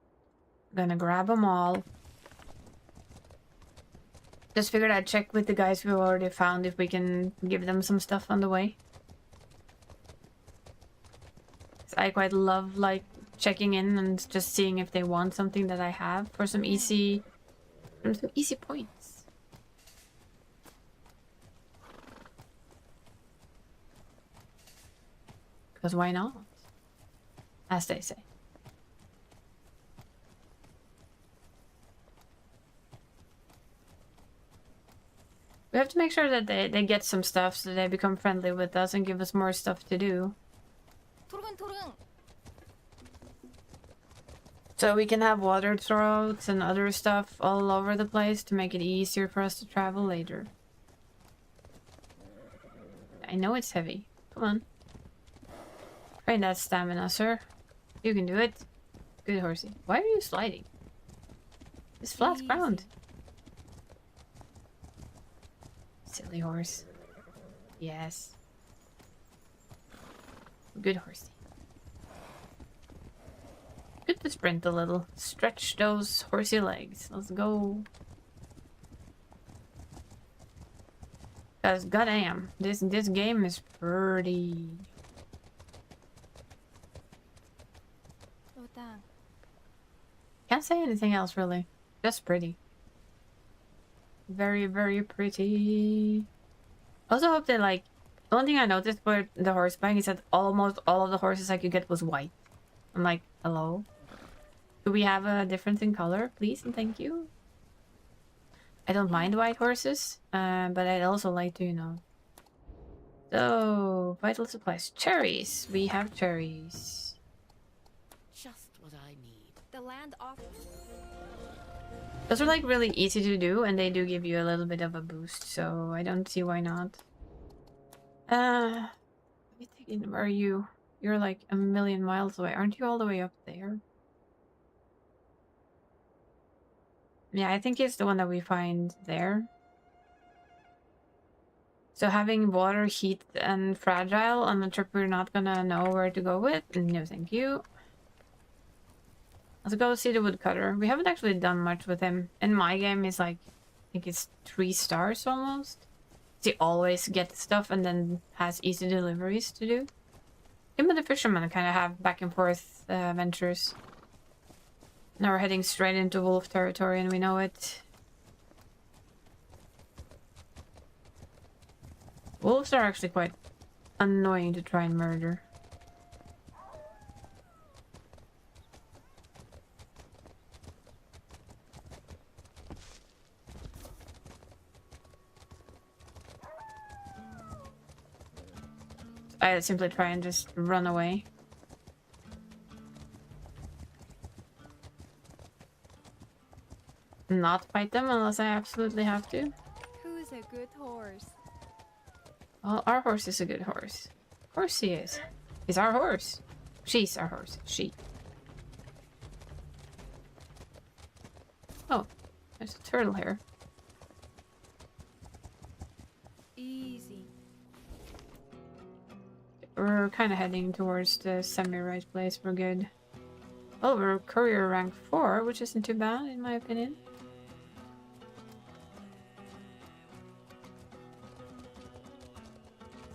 Gonna grab them all. Just figured I'd check with the guys we already found if we can give them some stuff on the way. I quite love, like, checking in and just seeing if they want something that I have for some easy points. Because why not? as they say. We have to make sure that they get some stuff so they become friendly with us and give us more stuff to do. 토릉토릉. So we can have water throats and other stuff all over the place to make it easier for us to travel later. I know it's heavy. Come on. Train that stamina, sir. You can do it. Good horsey. Why are you sliding? It's flat Easy. ground. Silly horse. Yes. Good horsey. Good to sprint a little. Stretch those horsey legs. Let's go. Cause goddamn, this game is pretty. 노당. Can't say anything else really. Just pretty. Very, very pretty. Also hope that like the one thing I noticed for the horse buying is that almost all of the horses I could get was white. I'm like, hello? Do we have a difference in color, please and thank you? I don't mind white horses, but I'd also like to, you know. So, vital supplies. Cherries. We have cherries. Just what I need. The land offers. Those are like really easy to do, and they do give you a little bit of a boost, so I don't see why not. Let me think, where are you? You're like a million miles away. Aren't you all the way up there? Yeah, I think it's the one that we find there. So having water, heat, and fragile on the trip we're not gonna know where to go with? No, thank you. Let's go see the woodcutter. We haven't actually done much with him. In my game, he's like, I think it's 3 stars almost. He always gets stuff and then has easy deliveries to do. Him and the fisherman kind of have back and forth ventures. Now we're heading straight into wolf territory and we know it. Wolves are actually quite annoying to try and murder. I simply try and just run away. Not fight them unless I absolutely have to. Who's a good horse? Well, our horse is a good horse. Of course he is. He's our horse. She's our horse. She. Oh, there's a turtle here. Easy. We're kind of heading towards the semi-right place. We're good. Oh, we're courier rank 4, which isn't too bad in my opinion.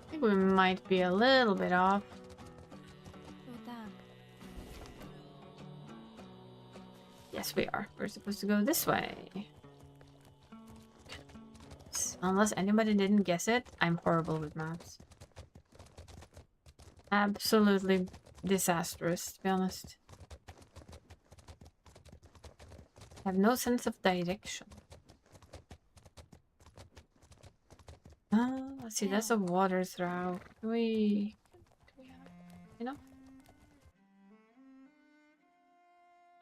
I think we might be a little bit off. 노당. Yes, we are. We're supposed to go this way. Unless anybody didn't guess it, I'm horrible with maps. Absolutely disastrous, to be honest. I have no sense of direction. Let's see, that's a water throw. Do we have enough?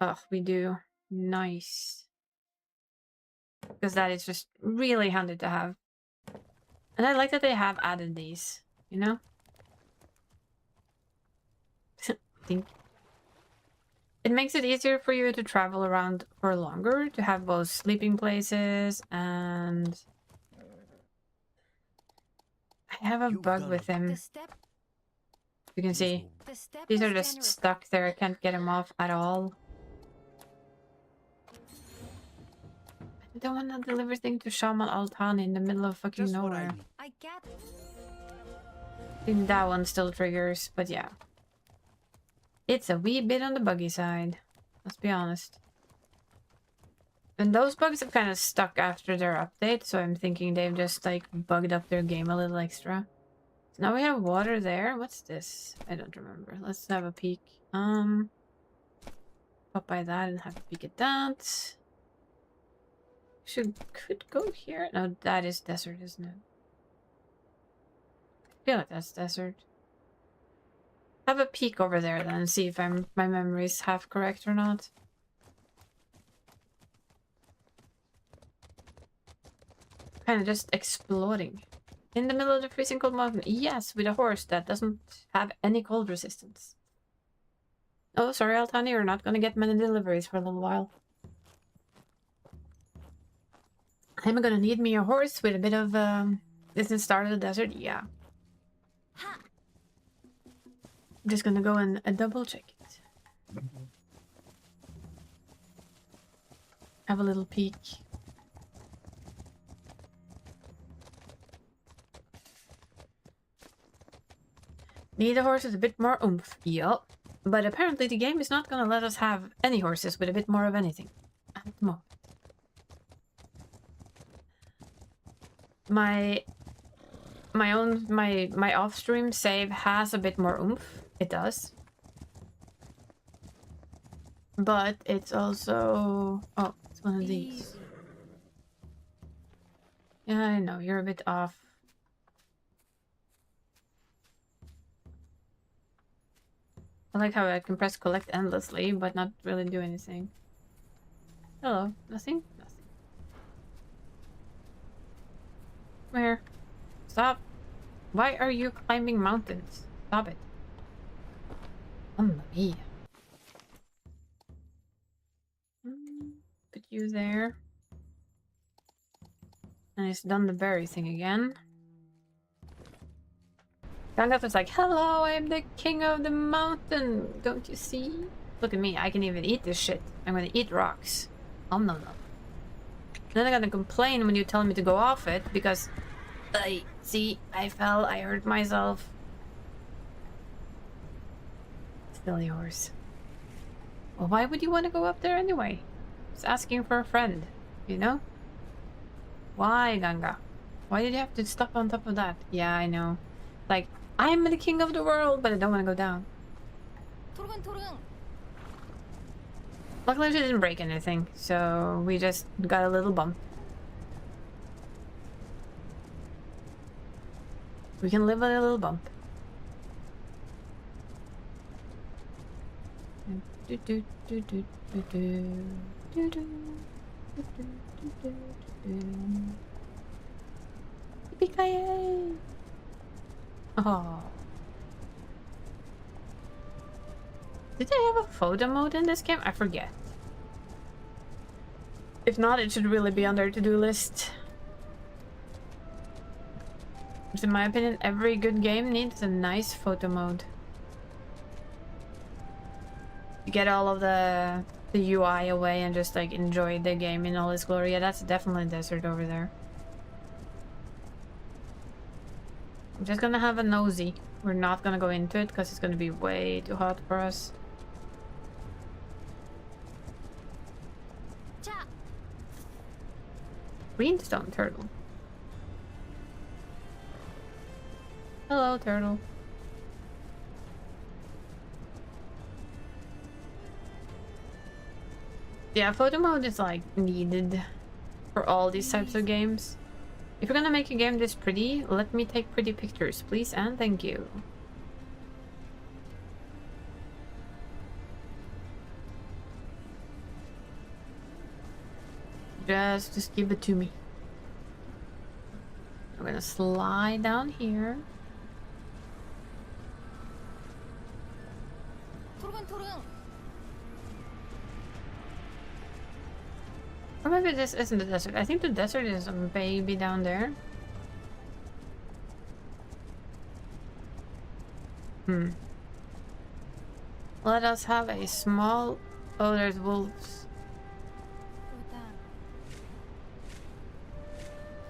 Oh, we do. Nice. Because that is just really handy to have. And I like that they have added these, you know? Think it makes it easier for you to travel around for longer, to have both sleeping places and I have a You've bug done with a- him. The step. You can see The step. these was are just generous. stuck there. I can't get them off at all. I don't want to deliver thing to Shaman Altan in the middle of fucking Just what I nowhere. need. I get it. I think that one still triggers, but yeah. It's a wee bit on the buggy side. Let's be honest. And those bugs have kind of stuck after their update, so I'm thinking they've just like bugged up their game a little extra. Now we have water there. What's this? I don't remember. Let's have a peek. Pop by that and have a peek at that. Could go here. No, that is desert, isn't it? I feel like that's desert. Have a peek over there then and see if my memory's half correct or not. Kind of just exploding. In the middle of the freezing cold mountain. Yes, with a horse that doesn't have any cold resistance. Oh, sorry, Altani, you're not gonna get many deliveries for a little while. I'm gonna need me a horse with a bit of, This is the start of the desert? Yeah. I'm just gonna go and double check it. Have a little peek. Need a horse with a bit more oomph. Yup. But apparently the game is not gonna let us have any horses with a bit more of anything. At the moment. My off-stream save has a bit more oomph. It does. But it's also... Oh, it's one of these. Yeah, I know, you're a bit off. I like how I can press collect endlessly, but not really do anything. Hello. Nothing? Nothing. Come here. Stop. Why are you climbing mountains? Stop it. Mamma mia. Put you there. And it's done the berry thing again. Gandalf was like, hello, I'm the king of the mountain. Don't you see? Look at me, I can even eat this shit. I'm gonna eat rocks. Nom nom nom. Then I'm gonna complain when you tell me to go off it because see, I fell, I hurt myself. Silly horse. Well, why would you want to go up there anyway? It's asking for a friend, you know? Why, Ganga? Why did you have to stop on top of that? Yeah, I know. Like, I'm the king of the world, but I don't want to go down. Luckily she didn't break anything, so we just got a little bump. We can live with a little bump. Yippee-ki-yay! Oh. Did they have a photo mode in this game? I forget. If not, it should really be on their to-do list. Because in my opinion, every good game needs a nice photo mode. You get all of the UI away and just like enjoy the game in all its glory. Yeah, that's definitely desert over there. I'm just gonna have a nosy. We're not gonna go into it because it's gonna be way too hot for us. Greenstone turtle. Hello, turtle. Yeah, photo mode is like needed for all these types of games. If you're gonna make a game this pretty, let me take pretty pictures, please, and thank you. Just give it to me. I'm gonna slide down here. Or maybe this isn't the desert. I think the desert is maybe down there. Let us have a small... Oh, there's wolves.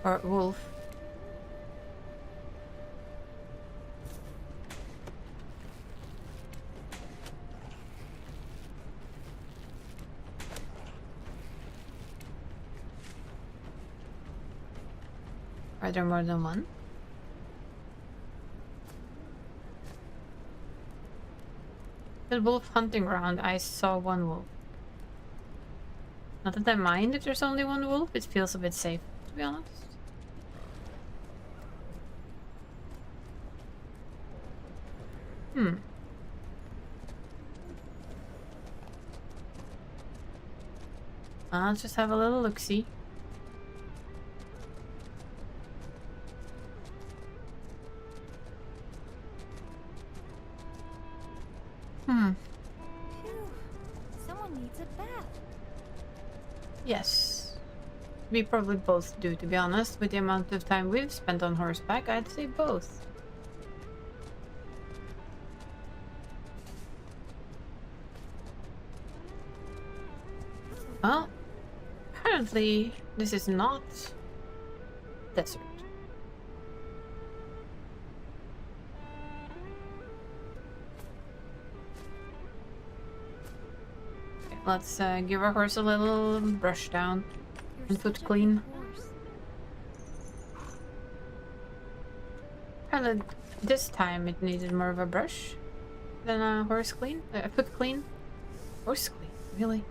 Or wolf. Are there more than one? The wolf hunting ground, I saw one wolf. Not that I mind if there's only one wolf, it feels a bit safe, to be honest. I'll just have a little look-see. Phew. Someone needs a bath. Yes. We probably both do, to be honest. With the amount of time we've spent on horseback, I'd say both. Well, apparently this is not desert. Okay, let's give our horse a little brush down. You're And foot such a clean. good horse. Apparently this time it needed more of a brush than a horse clean. A foot clean. Horse clean, really?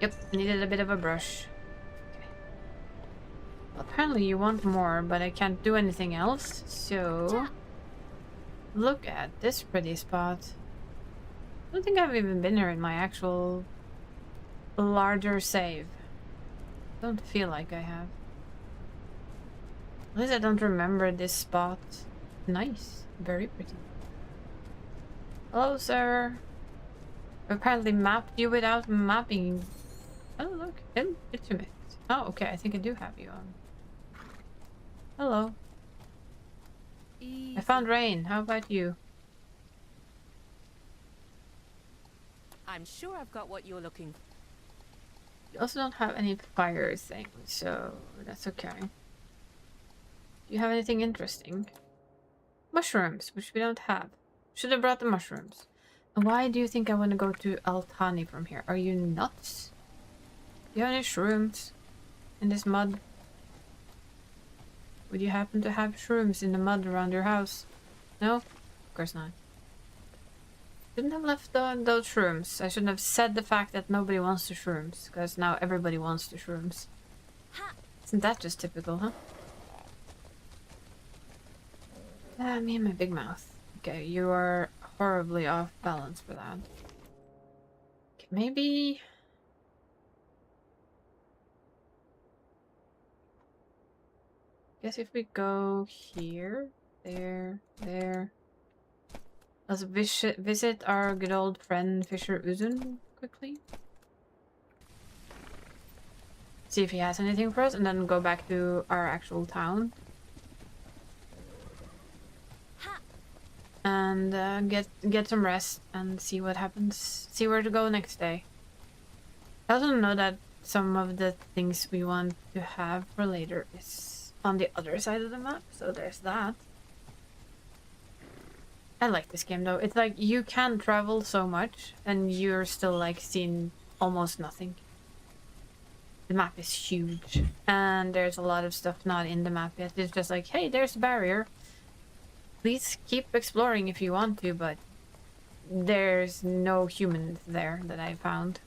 Yep, needed a bit of a brush. Okay. Well, apparently you want more, but I can't do anything else, so... Look at this pretty spot. I don't think I've even been here in my actual larger save. Don't feel like I have. At least I don't remember this spot. Nice. Very pretty. Hello, sir. Apparently mapped you without mapping. Oh, look. Legitimate. Oh, okay. I think I do have you on. Hello. Easy. I found rain. How about you? I'm sure I've got what you're looking for. You also don't have any fire things, so that's okay. Do you have anything interesting? Mushrooms, which we don't have. Should have brought the mushrooms. And why do you think I want to go to Altani from here? Are you nuts? Do you have any shrooms in this mud? Would you happen to have shrooms in the mud around your house? No? Of course not. Shouldn't have left those shrooms. I shouldn't have said the fact that nobody wants the shrooms, because now everybody wants the shrooms. Isn't that just typical, huh? Me and my big mouth. Okay, you are horribly off balance for that. Okay, maybe... Guess if we go here, there, there... Let's visit our good old friend Fisher Uzun quickly. See if he has anything for us, and then go back to our actual town. And get some rest and see what happens. See where to go next day. I also know that some of the things we want to have for later is on the other side of the map, so there's that. I like this game though. It's like you can travel so much and you're still like seeing almost nothing. The map is huge and there's a lot of stuff not in the map yet. It's just like, hey, there's a barrier. Please keep exploring if you want to, but there's no humans there that I found.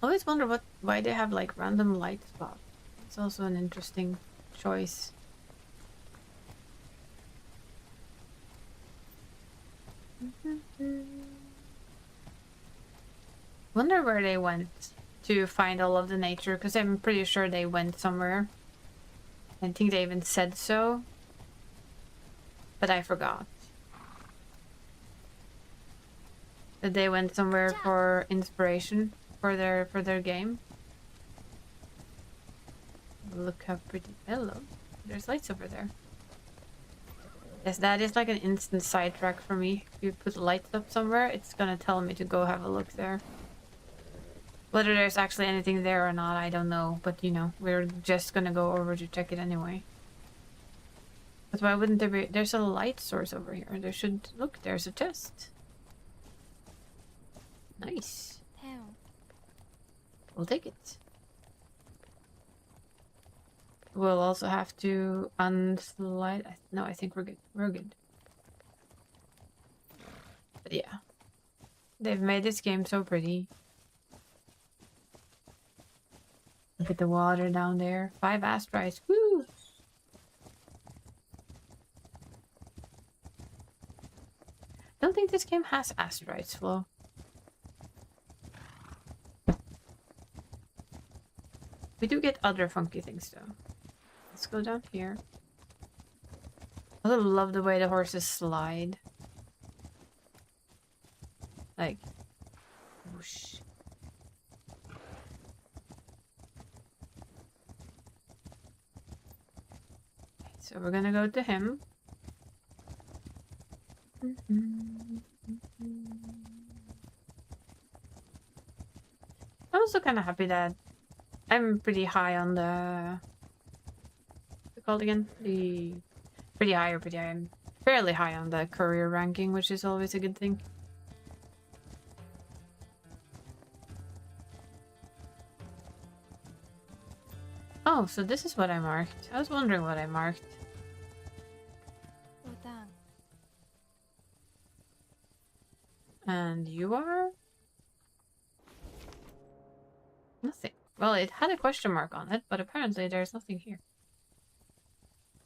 I always wonder why they have like random light spots. It's also an interesting choice. Wonder where they went to find all of the nature, because I'm pretty sure they went somewhere. I think they even said so, but I forgot. That they went somewhere for inspiration for their game. Look how pretty. Hello. There's lights over there. Yes, that is like an instant sidetrack for me. If you put lights up somewhere, it's gonna tell me to go have a look there. Whether there's actually anything there or not, I don't know. But you know, we're just gonna go over to check it anyway. But why wouldn't there be? There's a light source over here. There should... Look, there's a chest. Nice. Town. We'll take it. We'll also have to unslide... No, I think we're good. We're good. But yeah. They've made this game so pretty. Look at the water down there. 5 asteroids. Woo! Don't think this game has asteroids, Flo. We do get other funky things though. Let's go down here. I love the way the horses slide. Like, whoosh. So we're gonna go to him. I'm also kind of happy that I'm pretty high on the... What's it called again? The... Pretty high or pretty high. I'm fairly high on the career ranking, which is always a good thing. Oh, so this is what I marked. I was wondering what I marked. Utang. And you are? Nothing. Well, it had a question mark on it, but apparently there's nothing here.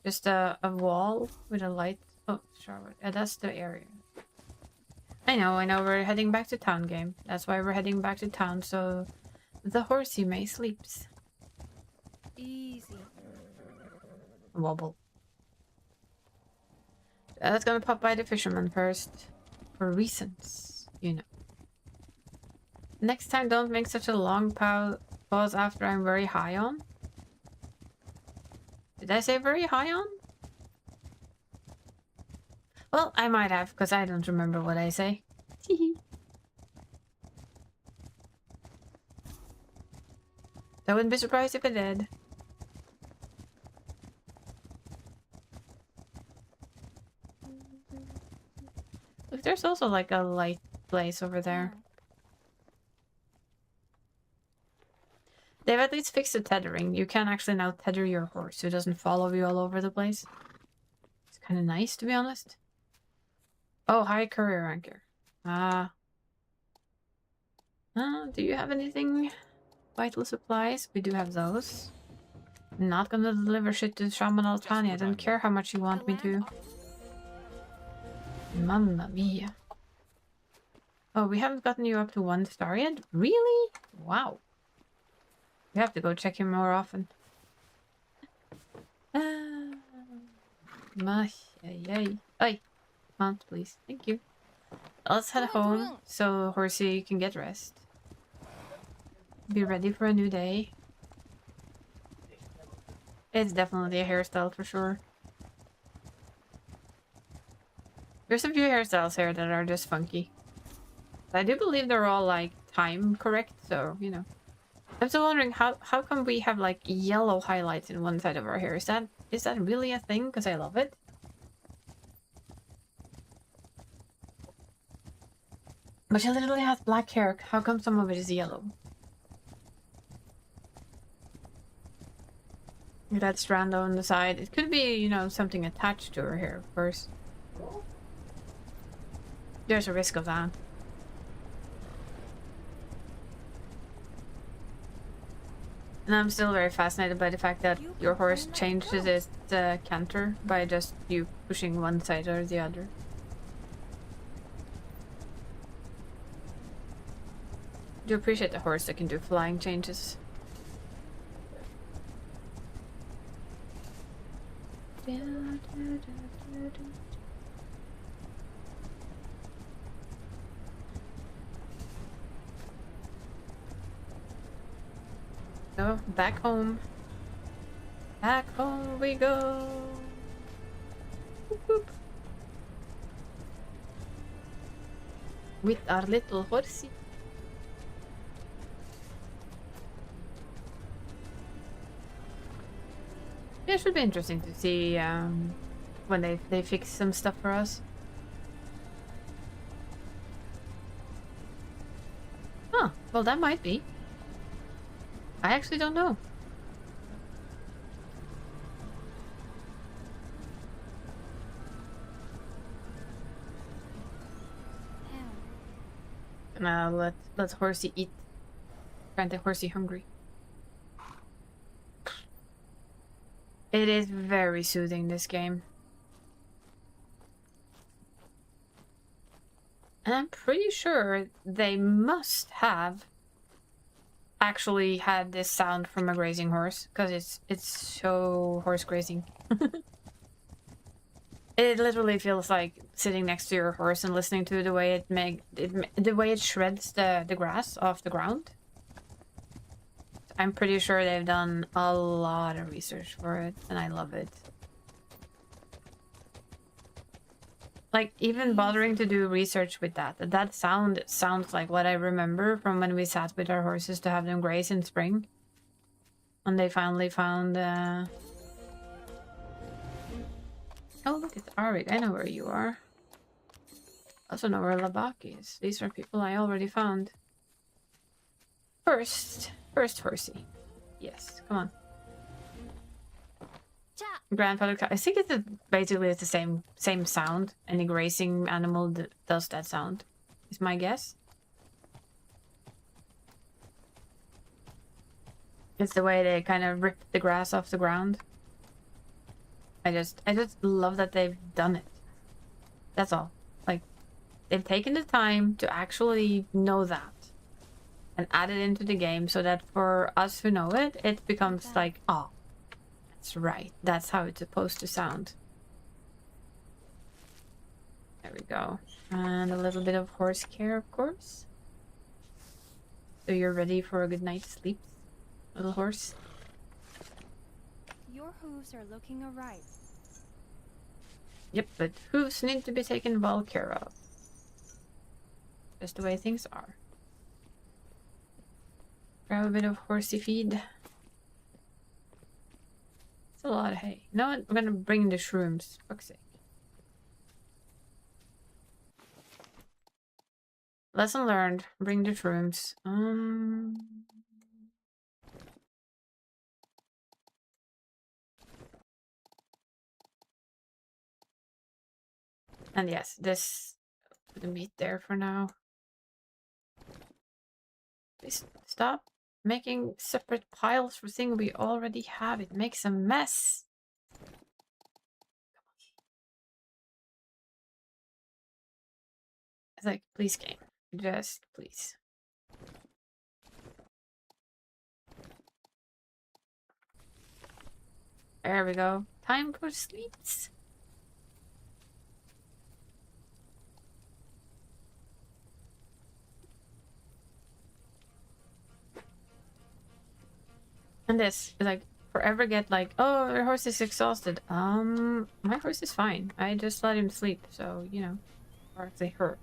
Just a wall with a light. Oh, Charlotte. Yeah, that's the area. I know, we're heading back to town, game. That's why we're heading back to town, so the horsey may sleeps. Easy. Wobble. That's gonna pop by the fisherman first. For reasons, you know. Next time, don't make such a long pause after I'm very high on. Did I say very high on? Well, I might have, because I don't remember what I say. I wouldn't be surprised if I did. Look, there's also like a light place over there. They've at least fixed the tethering. You can actually now tether your horse so it doesn't follow you all over the place. It's kind of nice, to be honest. Oh, high career ranker. Do you have anything? Vital supplies? We do have those. I'm not gonna deliver shit to Shaman Altani. I don't care how much you want me to. Mamma mia. Oh, we haven't gotten you up to 1 star yet? Really? Wow. We have to go check him more often. Yay. Oi. Mount, please. Thank you. Let's head home so Horsey can get rest. Be ready for a new day. It's definitely a hairstyle for sure. There's a few hairstyles here that are just funky. I do believe they're all like time correct, so you know. I'm still wondering how come we have like yellow highlights in one side of our hair? Is that really a thing? Because I love it. But she literally has black hair. How come some of it is yellow? That strand on the side. It could be, you know, something attached to her hair, of course. There's a risk of that. And I'm still very fascinated by the fact that your horse changes its canter by just you pushing one side or the other. I do appreciate the horse that can do flying changes. So, back home. Back home we go. Boop, boop. With our little horsey. Yeah, it should be interesting to see when they fix some stuff for us. Huh, well that might be. I actually don't know. Let Horsey eat. Trying to Horsey hungry. It is very soothing, this game. And I'm pretty sure they must have actually had this sound from a grazing horse, because it's so horse grazing. It literally feels like sitting next to your horse and listening to the way the way it shreds the grass off the ground. I'm pretty sure they've done a lot of research for it, and I love it. Like, even bothering to do research with that sound sounds like what I remember from when we sat with our horses to have them graze in spring. When they finally found, Oh, look, it's Arik. I know where you are. I also know where Labaki is. These are people I already found. First Horsey. Yes, come on. Grandfather cow. I think it's basically the same sound. Any grazing animal does that sound, is my guess. It's the way they kind of rip the grass off the ground. I just love that they've done it. That's all. Like, they've taken the time to actually know that and add it into the game so that for us who know it, it becomes like, oh, that's right. That's how it's supposed to sound. There we go. And a little bit of horse care, of course. So you're ready for a good night's sleep, little horse? Your hooves are looking alright. Yep, but hooves need to be taken well care of. Just the way things are. Grab a bit of horsey feed. It's a lot of hay. You know what? I'm gonna bring the shrooms. Fuck's sake. Lesson learned. Bring the shrooms. And yes, this put the meat there for now. Please stop making separate piles for things we already have. It makes a mess. It's like, please, game. Just please. There we go. Time for sleeps. And this is like forever get like, oh, your horse is exhausted. My horse is fine. I just let him sleep, so you know, or if they hurt.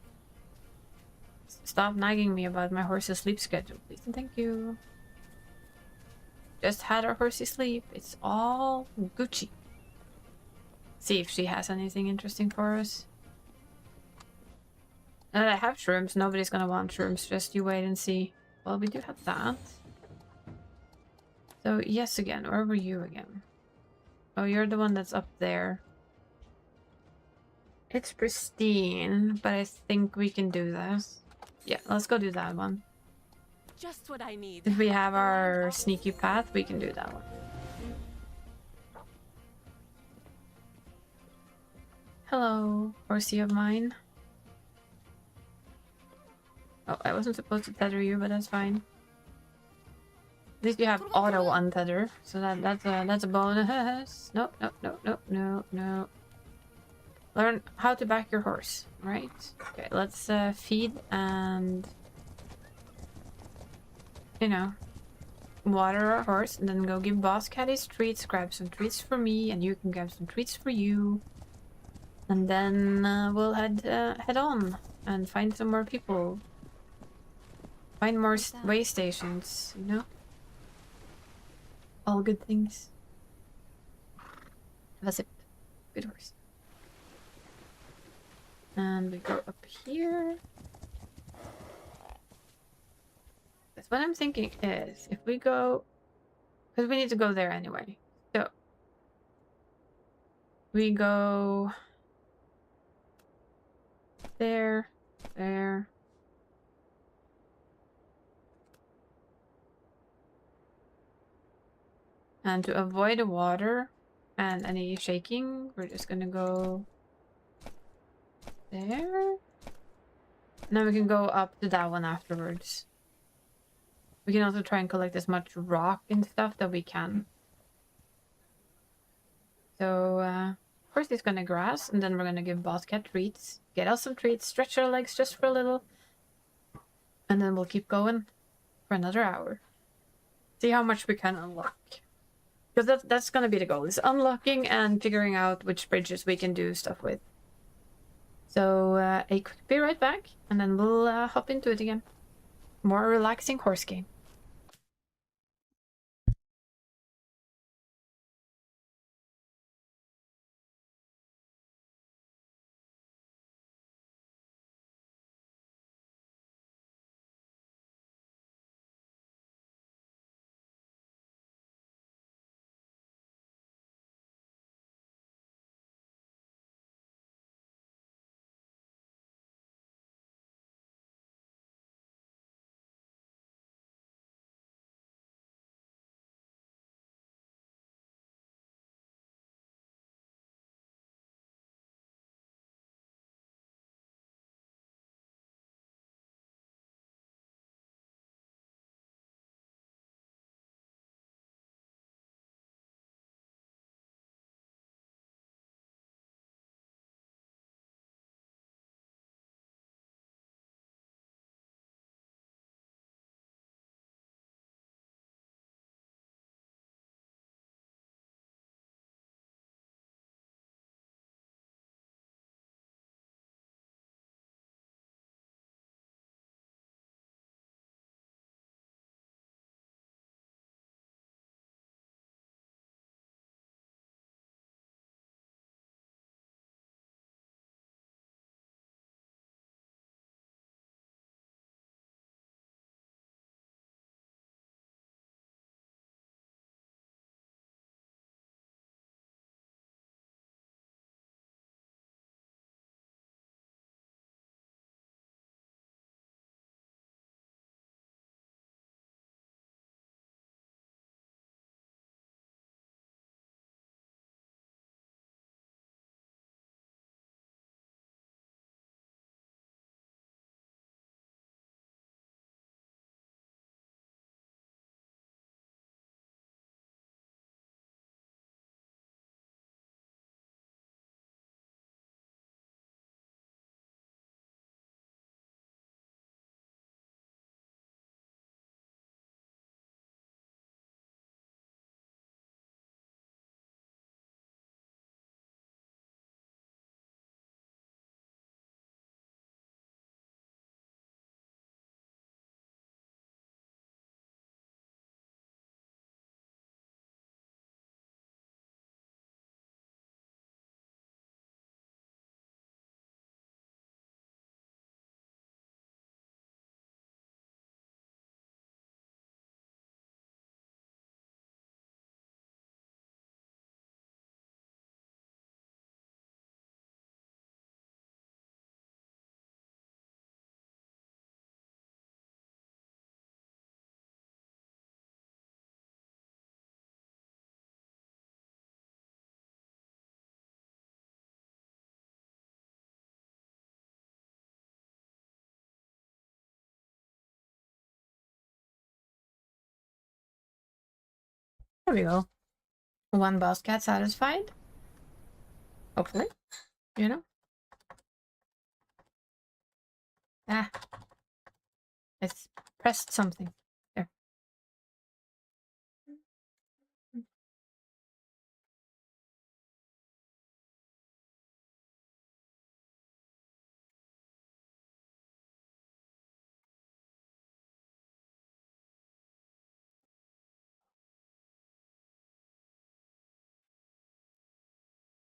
Stop nagging me about my horse's sleep schedule, please and thank you. Just had our horsey sleep. It's all Gucci. See if she has anything interesting for us. Now that I have shrooms, nobody's gonna want shrooms. Just you wait and see. Well, we do have that. So, yes again. Where were you again? Oh, you're the one that's up there. It's pristine, but I think we can do this. Yeah, let's go do that one. Just what I need. If we have our sneaky path, we can do that one. Hello, horsey of mine. Oh, I wasn't supposed to tether you, but that's fine. At least you have auto untether, so that's a bonus. Nope. Learn how to back your horse, right? Okay, let's feed and, you know, water our horse, and then go give Boss Cat his treats. Grab some treats for me, and you can grab some treats for you. And then we'll head on and find some more people. Find more way stations, you know? All good things. That's it. Good horse. And we go up here. That's what I'm thinking is, if we go... Because we need to go there anyway. So... We go... There. And to avoid the water and any shaking, we're just gonna go there. And then we can go up to that one afterwards. We can also try and collect as much rock and stuff that we can. So, first it's gonna grass, and then we're gonna give Boss Cat treats. Get us some treats, stretch our legs just for a little. And then we'll keep going for another hour. See how much we can unlock. Because that's gonna be the goal, is unlocking and figuring out which bridges we can do stuff with. So, be right back, and then we'll hop into it again. More relaxing horse game. There we go. One boss cat satisfied. Hopefully. You know? Ah. It's pressed something. There.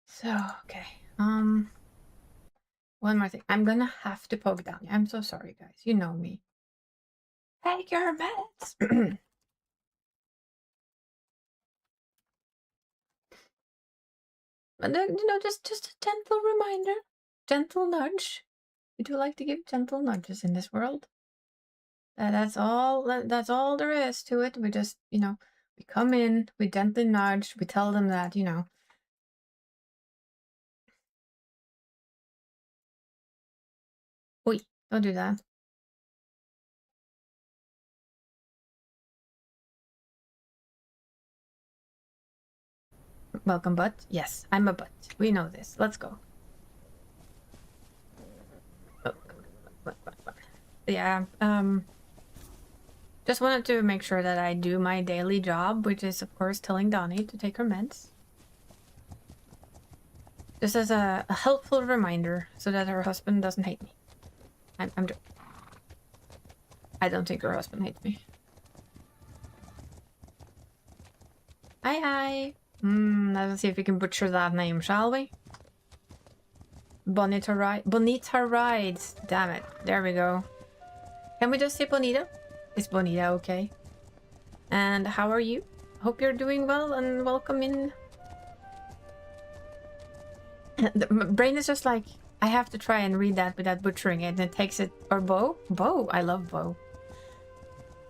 So, okay. One more thing. I'm gonna have to poke down. I'm so sorry, guys. You know me. Take your meds. And then, just a gentle reminder, gentle nudge. We do like to give gentle nudges in this world. That's all. That's all there is to it. We just, We come in, we gently nudge, we tell them that, you know. Oi, don't do that. Welcome, butt. Yes, I'm a butt. We know this. Let's go. Oh, yeah, just wanted to make sure that I do my daily job, which is, of course, telling Donnie to take her meds. Just as a helpful reminder, so that her husband doesn't hate me. I don't think her husband hates me. Hi. Let's see if we can butcher that name, shall we? Bonita Rides. Damn it. There we go. Can we just say Bonita? Is Bonita okay? And how are you? Hope you're doing well and welcome in. My brain is just like, I have to try and read that without butchering it, and it takes it. Or Bo? Bo. I love Bo.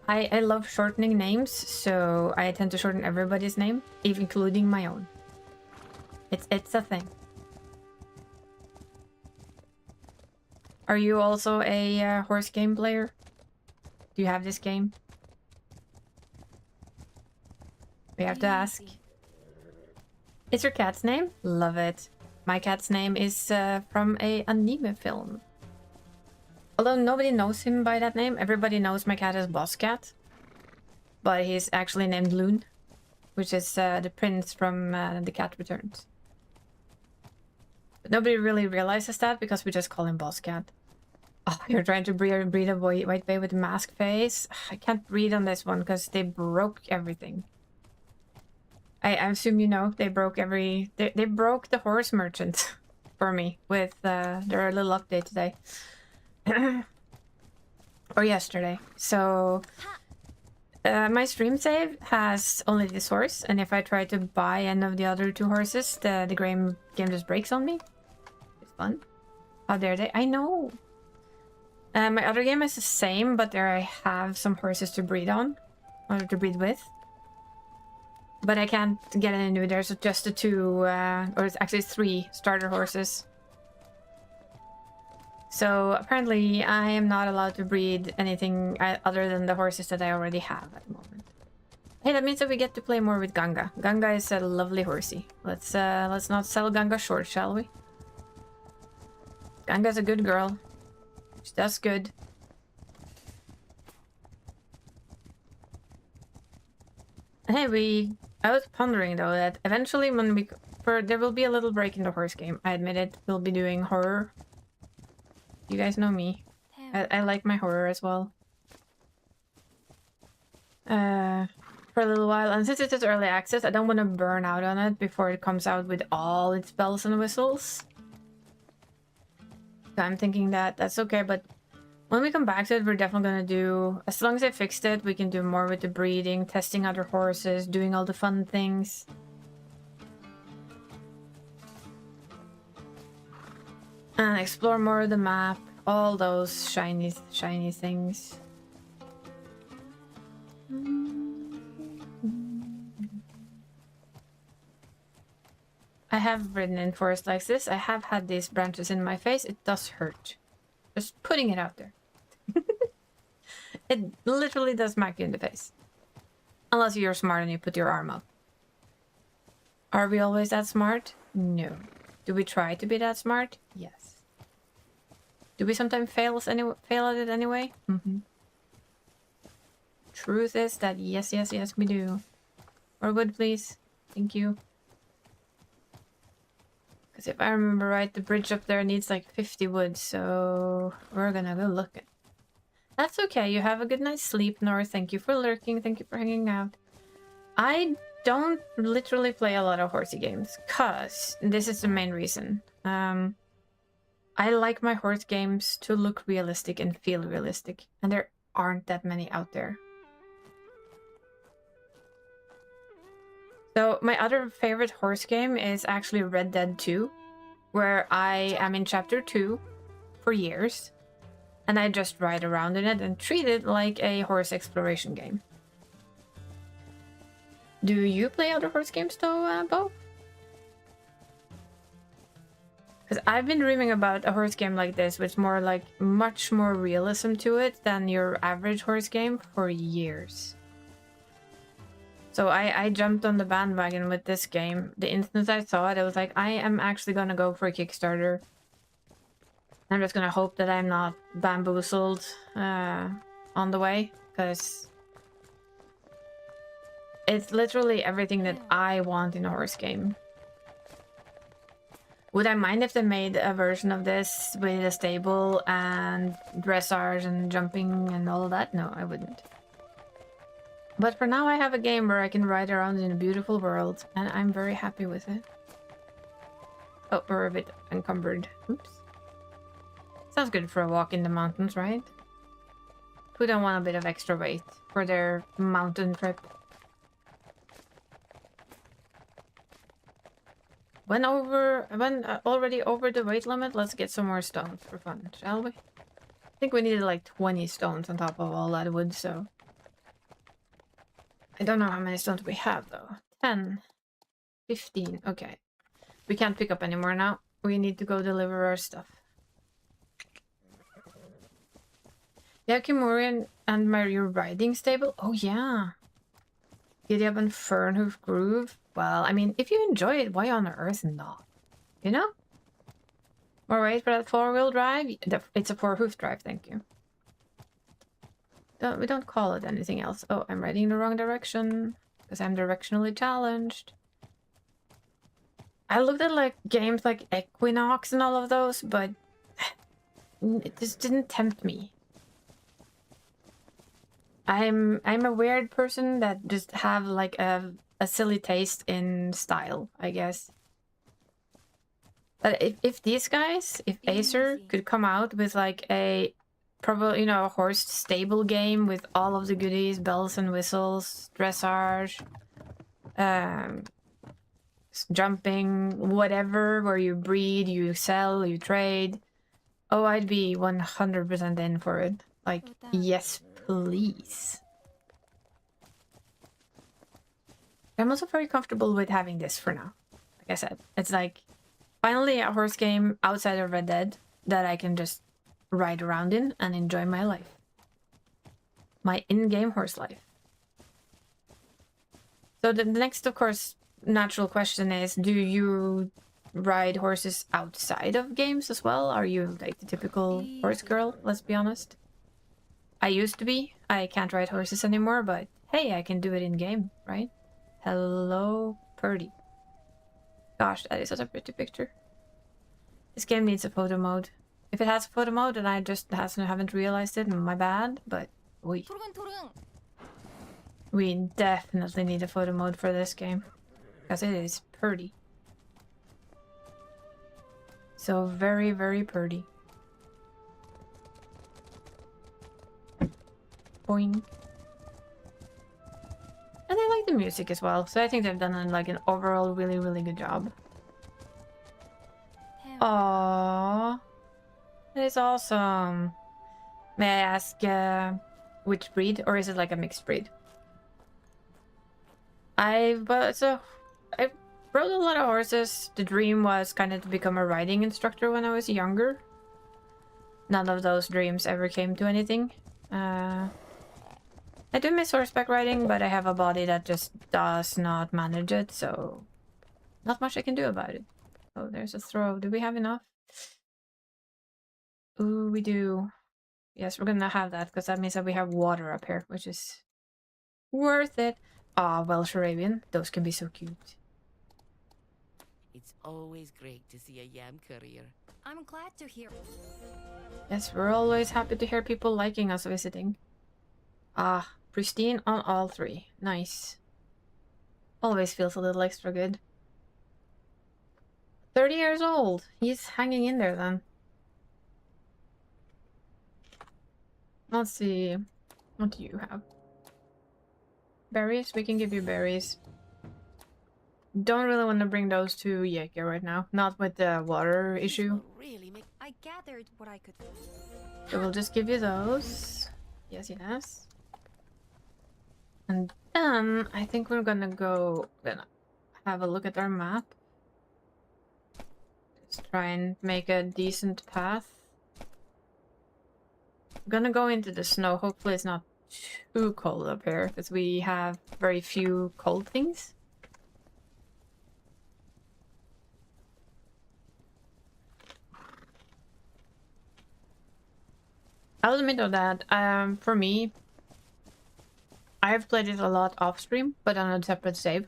I love shortening names, so I tend to shorten everybody's name, even including my own. It's a thing. Are you also a horse game player? Do you have this game? We have to ask. Is your cat's name? Love it. My cat's name is from a anime film. Although nobody knows him by that name, everybody knows my cat as Boss Cat. But he's actually named Loon, which is the prince from The Cat Returns. But nobody really realizes that because we just call him Boss Cat. Oh, you're trying to breed a white bay with a mask face? I can't breed on this one because they broke everything. I assume you know they broke they broke the horse merchant for me with their little update today. Or yesterday. So my stream save has only this horse, and if I try to buy any of the other two horses, the game just breaks on me. It's fun. How dare they? I know. My other game is the same, but there I have some horses to breed on, or to breed with. But I can't get any new. There's just the two, or it's actually 3 starter horses. So apparently I am not allowed to breed anything other than the horses that I already have at the moment. Hey, that means that we get to play more with Ganga. Ganga is a lovely horsey. Let's not sell Ganga short, shall we? Ganga's a good girl. She does good. Hey, I was pondering though that eventually when there will be a little break in the horse game. I admit it. We'll be doing horror. You guys know me. I like my horror as well. For a little while, and since it is early access, I don't want to burn out on it before it comes out with all its bells and whistles. So I'm thinking that that's okay, but when we come back to it, we're definitely gonna do, as long as I fixed it, we can do more with the breeding, testing other horses, doing all the fun things. And explore more of the map, all those shiny things. I have ridden in forest like this. I have had these branches in my face. It does hurt. Just putting it out there. It literally does smack you in the face. Unless you're smart and you put your arm up. Are we always that smart? No. Do we try to be that smart? Yes. Do we sometimes fail at it anyway? Mm-hmm. Truth is that yes, we do. More wood, please. Thank you. Because if I remember right, the bridge up there needs like 50 wood, so we're gonna go look at it. That's okay. You have a good night's sleep, Nora. Thank you for lurking. Thank you for hanging out. I don't literally play a lot of horsey games, because this is the main reason. I like my horse games to look realistic and feel realistic, and there aren't that many out there. So my other favorite horse game is actually Red Dead 2, where I am in chapter 2 for years, and I just ride around in it and treat it like a horse exploration game. Do you play other horse games though, Bo? Because I've been dreaming about a horse game like this, with more like much more realism to it than your average horse game for years. So I jumped on the bandwagon with this game. The instant I saw it, I was like, I am actually gonna go for a Kickstarter. I'm just gonna hope that I'm not bamboozled on the way, because it's literally everything that I want in a horse game. Would I mind if they made a version of this with a stable and dressage and jumping and all of that? No, I wouldn't. But for now I have a game where I can ride around in a beautiful world, and I'm very happy with it. Oh, we're a bit encumbered. Oops. Sounds good for a walk in the mountains, right? Who don't want a bit of extra weight for their mountain trip? When already over the weight limit, let's get some more stones for fun, shall we? I think we needed like 20 stones on top of all that wood, so... I don't know how many stones we have, though. 10. 15. Okay. We can't pick up anymore now. We need to go deliver our stuff. Yeah, Kimurian and my riding stable. Oh, yeah. Giddy Up and Fernhoof Groove. Well, I mean, if you enjoy it, why on earth not? You know? More weight for that 4-wheel drive? It's a 4-hoof drive, thank you. We don't call it anything else. Oh, I'm riding in the wrong direction. Because I'm directionally challenged. I looked at like games like Equinox and all of those, but it just didn't tempt me. I'm a weird person that just have like a silly taste in style, I guess. But if these guys, if Acer could come out with like a probably, you know, a horse stable game with all of the goodies, bells and whistles, dressage, jumping, whatever, where you breed, you sell, you trade. Oh, I'd be 100% in for it. Like, yes, please. I'm also very comfortable with having this for now. Like I said, it's like finally a horse game outside of Red Dead that I can just ride around in and enjoy my life. My in-game horse life. So the next, of course, natural question is, do you ride horses outside of games as well? Are you like the typical horse girl? Let's be honest. I used to be. I can't ride horses anymore, but hey, I can do it in-game, right? Hello, Purdy. Gosh, that is such a pretty picture. This game needs a photo mode. If it has a photo mode and I just haven't realized it, my bad, but we definitely need a photo mode for this game. Because it is pretty. So very, very pretty. Boing. And I like the music as well, so I think they've done like an overall really, really good job. Aww. That is awesome. May I ask which breed, or is it like a mixed breed? I rode a lot of horses. The dream was kind of to become a riding instructor when I was younger. None of those dreams ever came to anything. I do miss horseback riding, but I have a body that just does not manage it, so not much I can do about it. Oh, there's a throw. Do we have enough? Ooh, we do. Yes, we're gonna have that, because that means that we have water up here, which is worth it. Ah, Welsh Arabian. Those can be so cute. It's always great to see a yam courier. I'm glad to hear. Yes, we're always happy to hear people liking us visiting. Ah, pristine on all three. Nice. Always feels a little extra good. 30 years old. He's hanging in there then. Let's see. What do you have? Berries? We can give you berries. Don't really want to bring those to Yeke right now. Not with the water issue. Really make I gathered what I could. So we'll just give you those. Yes, yes. And I think we're gonna have a look at our map. Just try and make a decent path. I'm gonna go into the snow. Hopefully it's not too cold up here, because we have very few cold things. I'll admit though that for me, I've played it a lot off stream, but on a separate save.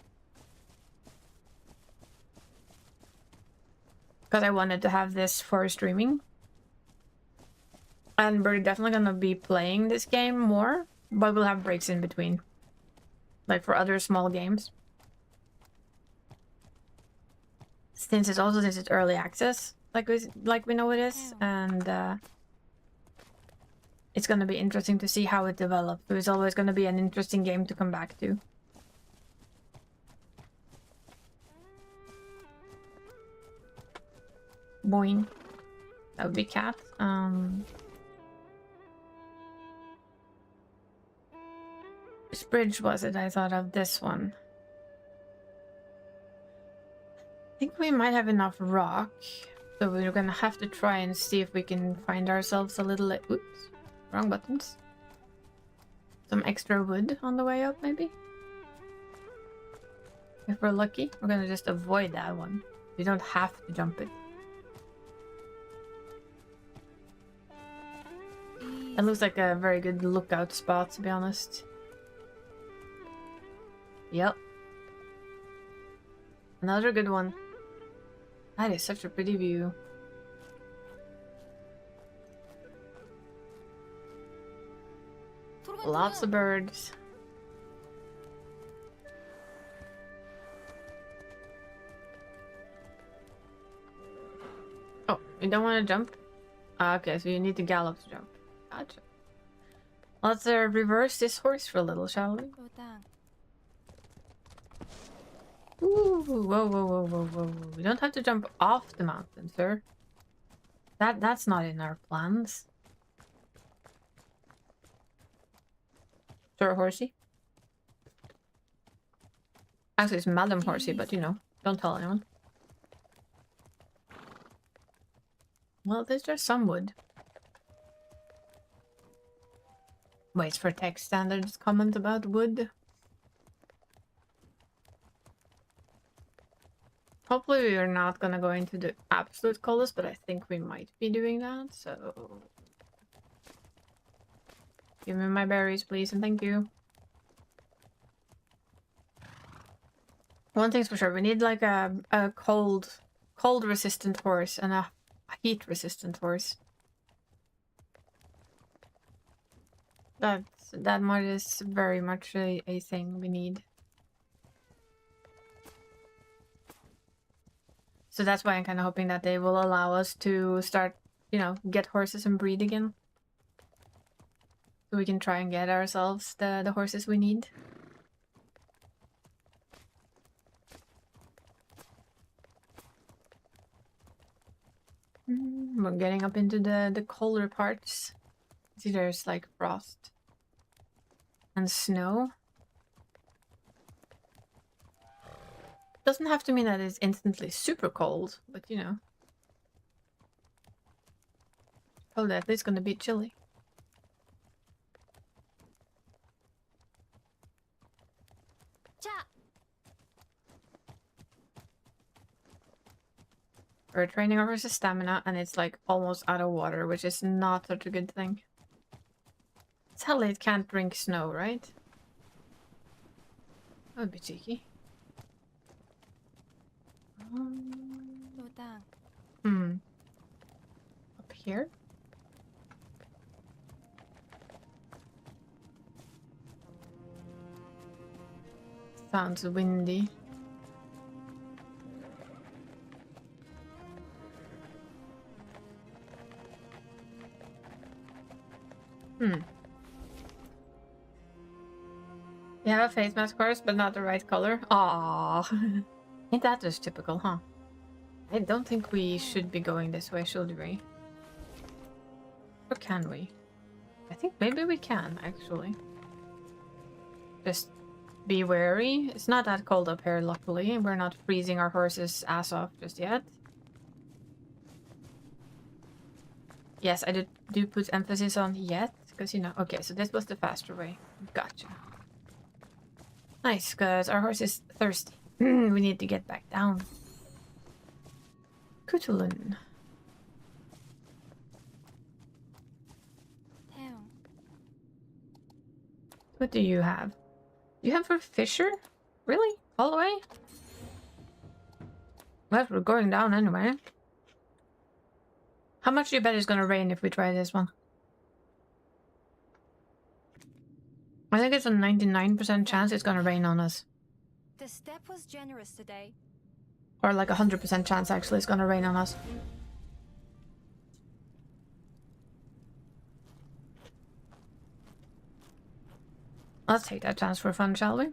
Because I wanted to have this for streaming. And we're definitely gonna be playing this game more, but we'll have breaks in between. Like for other small games. Since it's early access, like we know it is, and it's gonna be interesting to see how it develops. It's always gonna be an interesting game to come back to. Boing. That would be cat. Which bridge was it I thought of? This one. I think we might have enough rock. So we're gonna have to try and see if we can find ourselves a little... Oops. Wrong buttons. Some extra wood on the way up, maybe? If we're lucky, we're gonna just avoid that one. You don't have to jump it. It looks like a very good lookout spot, to be honest. Yep. Another good one. That is such a pretty view. Lots of birds. Oh, you don't want to jump? Okay, so you need to gallop to jump. Gotcha. Let's reverse this horse for a little, shall we? Ooh, whoa, whoa, whoa, whoa, whoa. We don't have to jump off the mountain, sir. That's not in our plans. Sir Horsey? Actually, it's Madam Horsey, but you know, don't tell anyone. Well, there's just some wood. Waits for text standards comment about wood. Hopefully we are not gonna go into the absolute coldest, but I think we might be doing that, so... Give me my berries, please, and thank you. One thing's for sure, we need like a cold resistant horse and a heat resistant horse. That much is very much a thing we need. So that's why I'm kind of hoping that they will allow us to start, you know, get horses and breed again. So we can try and get ourselves the horses we need. We're getting up into the colder parts. See, there's like frost and snow. Doesn't have to mean that it's instantly super cold, but you know. Probably at least gonna be chilly. We're training our horse's stamina, and it's like almost out of water, which is not such a good thing. Sadly, it can't drink snow, right? That would be cheeky. Up here? Sounds windy. You have a face mask horse, but not the right color. Aww. Ain't that just typical, huh? I don't think we should be going this way, should we? Or can we? I think maybe we can, actually. Just be wary. It's not that cold up here, luckily. We're not freezing our horses' ass off just yet. Yes, I do put emphasis on yet, because you know. Okay, so this was the faster way. Gotcha. Nice, because our horse is thirsty. We need to get back down. Kutulun. Damn. What do you have? You have a fisher? Really? All the way? Well, we're going down anyway. How much do you bet it's gonna rain if we try this one? I think it's a 99% chance it's gonna rain on us. The step was generous today. Or like 100% chance actually it's gonna rain on us. Let's take that chance for fun, shall we?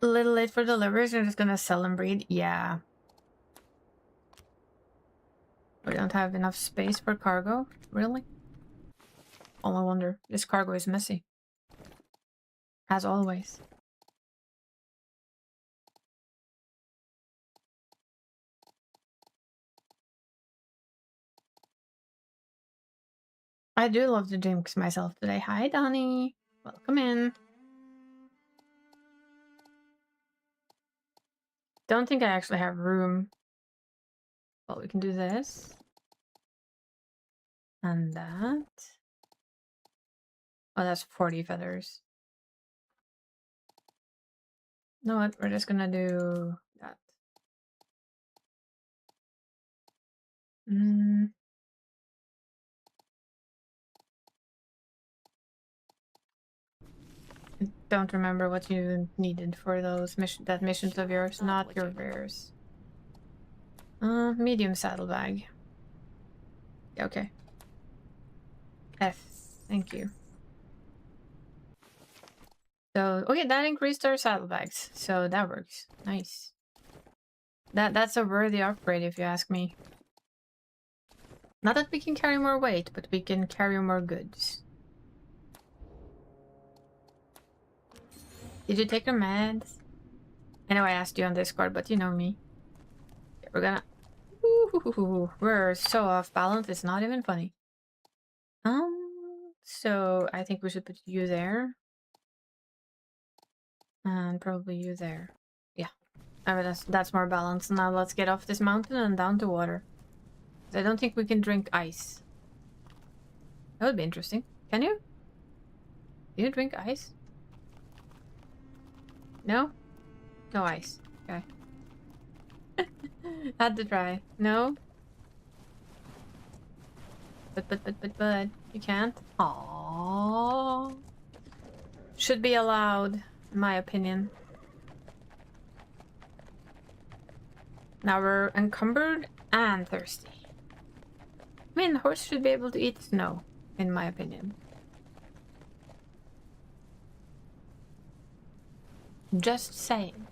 A little late for deliveries, we're just gonna sell and breed. Yeah. We don't have enough space for cargo. Really? Oh, I wonder. This cargo is messy. As always. I do love to jinx myself today. Hi, Donnie. Welcome in. Don't think I actually have room. Well, we can do this. And that. Oh, that's 40 feathers. You know what? We're just gonna do that. I don't remember what you needed for those missions of yours, not your rares. Medium saddlebag. Okay. F. Thank you. So, okay, that increased our saddlebags, so that works. Nice. That's a worthy upgrade if you ask me. Not that we can carry more weight, but we can carry more goods. Did you take your meds? I know I asked you on Discord, but you know me. Okay, we're gonna... Ooh, we're so off balance, it's not even funny. So I think we should put you there. And probably you there. Yeah. I mean, that's more balanced. Now let's get off this mountain and down to water. I don't think we can drink ice. That would be interesting. Can you? Can you drink ice? No? No ice. Okay. Had to try. No? But you can't? Aww. Should be allowed, in my opinion. Now we're encumbered and thirsty. I mean, the horse should be able to eat snow, in my opinion. Just saying.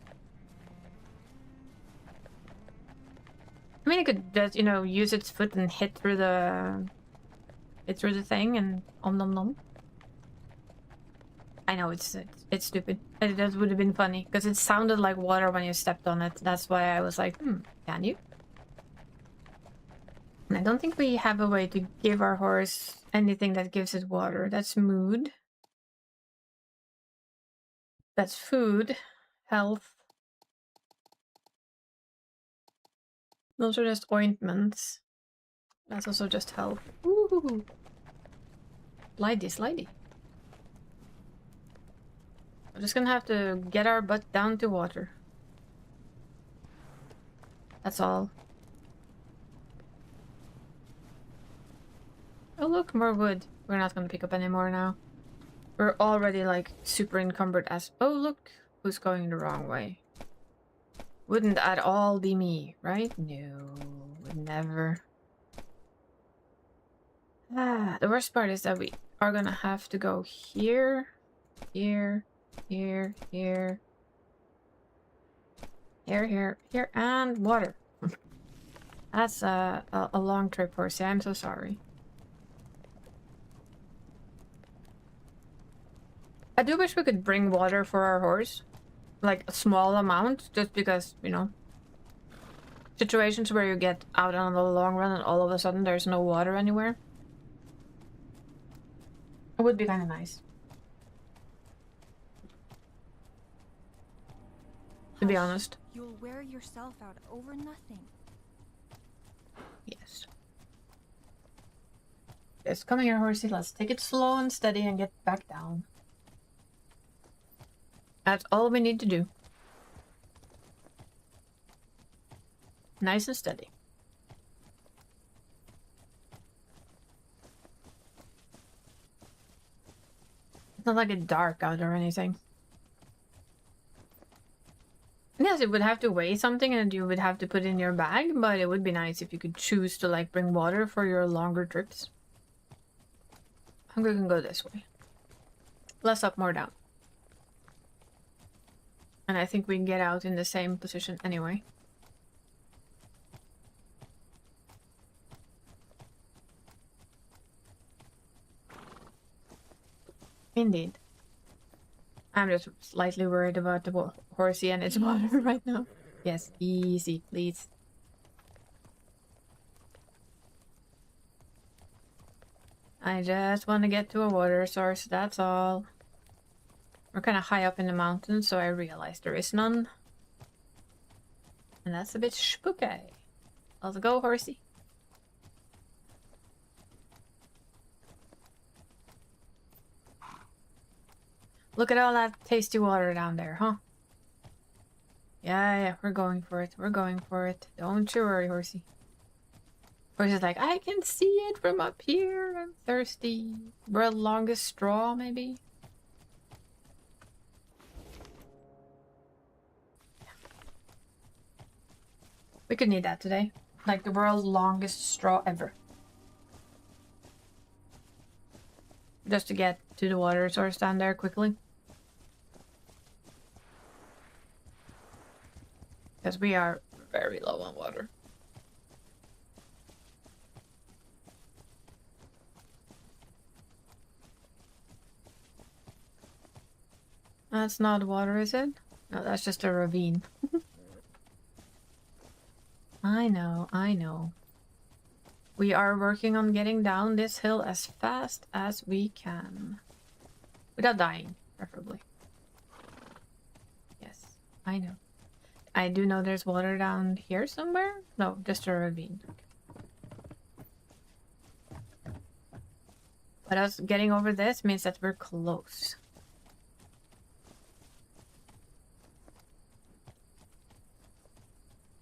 I mean, it could just, you know, use its foot and hit through the thing and om nom nom. I know it's stupid. It just would have been funny because it sounded like water when you stepped on it. That's why I was like, can you? And I don't think we have a way to give our horse anything that gives it water. That's mood. That's food. Health. Those are just ointments. That's also just health. Woohoo! Slidey. We're just gonna have to get our butt down to water. That's all. Oh look, more wood. We're not gonna pick up any more now. We're already like super encumbered as... Oh look, who's going the wrong way. Wouldn't at all be me, right? No, would never. The worst part is that we are gonna have to go here, here, here, here, and water. That's a long trip, horsey. I'm so sorry. I do wish we could bring water for our horse. Like a small amount, just because, you know, situations where you get out on the long run and all of a sudden there's no water anywhere. It would be kind of nice. To be honest. You'll wear yourself out over nothing. Yes. Yes, come here, horsey. Let's take it slow and steady and get back down. That's all we need to do. Nice and steady. It's not like it's dark out or anything. Yes, it would have to weigh something and you would have to put in your bag, but it would be nice if you could choose to like bring water for your longer trips. I think we can go this way. Less up, more down. And I think we can get out in the same position anyway. Indeed. I'm just slightly worried about the horsey and its water right now. Yes, easy, please. I just want to get to a water source, that's all. We're kind of high up in the mountains, so I realized there is none. And that's a bit spooky. Let's go, horsey. Look at all that tasty water down there, huh? Yeah, we're going for it. We're going for it. Don't you worry, horsey. Horsey's like, I can see it from up here. I'm thirsty. World's longest straw, maybe? We could need that today. Like the world's longest straw ever. Just to get to the water source down there quickly. Because we are very low on water. That's not water, is it? No, that's just a ravine. I know, I know. We are working on getting down this hill as fast as we can. Without dying, preferably. Yes, I know. I do know there's water down here somewhere. No, just a ravine. But us getting over this means that we're close.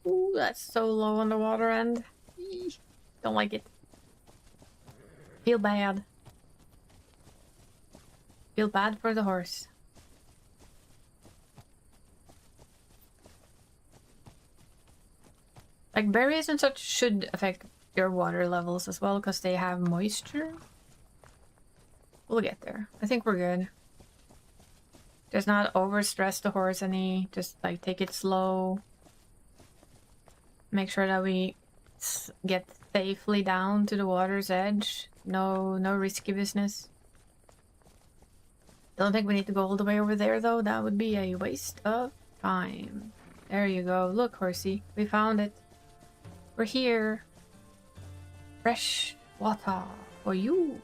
Ooh, that's so low on the water end. Eesh, don't like it. Feel bad. Feel bad for the horse. Like berries and such should affect your water levels as well because they have moisture. We'll get there. I think we're good. Just not overstress the horse any. Just like take it slow. Make sure that we get safely down to the water's edge. No risky business. Don't think we need to go all the way over there though. That would be a waste of time. There you go. Look, horsey. We found it. We're here. Fresh water for you.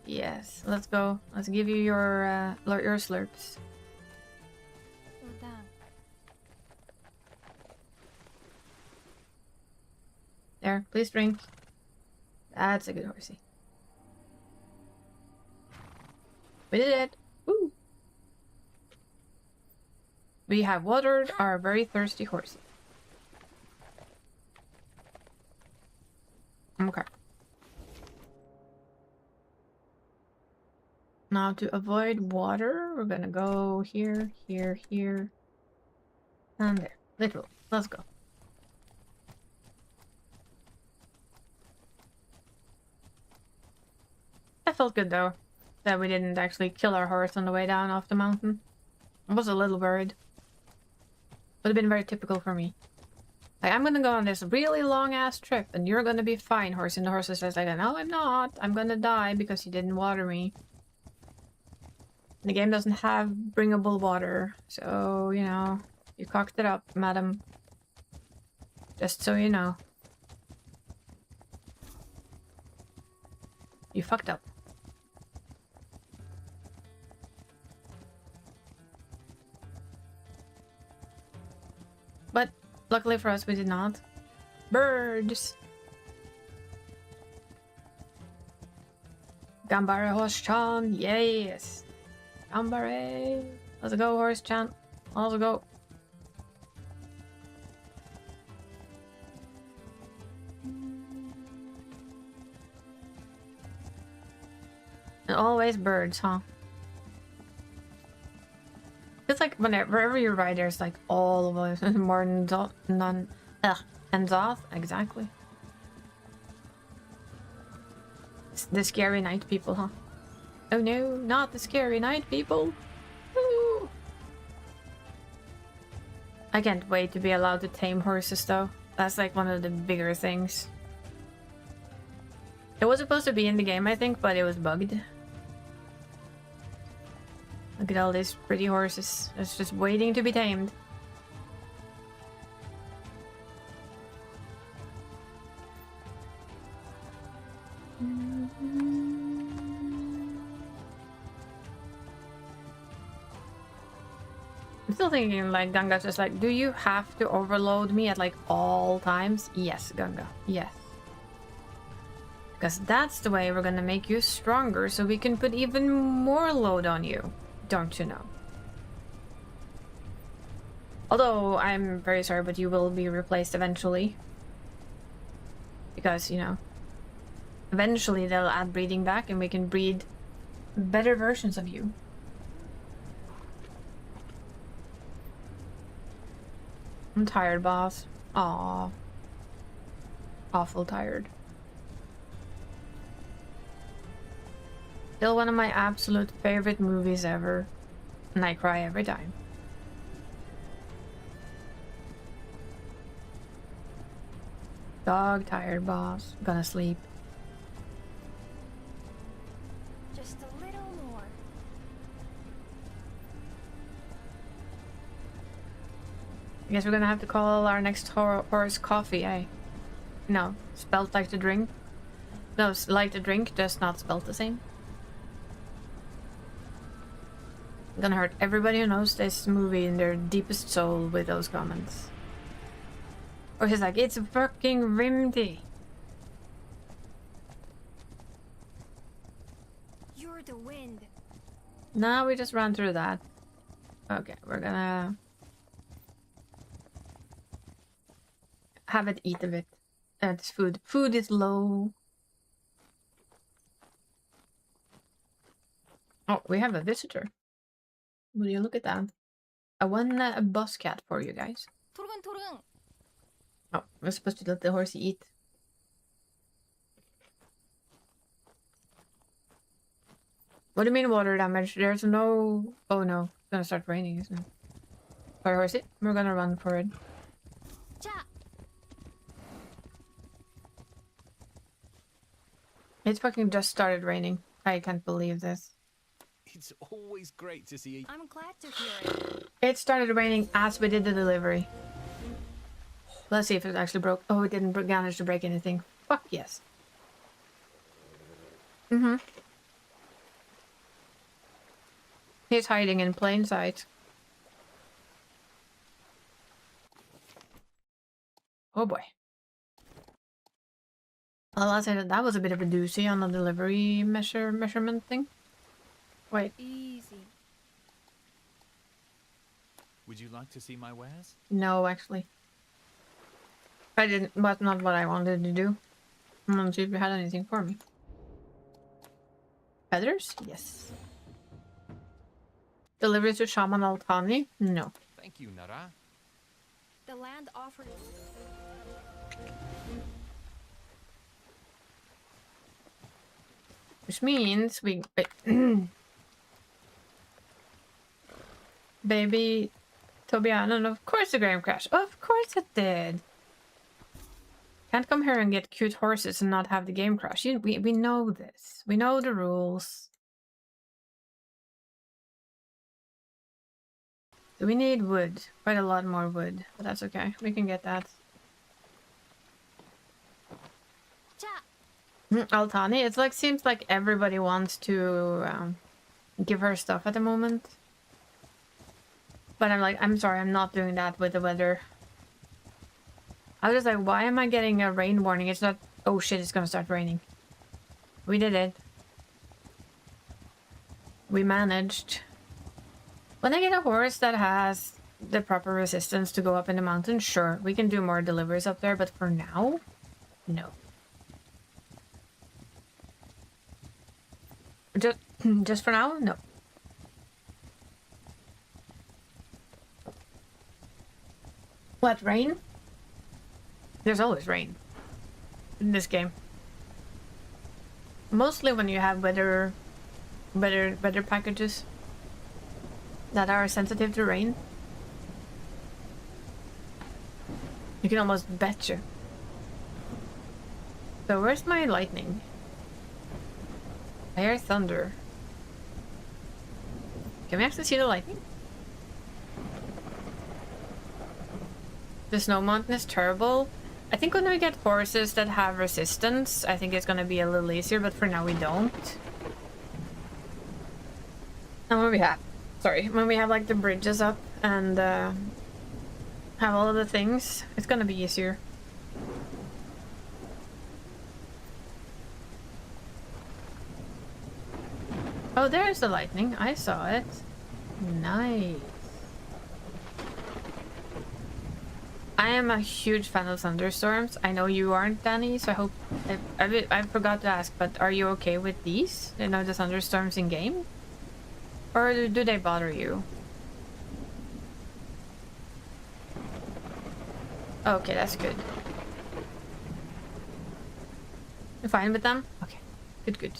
Yes, let's go. Let's give you your slurps. Well done. There, please drink. That's a good horsey. We did it. Woo! We have watered our very thirsty horse. Okay. Now to avoid water, we're gonna go here, here, here, and there. Literally. Let's go. That felt good though, that we didn't actually kill our horse on the way down off the mountain. I was a little worried. Would have been very typical for me. Like, I'm gonna go on this really long ass trip and you're gonna be fine, horse. And the horse says like, no, I'm not. I'm gonna die because you didn't water me. The game doesn't have bringable water, so, you know, you cocked it up, madam. Just so you know. You fucked up. But luckily for us, we did not. Birds! Gambare Horse-chan, yes! Gambare! Let's go, Horse-chan. Let's go. And always birds, huh? It's like wherever you ride, there's like all of us, more none, and Zoth, exactly. It's the scary night people, huh? Oh no, not the scary night people! Woo! I can't wait to be allowed to tame horses though. That's like one of the bigger things. It was supposed to be in the game, I think, but it was bugged. Look at all these pretty horses. It's just waiting to be tamed. I'm still thinking, like, Ganga's just like, do you have to overload me at, like, all times? Yes, Ganga. Yes. Because that's the way we're gonna make you stronger, so we can put even more load on you. Don't you know? Although, I'm very sorry, but you will be replaced eventually. Because, you know, eventually they'll add breeding back and we can breed better versions of you. I'm tired, boss. Aww. Awful tired. Still one of my absolute favorite movies ever. And I cry every time. Dog tired, boss. Gonna sleep. Just a little more. I guess we're gonna have to call our next horse Coffee, eh? No, spelled like the drink. No, like the drink, just not spelled the same. I'm gonna hurt everybody who knows this movie in their deepest soul with those comments. Or he's like, it's fucking Rimdy. You're the wind. No, we just ran through that. Okay, we're gonna have it eat a bit. This food. Food is low. Oh, we have a visitor. Will you look at that? I won a boss cat for you guys. 토르근토르. Oh, we're supposed to let the horsey eat. What do you mean water damage? There's no... Oh no, it's gonna start raining, isn't it? Sorry, horsey. We're gonna run for it. 자. It's fucking just started raining. I can't believe this. It's always great to see. I'm glad to hear it. It started raining as we did the delivery. Let's see if it actually broke. Oh, it didn't manage to break anything. Fuck yes. Mm-hmm. He's hiding in plain sight. Oh boy. Well, I'll say that was a bit of a doozy on the delivery measurement thing. Wait, Easy. Would you like to see my wares? no, actually. I didn't, but not what I wanted to do. I want to see if you had anything for me. Feathers? Yes. Delivery to Shaman Altani? No. Thank you, Nara. The land offered. Which means we... Baby Tobiano, of course the game crashed. Of course it did. Can't come here and get cute horses and not have the game crash. We know this. We know the rules. Do we need wood? Quite a lot more wood, but that's okay. We can get that. 자, Altani, it's like seems like everybody wants to give her stuff at the moment. But I'm like, I'm sorry, I'm not doing that with the weather. I was just like, why am I getting a rain warning? It's not. Oh shit, it's gonna start raining. We did it. We managed. When I get a horse that has the proper resistance to go up in the mountain, sure, we can do more deliveries up there, but for now, no. Just for now, no. What, rain? There's always rain in this game. Mostly when you have weather packages that are sensitive to rain. You can almost bet you. So where's my lightning? I hear thunder. Can we actually see the lightning? The snow mountain is terrible. I think when we get horses that have resistance, I think it's gonna be a little easier, but for now we don't. And when we have like the bridges up and have all of the things, it's gonna be easier. Oh, there's the lightning. I saw it. Nice. I am a huge fan of thunderstorms. I know you aren't, Danny, so I hope... I forgot to ask, but are you okay with these? You know, the thunderstorms in game? Or do they bother you? Okay, that's good. You're fine with them? Okay, good.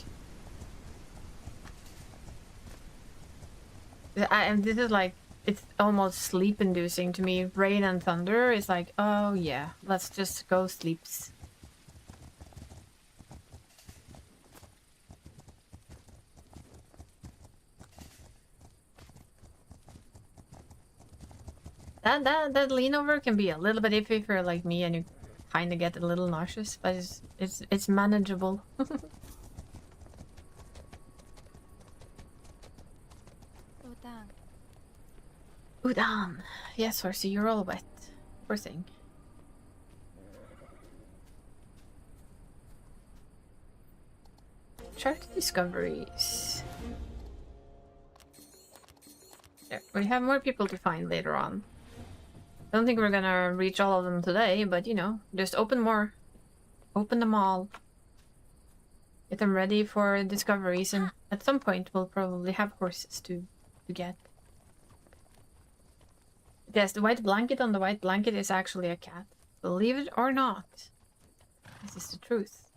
And this is like... It's almost sleep-inducing to me. Rain and thunder is like, oh yeah, let's just go sleeps. That lean over can be a little bit iffy for like me, and you kind of get a little nauseous, but it's manageable. 노당. Udon. Yes, Horsey, you're all wet. Poor thing. Chart discoveries. There, we have more people to find later on. I don't think we're gonna reach all of them today, but you know, just open more. Open them all. Get them ready for discoveries, and at some point we'll probably have horses to get. Yes, the white blanket on the white blanket is actually a cat. Believe it or not. This is the truth.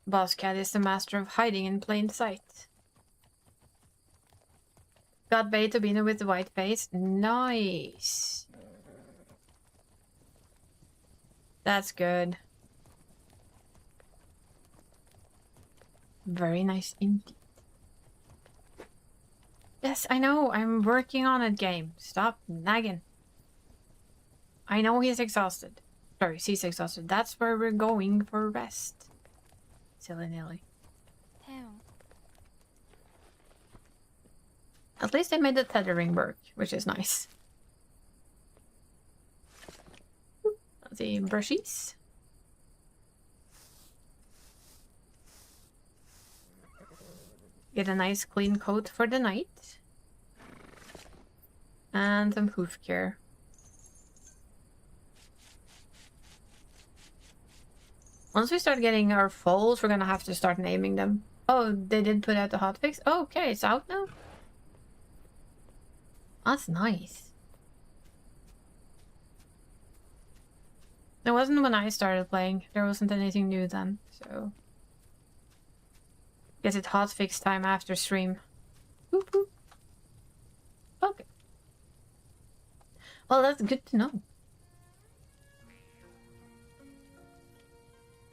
Boss Cat is the master of hiding in plain sight. Got Bay Tobino with the white face. Nice. That's good. Very nice indeed. Yes, I know. I'm working on it, game. Stop nagging. I know he's exhausted. Sorry, she's exhausted. That's where we're going for rest. Silly Nilly. 태용. At least they made the tethering work, which is nice. The brushies. Get a nice clean coat for the night. And some hoof care. Once we start getting our foals, we're gonna have to start naming them. Oh, they did put out the hotfix? Oh, okay, it's out now? That's nice. It wasn't when I started playing. There wasn't anything new then, so... Guess it's hotfix time after stream. Whoop, whoop. Okay. Well, that's good to know.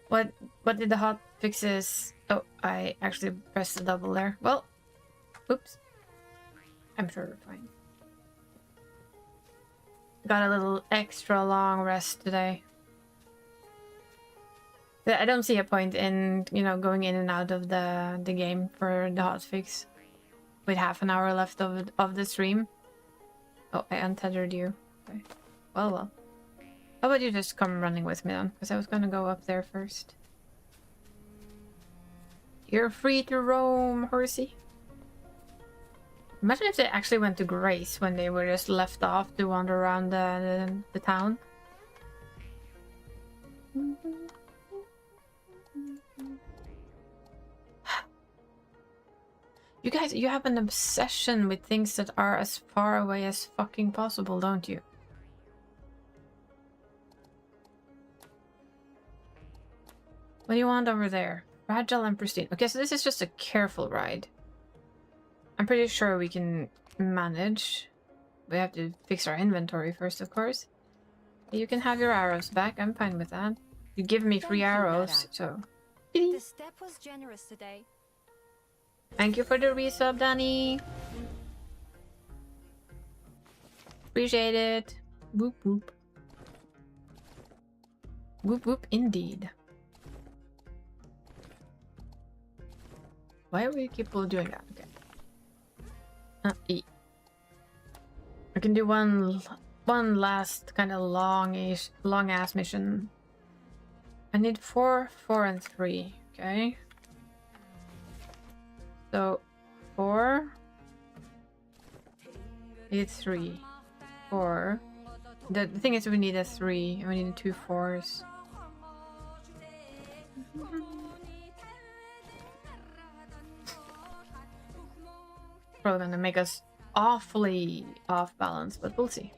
What did the hot fixes? Oh, I actually pressed the double there. Well, oops. I'm sure we're fine. got a little extra long rest today. I don't see a point in, you know, going in and out of the game for the hotfix with half an hour left of the stream. Oh, I untethered you. Okay. Well. How about you just come running with me then? Because I was gonna go up there first. You're free to roam, horsey. Imagine if they actually went to Grace when they were just left off to wander around the town. You guys, you have an obsession with things that are as far away as fucking possible, don't you? What do you want over there? Fragile and pristine. Okay, so this is just a careful ride. I'm pretty sure we can manage. We have to fix our inventory first, of course. You can have your arrows back. I'm fine with that. You give me free arrows, so... The step was generous today. Thank you for the resub, Danny. Appreciate it. Whoop whoop. Whoop whoop indeed. Why are we keep doing that? Okay. E. I can do one last kind of long ass mission. I need 4, 4, and 3. Okay. So 4. Need 3. 4. The thing is, we need a 3 and we need 2 4s. Probably gonna make us awfully off balance, but we'll see.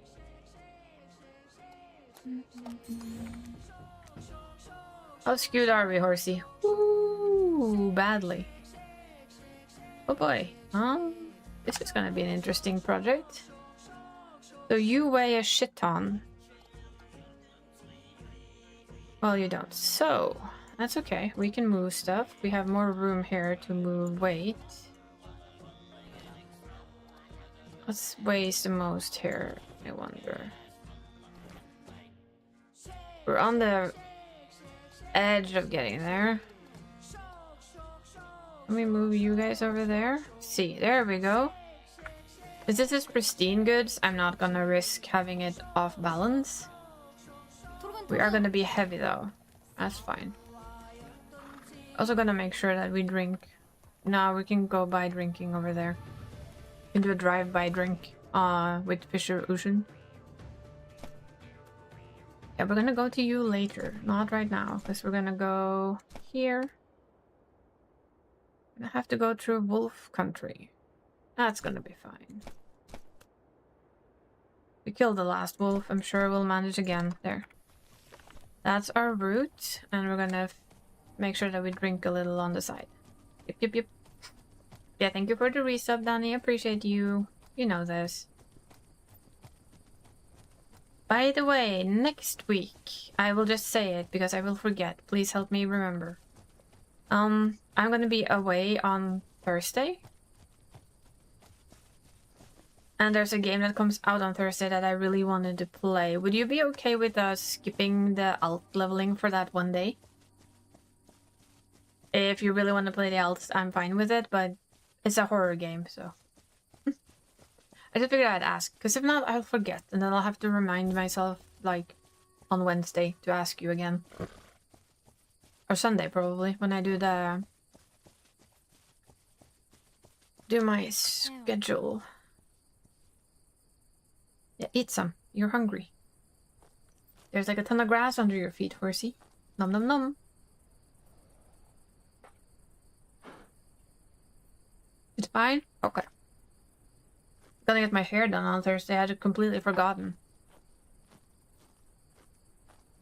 How skewed are we, horsey? Ooh, badly. Oh boy. This is gonna be an interesting project. So you weigh a shit ton. Well, you don't. So, that's okay. We can move stuff. We have more room here to move weight. What weighs the most here, I wonder? We're on the edge of getting there. Let me move you guys over there. See, there we go. If this is pristine goods, I'm not gonna risk having it off balance. We are gonna be heavy though. That's fine. Also gonna make sure that we drink. Now we can go by drinking over there. We can do a drive-by drink with Fisher Ocean. Yeah, we're gonna go to you later. Not right now, because we're gonna go here. I have to go through Wolf Country. That's gonna be fine. We killed the last wolf. I'm sure we'll manage again. There. That's our route. And we're gonna make sure that we drink a little on the side. Yep, yep, yep. Yeah, thank you for the resub, Danny. Appreciate you. You know this. By the way, next week, I will just say it because I will forget. Please help me remember. I'm gonna be away on Thursday. And there's a game that comes out on Thursday that I really wanted to play. Would you be okay with us skipping the alt leveling for that one day? If you really want to play the alts, I'm fine with it, but it's a horror game, so... I just figured I'd ask, because if not, I'll forget, and then I'll have to remind myself, like, on Wednesday to ask you again. Or Sunday, probably, when I do my schedule. Yeah, eat some. You're hungry. There's like a ton of grass under your feet, horsey. Nom nom nom. It's fine? Okay. Gonna get my hair done on Thursday. I had completely forgotten.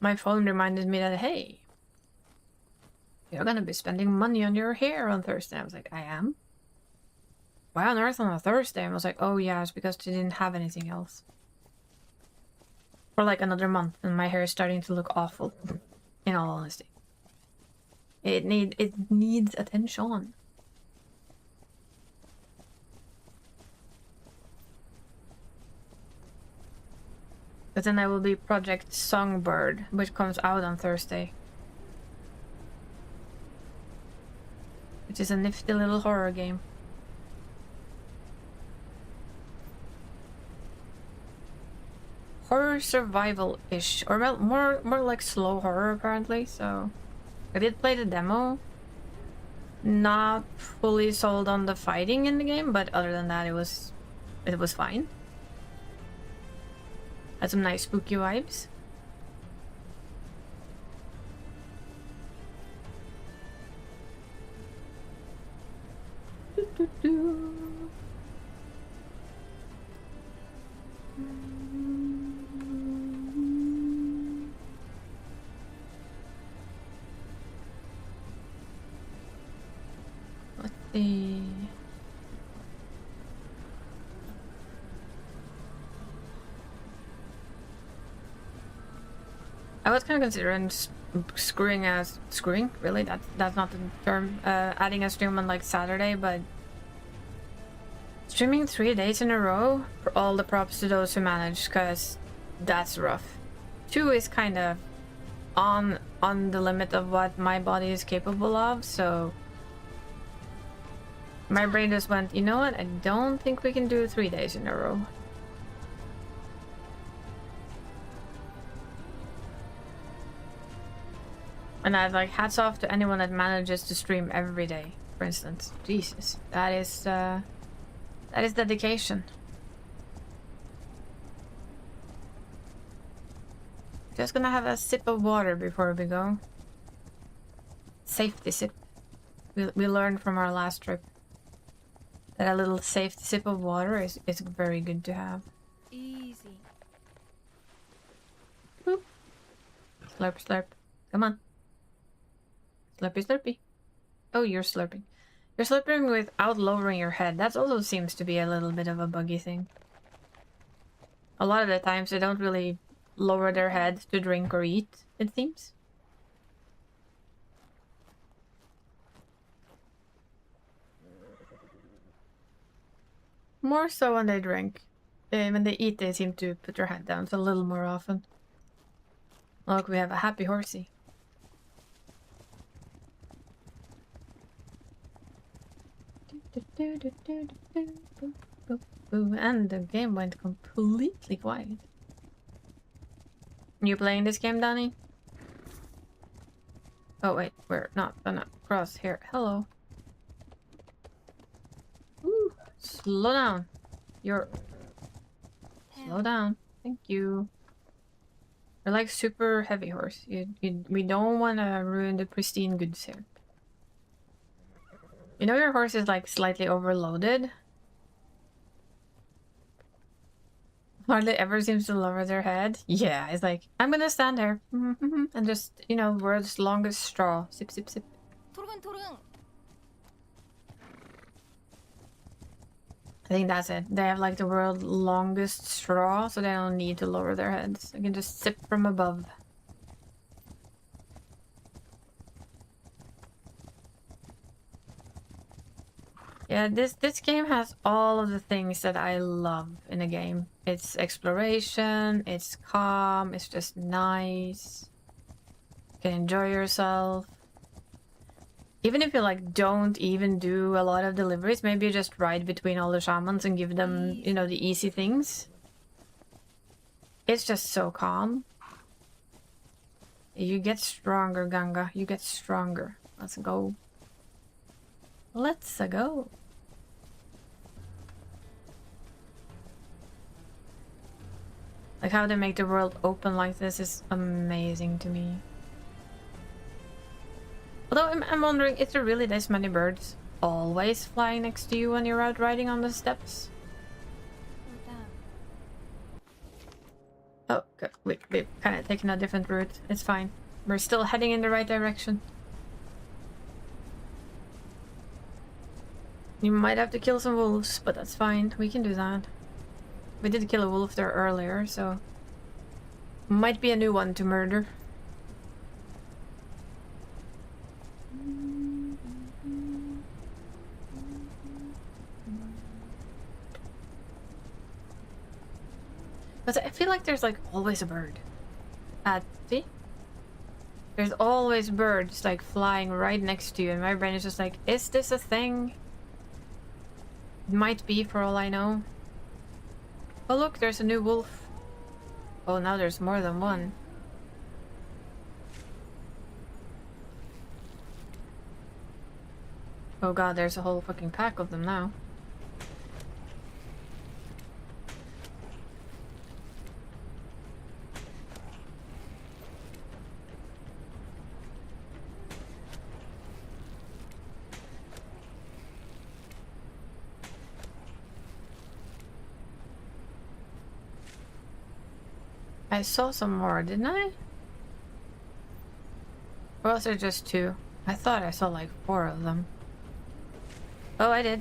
My phone reminded me that, hey, you're gonna be spending money on your hair on Thursday. I was like, I am? Why on earth on a Thursday? I was like, oh yeah, it's because they didn't have anything else. For like another month, and my hair is starting to look awful. In all honesty. It needs attention. But then there will be Project Songbird, which comes out on Thursday. Which is a nifty little horror game. Horror survival-ish, or well, more like slow horror apparently. So I did play the demo. Not fully sold on the fighting in the game, but other than that, it was fine. Had some nice spooky vibes. Let's see. I was kind of considering screwing. Really, that's not the term. Adding a stream on like Saturday, but streaming 3 days in a row. For all the props to those who manage, cause that's rough. 2 is kind of on the limit of what my body is capable of. So my brain just went, you know what? I don't think we can do 3 days in a row. And I'd like hats off to anyone that manages to stream every day, for instance. Jesus, that is dedication. Just gonna have a sip of water before we go. Safety sip. We learned from our last trip that a little safety sip of water is very good to have. Easy. Boop. Slurp, slurp. Come on. Slurpy, slurpy. Oh, you're slurping. You're slurping without lowering your head. That also seems to be a little bit of a buggy thing. A lot of the times they don't really lower their head to drink or eat, it seems. More so when they drink. When they eat, they seem to put their head down a little more often. Look, we have a happy horsey. And the game went completely quiet. You playing this game, Danny? Oh wait, we're not gonna cross here. Hello. Ooh, slow down. Slow down. Thank you. You're like super heavy horse. We don't want to ruin the pristine goods here. You know your horse is like slightly overloaded? Hardly ever seems to lower their head. Yeah, it's like, I'm gonna stand here. And just, you know, world's longest straw. Sip, sip, sip. I think that's it. They have like the world's longest straw, so they don't need to lower their heads. They can just sip from above. Yeah, this game has all of the things that I love in a game. It's exploration, it's calm, it's just nice. You can enjoy yourself. Even if you like don't even do a lot of deliveries, maybe you just ride between all the shamans and give them, you know, the easy things. It's just so calm. You get stronger, Ganga. You get stronger. Let's go. Let's go. Like how they make the world open like this is amazing to me. Although I'm wondering, is there really this many birds always flying next to you when you're out riding on the steppes? Oh, okay. We've kind of taken a different route. It's fine. We're still heading in the right direction. You might have to kill some wolves, but that's fine. We can do that. We did kill a wolf there earlier, so... might be a new one to murder. But I feel like there's like always a bird. See? There's always birds like flying right next to you, and my brain is just like, is this a thing? It might be, for all I know. Oh look, there's a new wolf. Oh, now there's more than one. Oh god, there's a whole fucking pack of them now. I saw some more, didn't I? Or was there just 2? I thought I saw like 4 of them. Oh, I did.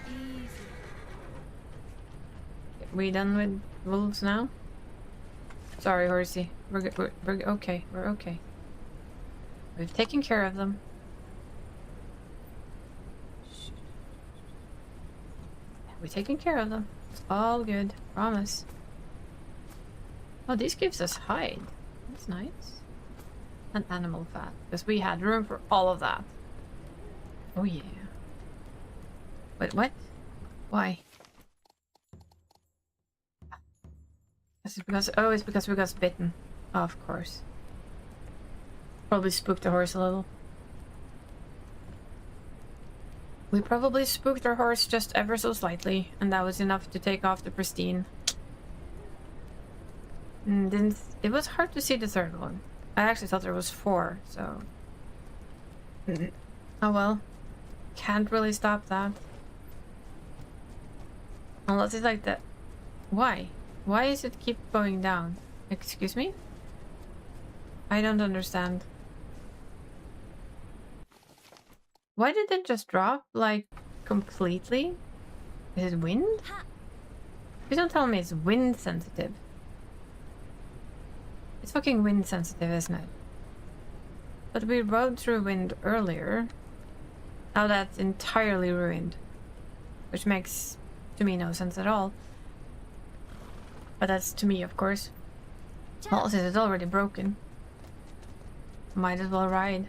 Easy. We done with wolves now? Sorry, horsey. We're okay. We're okay. We've taken care of them. We're taking care of them. It's all good. Promise. Oh, this gives us hide. That's nice. And animal fat. Because we had room for all of that. Oh yeah. Wait, what? Why? Is it because... Oh, it's because we got bitten. Oh, of course. Probably spooked the horse a little. We probably spooked our horse just ever so slightly, and that was enough to take off the pristine. Didn't... It was hard to see the third one. I actually thought there was 4, so... Oh well. Can't really stop that. Unless it's like that. Why? Why does it keep going down? Excuse me? I don't understand. Why did it just drop? Like, completely? Is it wind? Please don't tell me it's wind sensitive. It's fucking wind sensitive, isn't it? But we rode through wind earlier. Now that's entirely ruined. Which makes, to me, no sense at all. But that's to me, of course. Well, since it's already broken. Might as well ride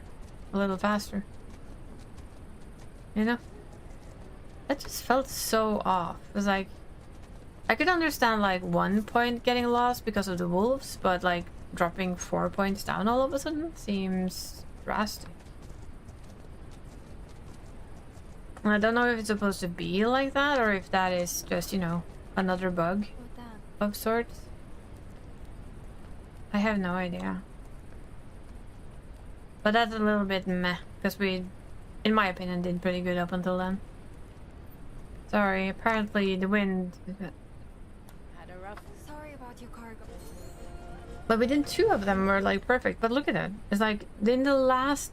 a little faster. You know? That just felt so off. It was like... I could understand, like, 1 point getting lost because of the wolves, but, like, dropping 4 points down all of a sudden seems drastic. And I don't know if it's supposed to be like that, or if that is just, you know, another bug of sorts. I have no idea. But that's a little bit meh, because we, in my opinion, did pretty good up until then. Sorry, apparently the wind... Had a rough... Sorry about your cargo. But within 2 of them were like perfect, but look at it. It's like, in the last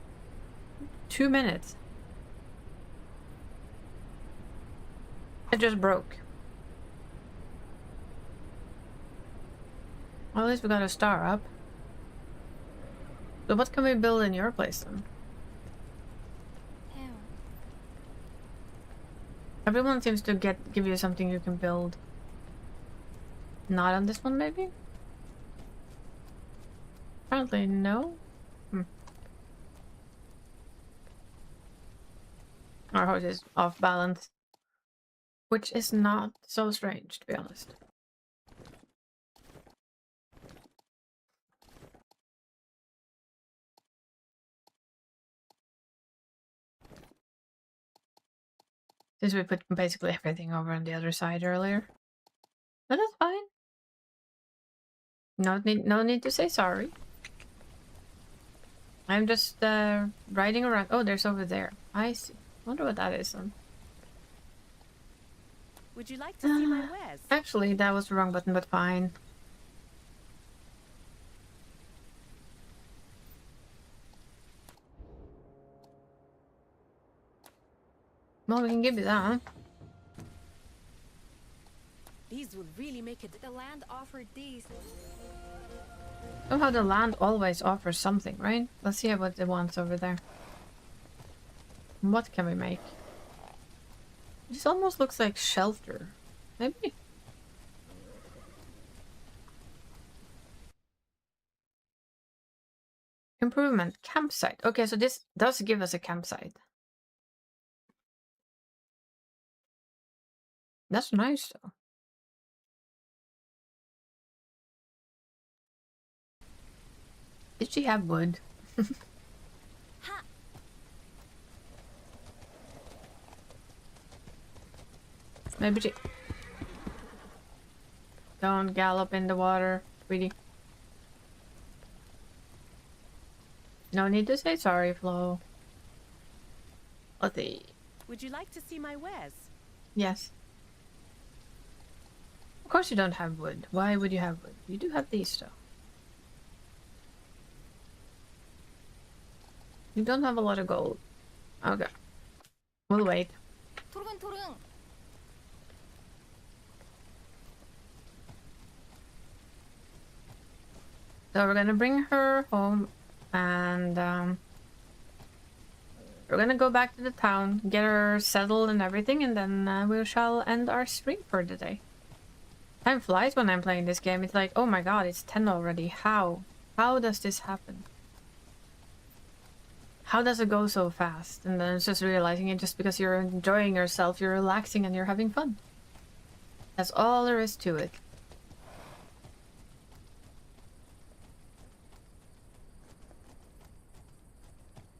2 minutes, it just broke. Well, at least we got a star up. So what can we build in your place then? Ew. Everyone seems to give you something you can build. Not on this one, maybe? Apparently, no. Our horse is off balance. Which is not so strange, to be honest. Since we put basically everything over on the other side earlier. But that's fine. No need to say sorry. I'm just riding around. Oh, there's over there. I see. Wonder what that is then. Would you like to see my wares? Actually, that was the wrong button, but fine. Well, we can give you that. These would really make it... The land offered these. Somehow the land always offers something, right? Let's see what it wants over there. What can we make? This almost looks like shelter. Maybe. Improvement. Campsite. Okay, so this does give us a campsite. That's nice, though. Did she have wood? Maybe she... Don't gallop in the water, sweetie. No need to say sorry, Flo. Let's see. Would you like to see my wares? Yes. Of course you don't have wood. Why would you have wood? You do have these, though. You don't have a lot of gold. Okay. We'll wait. 토릉토릉. So we're gonna bring her home and we're gonna go back to the town, get her settled and everything, and then we shall end our stream for the day. Time flies when I'm playing this game. It's like, oh my god, it's 10 already. How? How does this happen? How does it go so fast? And then it's just realizing it just because you're enjoying yourself, you're relaxing and you're having fun. That's all there is to it.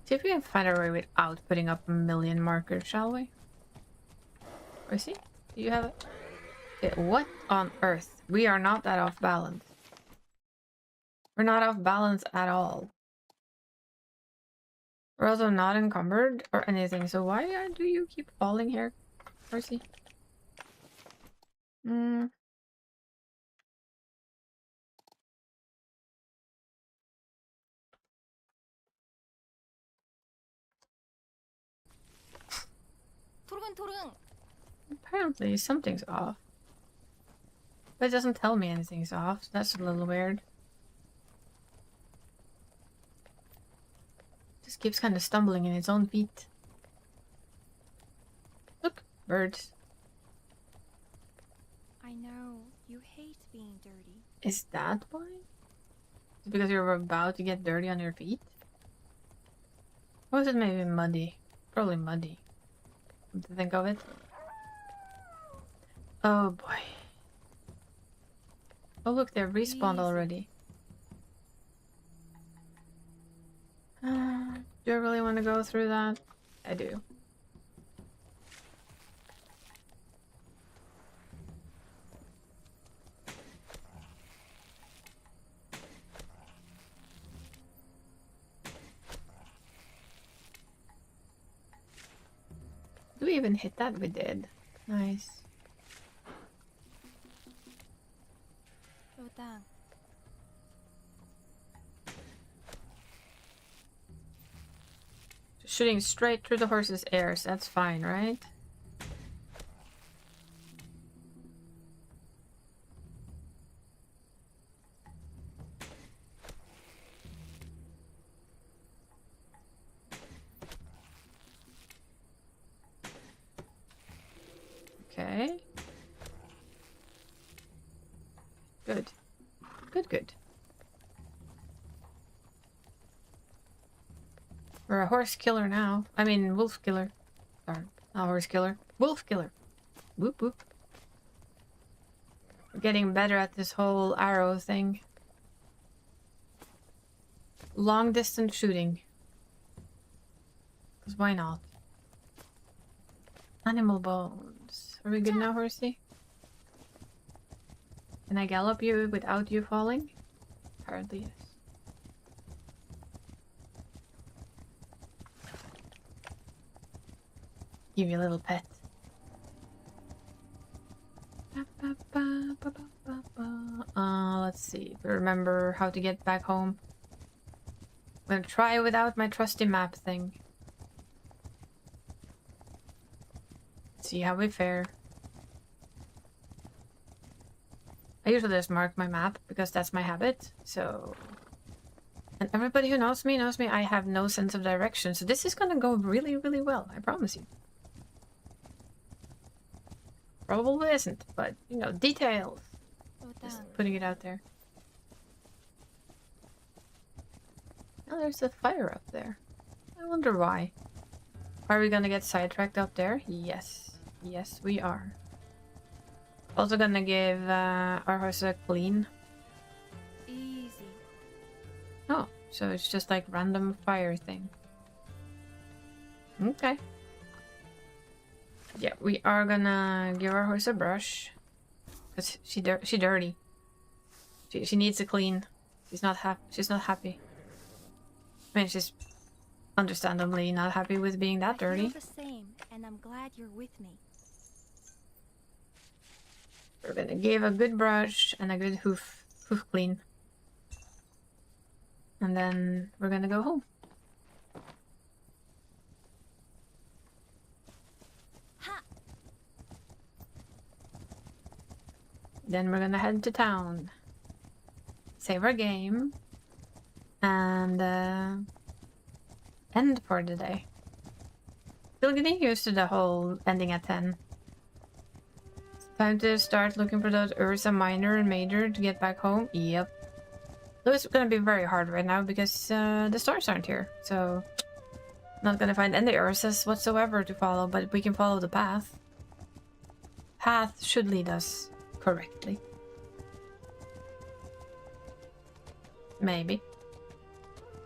See if we can find our way without putting up a million markers, shall we? Or see? Do you have it? Okay, what on earth? We are not that off balance. We're not off balance at all. We're also not encumbered or anything, so why do you keep falling here, Percy? 토릉토릉. Apparently something's off. But it doesn't tell me anything's off, so that's a little weird. Just keeps kind of stumbling in its own feet. Look, birds. I know you hate being dirty. Is that why? Is it because you're about to get dirty on your feet? Or was it maybe muddy? Probably muddy. Come to think of it. Oh boy. Oh look, they're respawned already. Do I really want to go through that? I do. Do we even hit that? We did. Nice. 로당. Shooting straight through the horse's ears, that's fine, right? Okay. Good. Good, good. We're a horse killer now. I mean, wolf killer. Sorry, not horse killer. Wolf killer. Whoop whoop. We're getting better at this whole arrow thing. Long distance shooting. Because why not? Animal bones. Are we good now, horsey? Can I gallop you without you falling? Apparently yes. Give you a little pet. Let's see. Remember how to get back home. I'm gonna try without my trusty map thing. See how we fare. I usually just mark my map because that's my habit, so... And everybody who knows me I have no sense of direction, so this is gonna go really, really well, I promise you. Probably isn't, but you know, details. Just 로당. putting it out there. Oh, there's a fire up there. I wonder why. Are we gonna get sidetracked up there? Yes. Yes, we are. Also gonna give our horse a clean. Easy. Oh, so it's just like random fire thing. Okay. Yeah, we are gonna give our horse a brush. Cause she dirty. She needs a clean. She's not happy. I mean, she's understandably not happy with being that I feel dirty. the same, and I'm glad you're with me. We're gonna give a good brush and a good hoof clean. And then we're gonna go home. Ha! Then we're gonna head to town. Save our game. And end for the day. Still getting used to the whole ending at 10. Time to start looking for those Ursa Minor and Major to get back home. Yep. Though it's gonna be very hard right now because the stars aren't here. So not gonna find any Ursas whatsoever to follow, but we can follow the path. Path should lead us correctly. Maybe.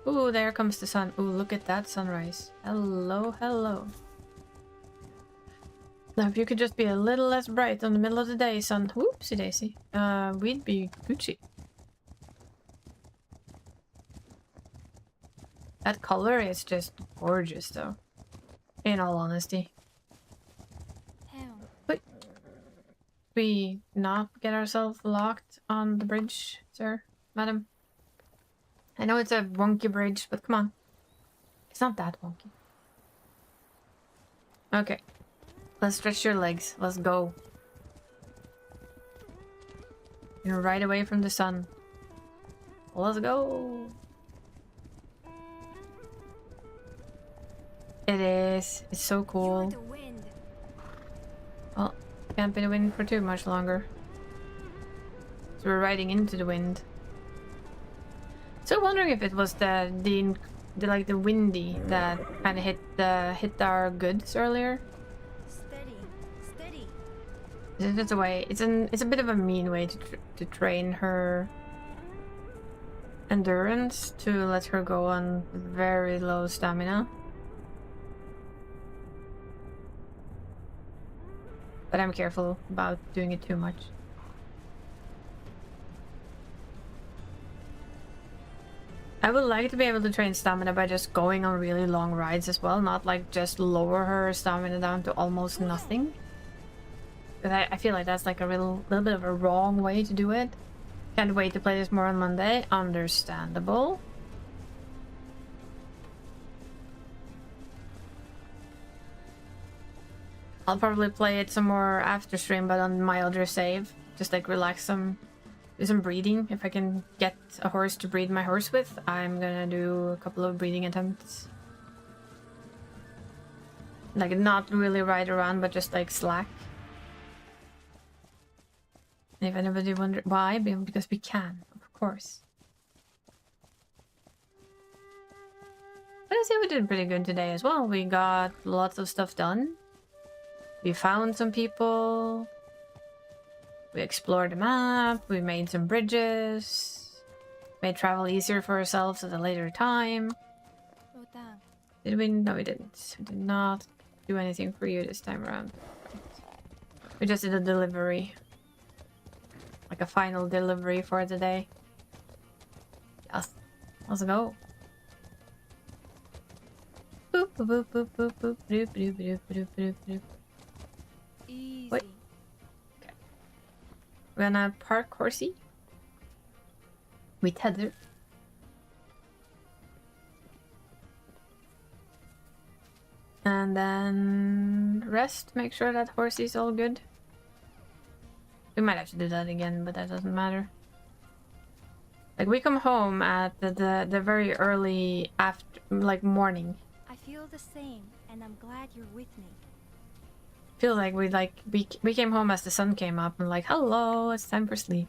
Ooh, there comes the sun. Ooh, look at that sunrise. Hello, hello. Now, if you could just be a little less bright on the middle of the day, sun. Whoopsie daisy. We'd be Gucci. That color is just gorgeous, though. In all honesty. Hell. We not get ourselves locked on the bridge, sir, madam? I know it's a wonky bridge, but come on. It's not that wonky. Okay. Let's stretch your legs. Let's go. You're right away from the sun. Let's go. It is. It's so You're cool. the wind. Well, can't be the wind for too much longer. So we're riding into the wind. So wondering if it was the like the windy that kind of hit our goods earlier. Steady. Steady. It's just a way. It's a bit of a mean way to train her endurance, to let her go on very low stamina. But I'm careful about doing it too much. I would like to be able to train stamina by just going on really long rides as well, not like just lower her stamina down to almost nothing. Because I feel like that's like a little bit of a wrong way to do it. Can't wait to play this more on Monday. Understandable. I'll probably play it some more after stream, but on my other save. Just like relax some... Do some breeding. If I can get a horse to breed my horse with, I'm gonna do a couple of breeding attempts. Like, not really ride around, but just like slack. And if anybody wonder why, because we can, of course. But I see we did pretty good today as well. We got lots of stuff done. We found some people. We explored the map, we made some bridges, made travel easier for ourselves at a later time. 로당. Did we? No, we didn't. We did not do anything for you this time around. We just did a delivery. Like a final delivery for the day. Yes. Let's go. Boop, boop, boop, boop, boop, boop, boop, boop, boop, boop, boop. Easy. Wait. We're gonna park horsey. We tether. And then rest, make sure that horsey's all good. We might have to do that again, but that doesn't matter. Like, we come home at the very early after, like, morning. I feel the same, and I'm glad you're with me. feel like we came home as the sun came up and like, hello, it's time for sleep.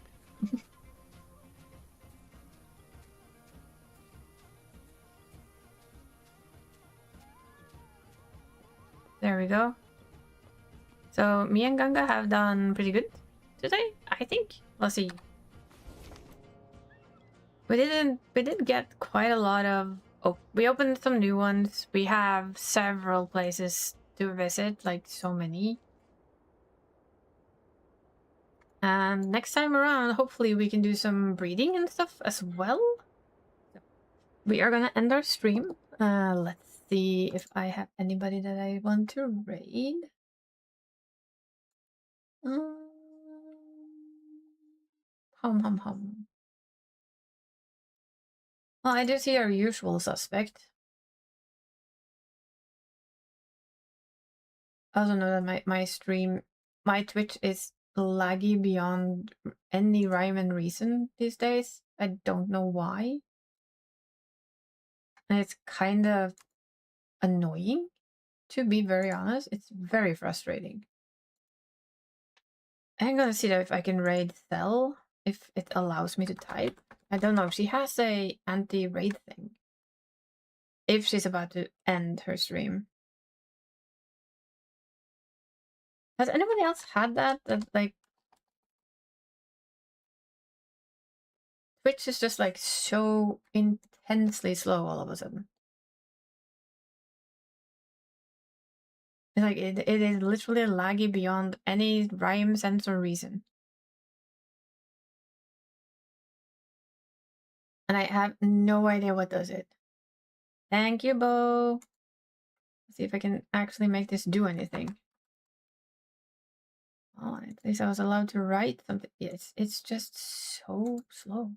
There we go. So me and Ganga have done pretty good today, I think. Let's see. We did get quite a lot of... Oh, we opened some new ones. We have several places to visit, like so many. And next time around, hopefully we can do some breeding and stuff as well. We are gonna end our stream. Let's see if I have anybody that I want to raid. Hum. Well, I do see our usual suspect. I also know that my Twitch is laggy beyond any rhyme and reason these days. I don't know why. And it's kind of annoying, to be very honest. It's very frustrating. I'm gonna see if I can raid Thel, if it allows me to type. I don't know, she has a anti-raid thing. If she's about to end her stream. Has anybody else had that? That like Twitch is just like so intensely slow all of a sudden. It's like it is literally laggy beyond any rhyme, sense, or reason. And I have no idea what does it. Thank you, Bo. Let's see if I can actually make this do anything. Oh, at least I was allowed to write something. Yes, it's just so slow.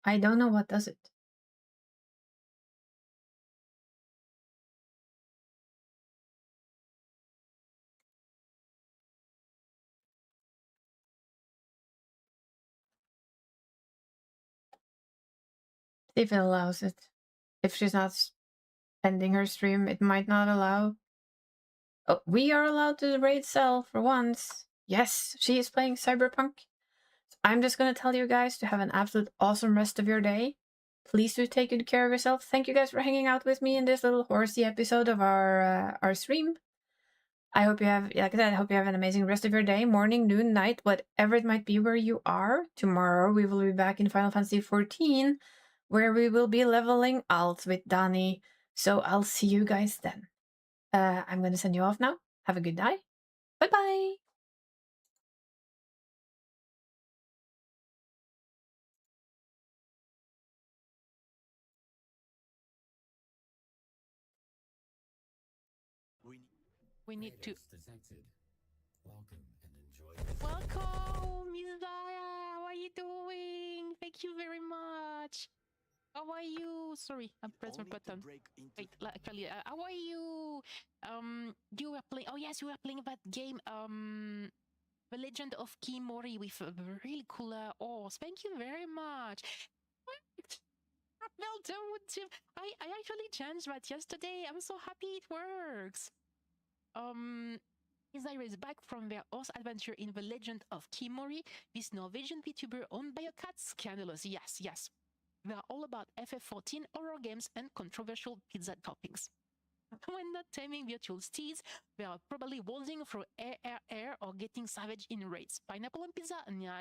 I don't know what does it. See if it allows it. If she's not ending her stream, it might not allow. Oh, we are allowed to raid Cell for once. Yes, she is playing Cyberpunk. I'm just gonna tell you guys to have an absolute awesome rest of your day. Please do take good care of yourself. Thank you guys for hanging out with me in this little horsey episode of our stream. I hope you have, like I said, I hope you have an amazing rest of your day, morning, noon, night, whatever it might be where you are. Tomorrow we will be back in Final Fantasy XIV, where we will be leveling alt with Dani. So I'll see you guys then. I'm gonna send you off now. Have a good day. Bye-bye. We need to. Detected. Welcome and enjoy. Welcome, Miss Daya. How are you doing? Thank you very much. How are you? Sorry, I pressed my button. Wait, actually, how are you? You were playing. Oh yes, you were playing that game. The Legend of Kimori with a really cool horse. Thank you very much. Well done, Jim. I actually changed that yesterday. I'm so happy it works. Isaiah is back from their horse adventure in The Legend of Kimori, this Norwegian VTuber owned by a cat. Scandalous. Yes. They are all about FF14 horror games and controversial pizza toppings. When not taming virtual steeds, they are probably walding through air or getting savage in raids. Pineapple on pizza? Nah,